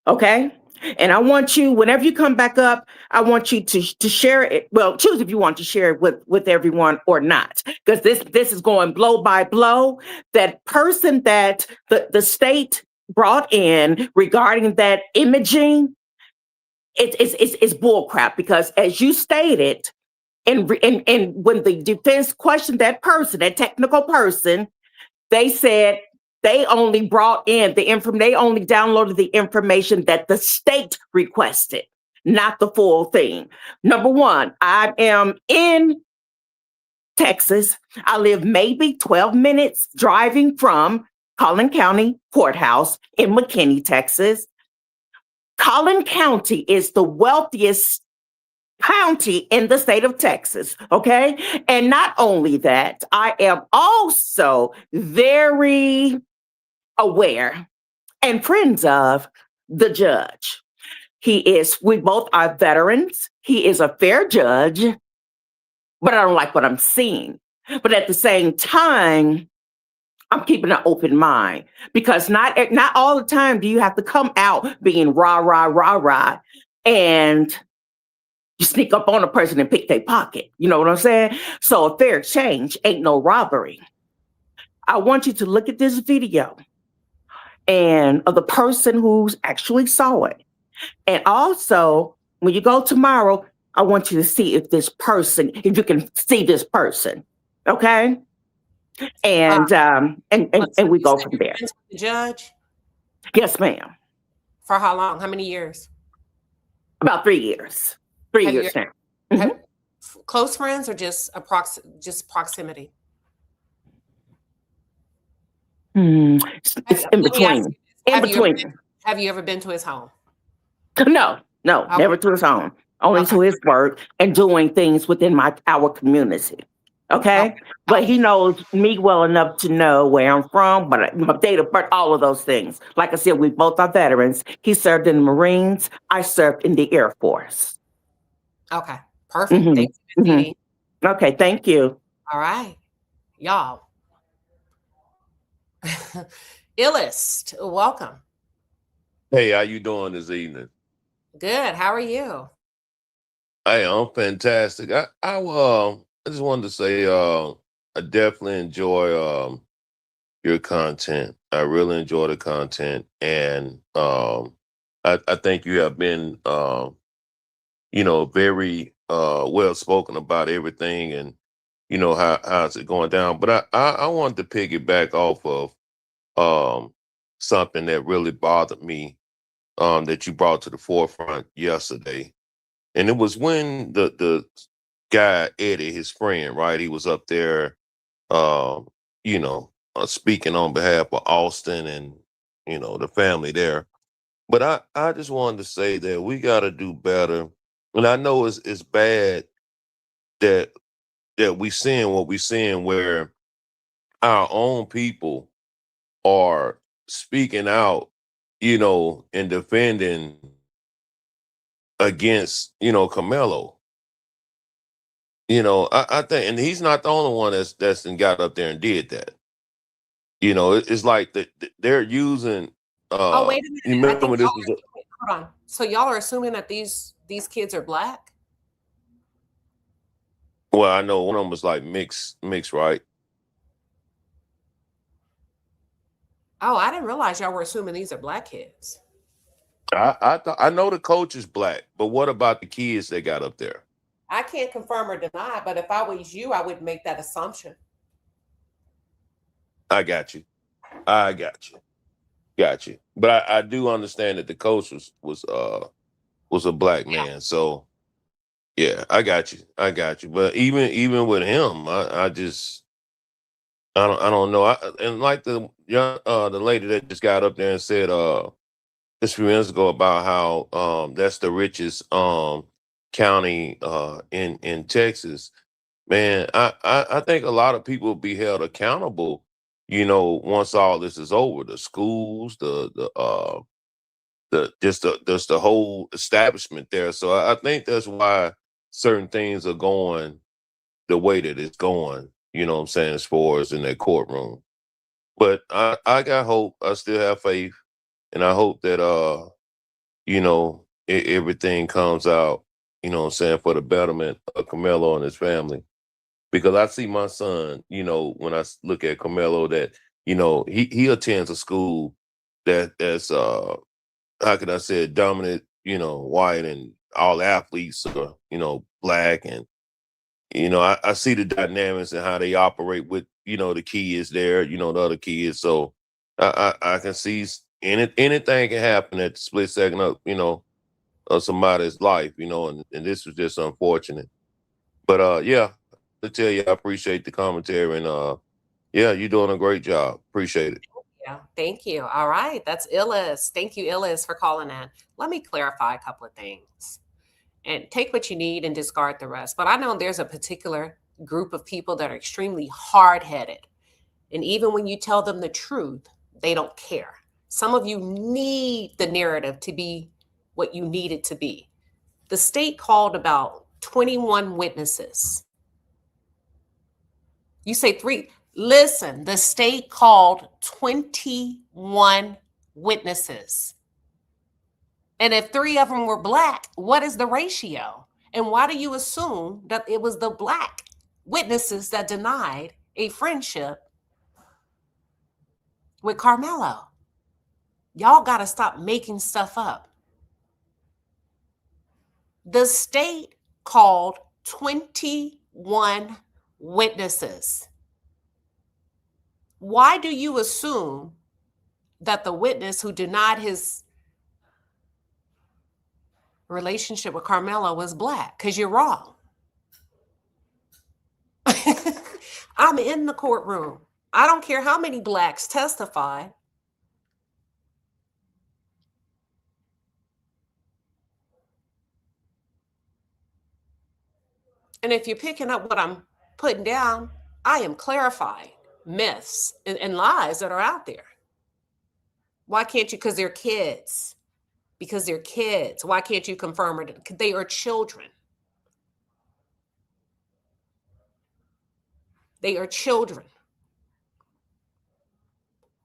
Okay. And I want you, whenever you come back up, I want you to share it. Well, choose if you want to share it with everyone or not, because this is going blow by blow. That person that the state brought in regarding that imaging, it's bull crap, because as you stated, and when the defense questioned that person, that technical person, they said they only brought in the information, they only downloaded the information that the state requested, not the full thing. Number one, I am in Texas. I live maybe 12 minutes driving from Collin County Courthouse in McKinney, Texas. Collin County is the wealthiest county in the state of Texas, okay? And not only that, I am also very aware and friends of the judge. We both are veterans. He is a fair judge, but I don't like what I'm seeing. But at the same time, I'm keeping an open mind, because not all the time do you have to come out being rah, rah, rah, rah, and you sneak up on a person and pick their pocket. You know what I'm saying? So a fair exchange ain't no robbery. I want you to look at this video and of the person who's actually saw it. And also, when you go tomorrow, I want you to see if you can see this person. Okay? And we You go said from you're there. friends with the judge? Yes, ma'am. For how long? How many years? About 3 years. 3 Have you years now. have Mhm. close friends or just just proximity? It's in Let me ask between. you this. In between. Have you ever been to his home? No, Okay. never to his own, only Okay. to his work and doing things within our community. Okay. Okay. But he knows me well enough to know where I'm from, but my date of birth, all of those things. Like I said, we both are veterans. He served in the Marines. I served in the Air Force. Okay. Perfect. Hmm. Thank you, Ms. Hmm. Dee. Okay. Thank you. All right. Y'all. Illest, welcome. Hey, how you doing this evening? Good. How are you? Hey, I'm fantastic. I just wanted to say I definitely enjoy your content. I really enjoy the content, and I think you have been very well spoken about everything, and how's it going down. But I wanted to piggyback off of something that really bothered me that you brought to the forefront yesterday. And it was when the guy Eddie, his friend, right? He was up there, um, speaking on behalf of Austin and the family there. But I just wanted to say that we got to do better. And I know it's bad that we seeing what we seeing, where our own people are speaking out, and defending against Carmelo. I think, and he's not the only one that's and got up there and did that. It's like they're using. Oh, wait a You minute. I think remember y'all this was are hold on. So y'all are assuming that these kids are black? well, I know one of them was like mixed, right? Oh, I didn't realize y'all were assuming these are black kids. I know the coach is black, but what about the kids that got up there? I can't confirm or deny, but if I was you, I would make that assumption. I got you. I got you. But I do understand that the coach was a black man. So yeah, I got you. But even with him, I just I don't know. And like the lady that just got up there and said just a few minutes ago about how that's the richest county in Texas. Man, I think a lot of people will be held accountable once all this is over, the schools, just the whole establishment there. So I think that's why certain things are going the way that it's going, you know what I'm saying, as far as in that courtroom. But I got hope. I still have faith. And I hope that everything comes out, you know what I'm saying, for the betterment of Carmelo and his family. Because I see my son, when I look at Carmelo, that, he attends a school that's how can I say it, dominant, white, and all athletes are, black. And, I see the dynamics and how they operate with, the kids there, the other kids. So I can see anything can happen at the split second of, of somebody's life, and this was just unfortunate. But yeah, to tell you, I appreciate the commentary, and yeah, you're doing a great job. Appreciate it. Yeah, thank you. All right, that's Illis. Thank you, Illis, for calling in. Let me clarify a couple of things and take what you need and discard the rest. But I know there's a particular group of people that are extremely hard headed. And even when you tell them the truth, they don't care. Some of you need the narrative to be what you need it to be. The state called about 21 witnesses. You say three. Listen, the state called 21 witnesses. And if 3 of them were black, what is the ratio? And why do you assume that it was the black witnesses that denied a friendship with Karmelo? Y'all got to stop making stuff up. The state called 21 witnesses. Why do you assume that the witness who denied his relationship with Karmelo was black? Because you're wrong. I'm in the courtroom. I don't care how many blacks testify. And if you're picking up what I'm putting down, I am clarifying myths and lies that are out there. Why can't you? Because they're kids. Because they're kids. Why can't you confirm it? They are children. They are children.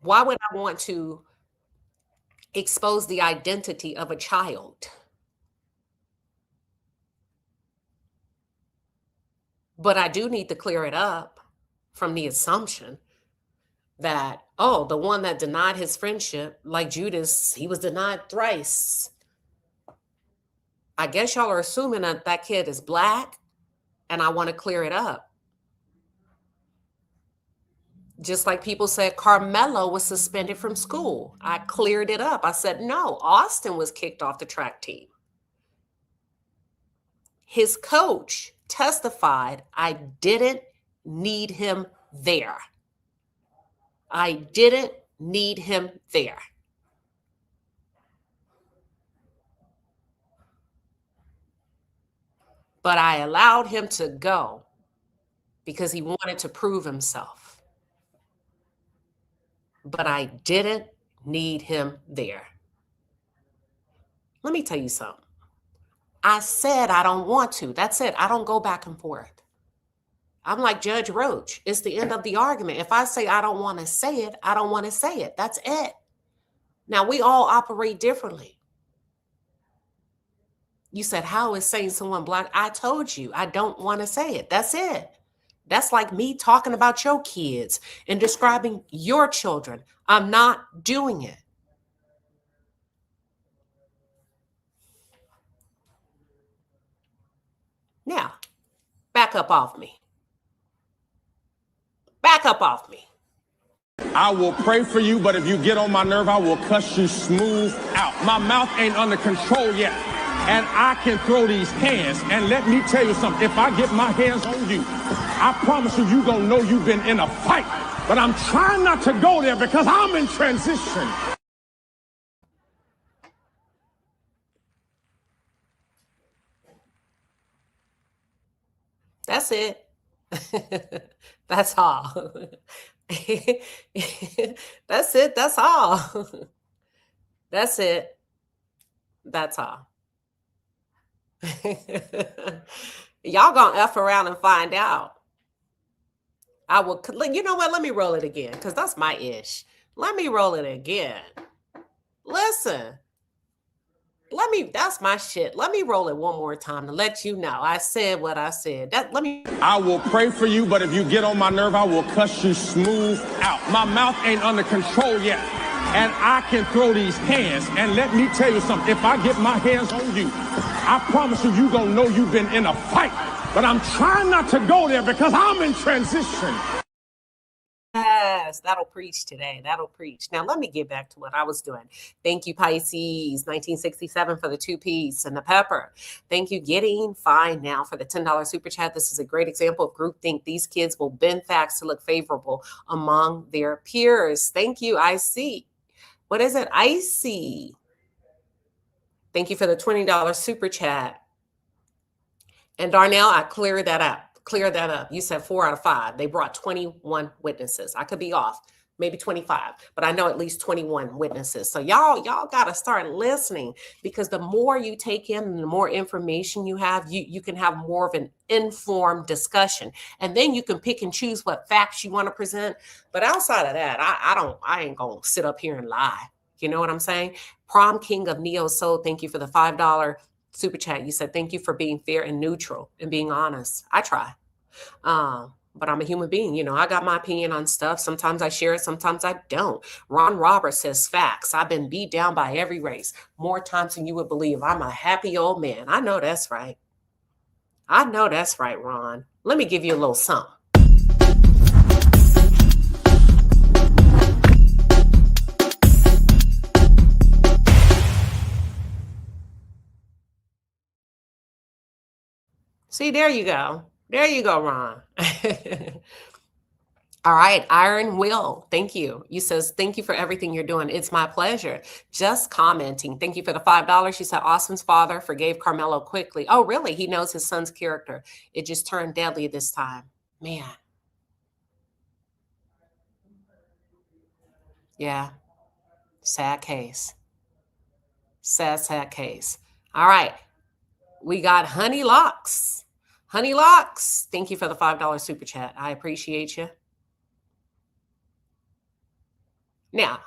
Why would I want to expose the identity of a child? But I do need to clear it up from the assumption that, oh, the one that denied his friendship, like Judas, he was denied thrice. I guess y'all are assuming that that kid is black, and I want to clear it up. Just like people said Karmelo was suspended from school. I cleared it up. I said, no, Austin was kicked off the track team. His coach testified, I didn't need him there. I didn't need him there. But I allowed him to go because he wanted to prove himself. But I didn't need him there. Let me tell you something. I said I don't want to. That's it. I don't go back and forth. I'm like Judge Roach. It's the end of the argument. If I say I don't want to say it, I don't want to say it. That's it. Now, we all operate differently. You said, how is saying someone black? I told you, I don't want to say it. That's it. That's like me talking about your kids and describing your children. I'm not doing it. Now, back up off me. Back up off me. I will pray for you, but if you get on my nerve, I will cuss you smooth out. My mouth ain't under control yet, and I can throw these hands. And let me tell you something, if I get my hands on you, I promise you, you gonna know you've been in a fight. But I'm trying not to go there because I'm in transition. That's it. That's all. That's it. That's all. That's it. That's all. Y'all gonna F around and find out. I will, you know what? Let me roll it again because that's my ish. Let me roll it again. Listen, that's my shit. Let me roll it one more time to let you know I said what I said. I will pray for you, but if you get on my nerve, I will cuss you smooth out. My mouth ain't under control yet, and I can throw these hands. And let me tell you something, if I get my hands on you, I promise you, you gonna know you've been in a fight. But I'm trying not to go there because I'm in transition. Yes, that'll preach today. That'll preach. Now, let me get back to what I was doing. Thank you, Pisces, 1967 for the 2-piece and the pepper. Thank you, Getting Fine Now for the $10 super chat. This is a great example of groupthink. These kids will bend facts to look favorable among their peers. Thank you, IC. What is it? IC. Thank you for the $20 super chat. And Darnell, I cleared that up. Clear that up. You said 4 out of 5. They brought 21 witnesses. I could be off, maybe 25, but I know at least 21 witnesses. So y'all got to start listening, because the more you take in and the more information you have, you can have more of an informed discussion. And then you can pick and choose what facts you want to present. But outside of that, I ain't going to sit up here and lie. You know what I'm saying? Prom King of Neo Soul, thank you for the $5 super chat. You said, thank you for being fair and neutral and being honest. I try. But I'm a human being. You know, I got my opinion on stuff. Sometimes I share it. Sometimes I don't. Ron Roberts says facts. I've been beat down by every race more times than you would believe. I'm a happy old man. I know that's right. I know that's right, Ron. Let me give you a little something. See, there you go. There you go, Ron. All right, Iron Will, thank you. You says, thank you for everything you're doing. It's my pleasure. Just commenting. Thank you for the $5. She said, Austin's father forgave Karmelo quickly. Oh, really? He knows his son's character. It just turned deadly this time. Man. Yeah. Sad case. Sad case. All right. We got Honey Locks. Honey Locks, thank you for the $5 super chat. I appreciate you. Now,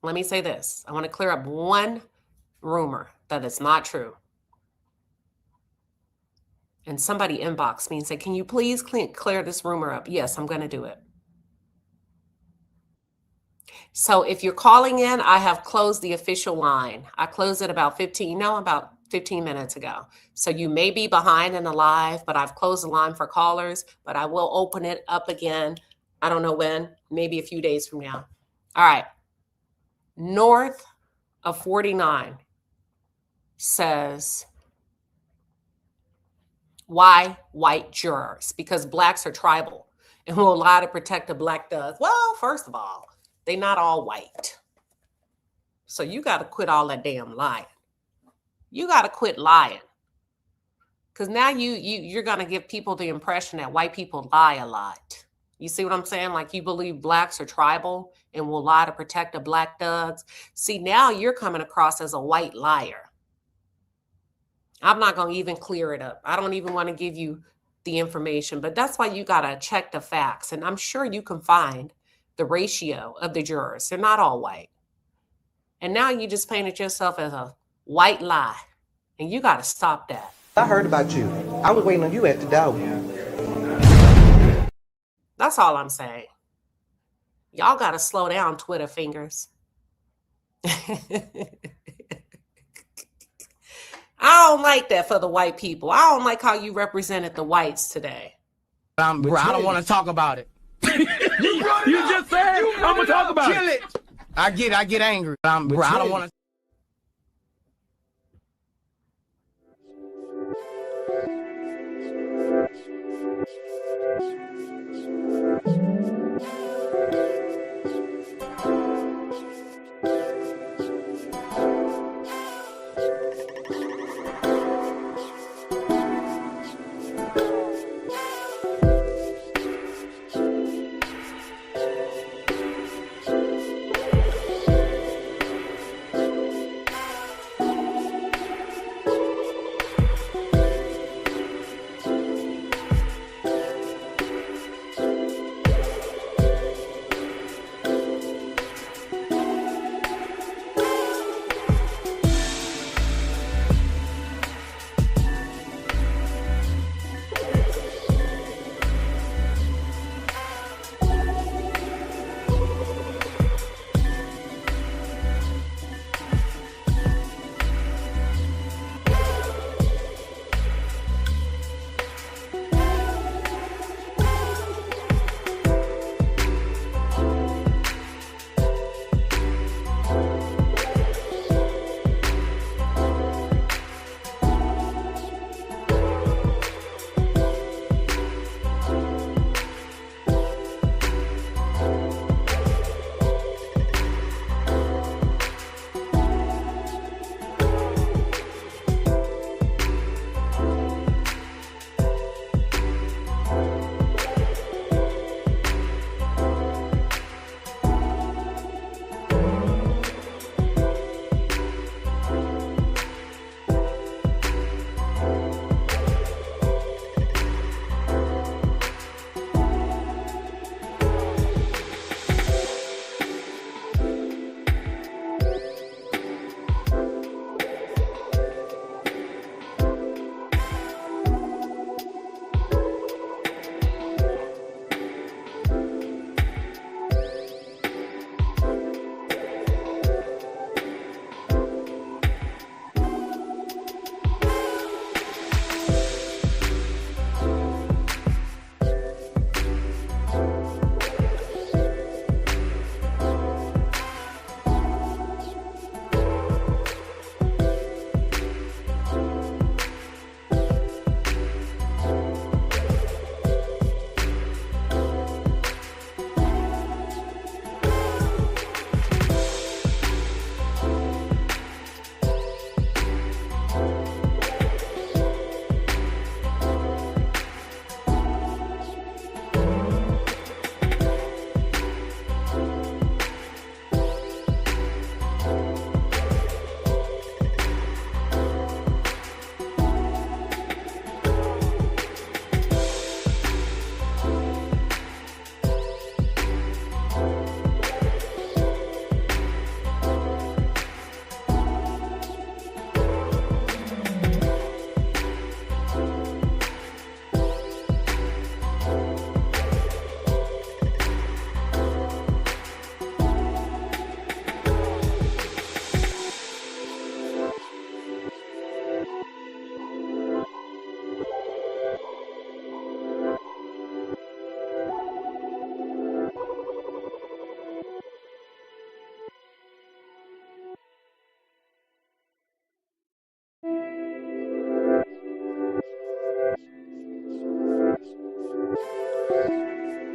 let me say this. I want to clear up one rumor that is not true. And somebody inboxed me and said, can you please clear this rumor up? Yes, I'm going to do it. So if you're calling in, I have closed the official line. I closed it about 15 minutes ago. So you may be behind in the live, but I've closed the line for callers, but I will open it up again. I don't know when, maybe a few days from now. All right. North of 49 says, why white jurors? Because blacks are tribal and will lie to protect the black does. Well, first of all, they're not all white. So you got to quit all that damn lying. You got to quit lying. Because now you're going to give people the impression that white people lie a lot. You see what I'm saying? Like, you believe blacks are tribal and will lie to protect the black thugs. See, now you're coming across as a white liar. I'm not going to even clear it up. I don't even want to give you the information, but that's why you got to check the facts. And I'm sure you can find the ratio of the jurors. They're not all white. And now you just painted yourself as a white lie. And you got to stop that. I heard about you. I was waiting on you at the door. That's all I'm saying. Y'all got to slow down, Twitter fingers. I don't like that for the white people. I don't like how you represented the whites today. Bro, I don't want to talk about it. you just said I'm going to talk about it. I get angry. Bro, I don't want to.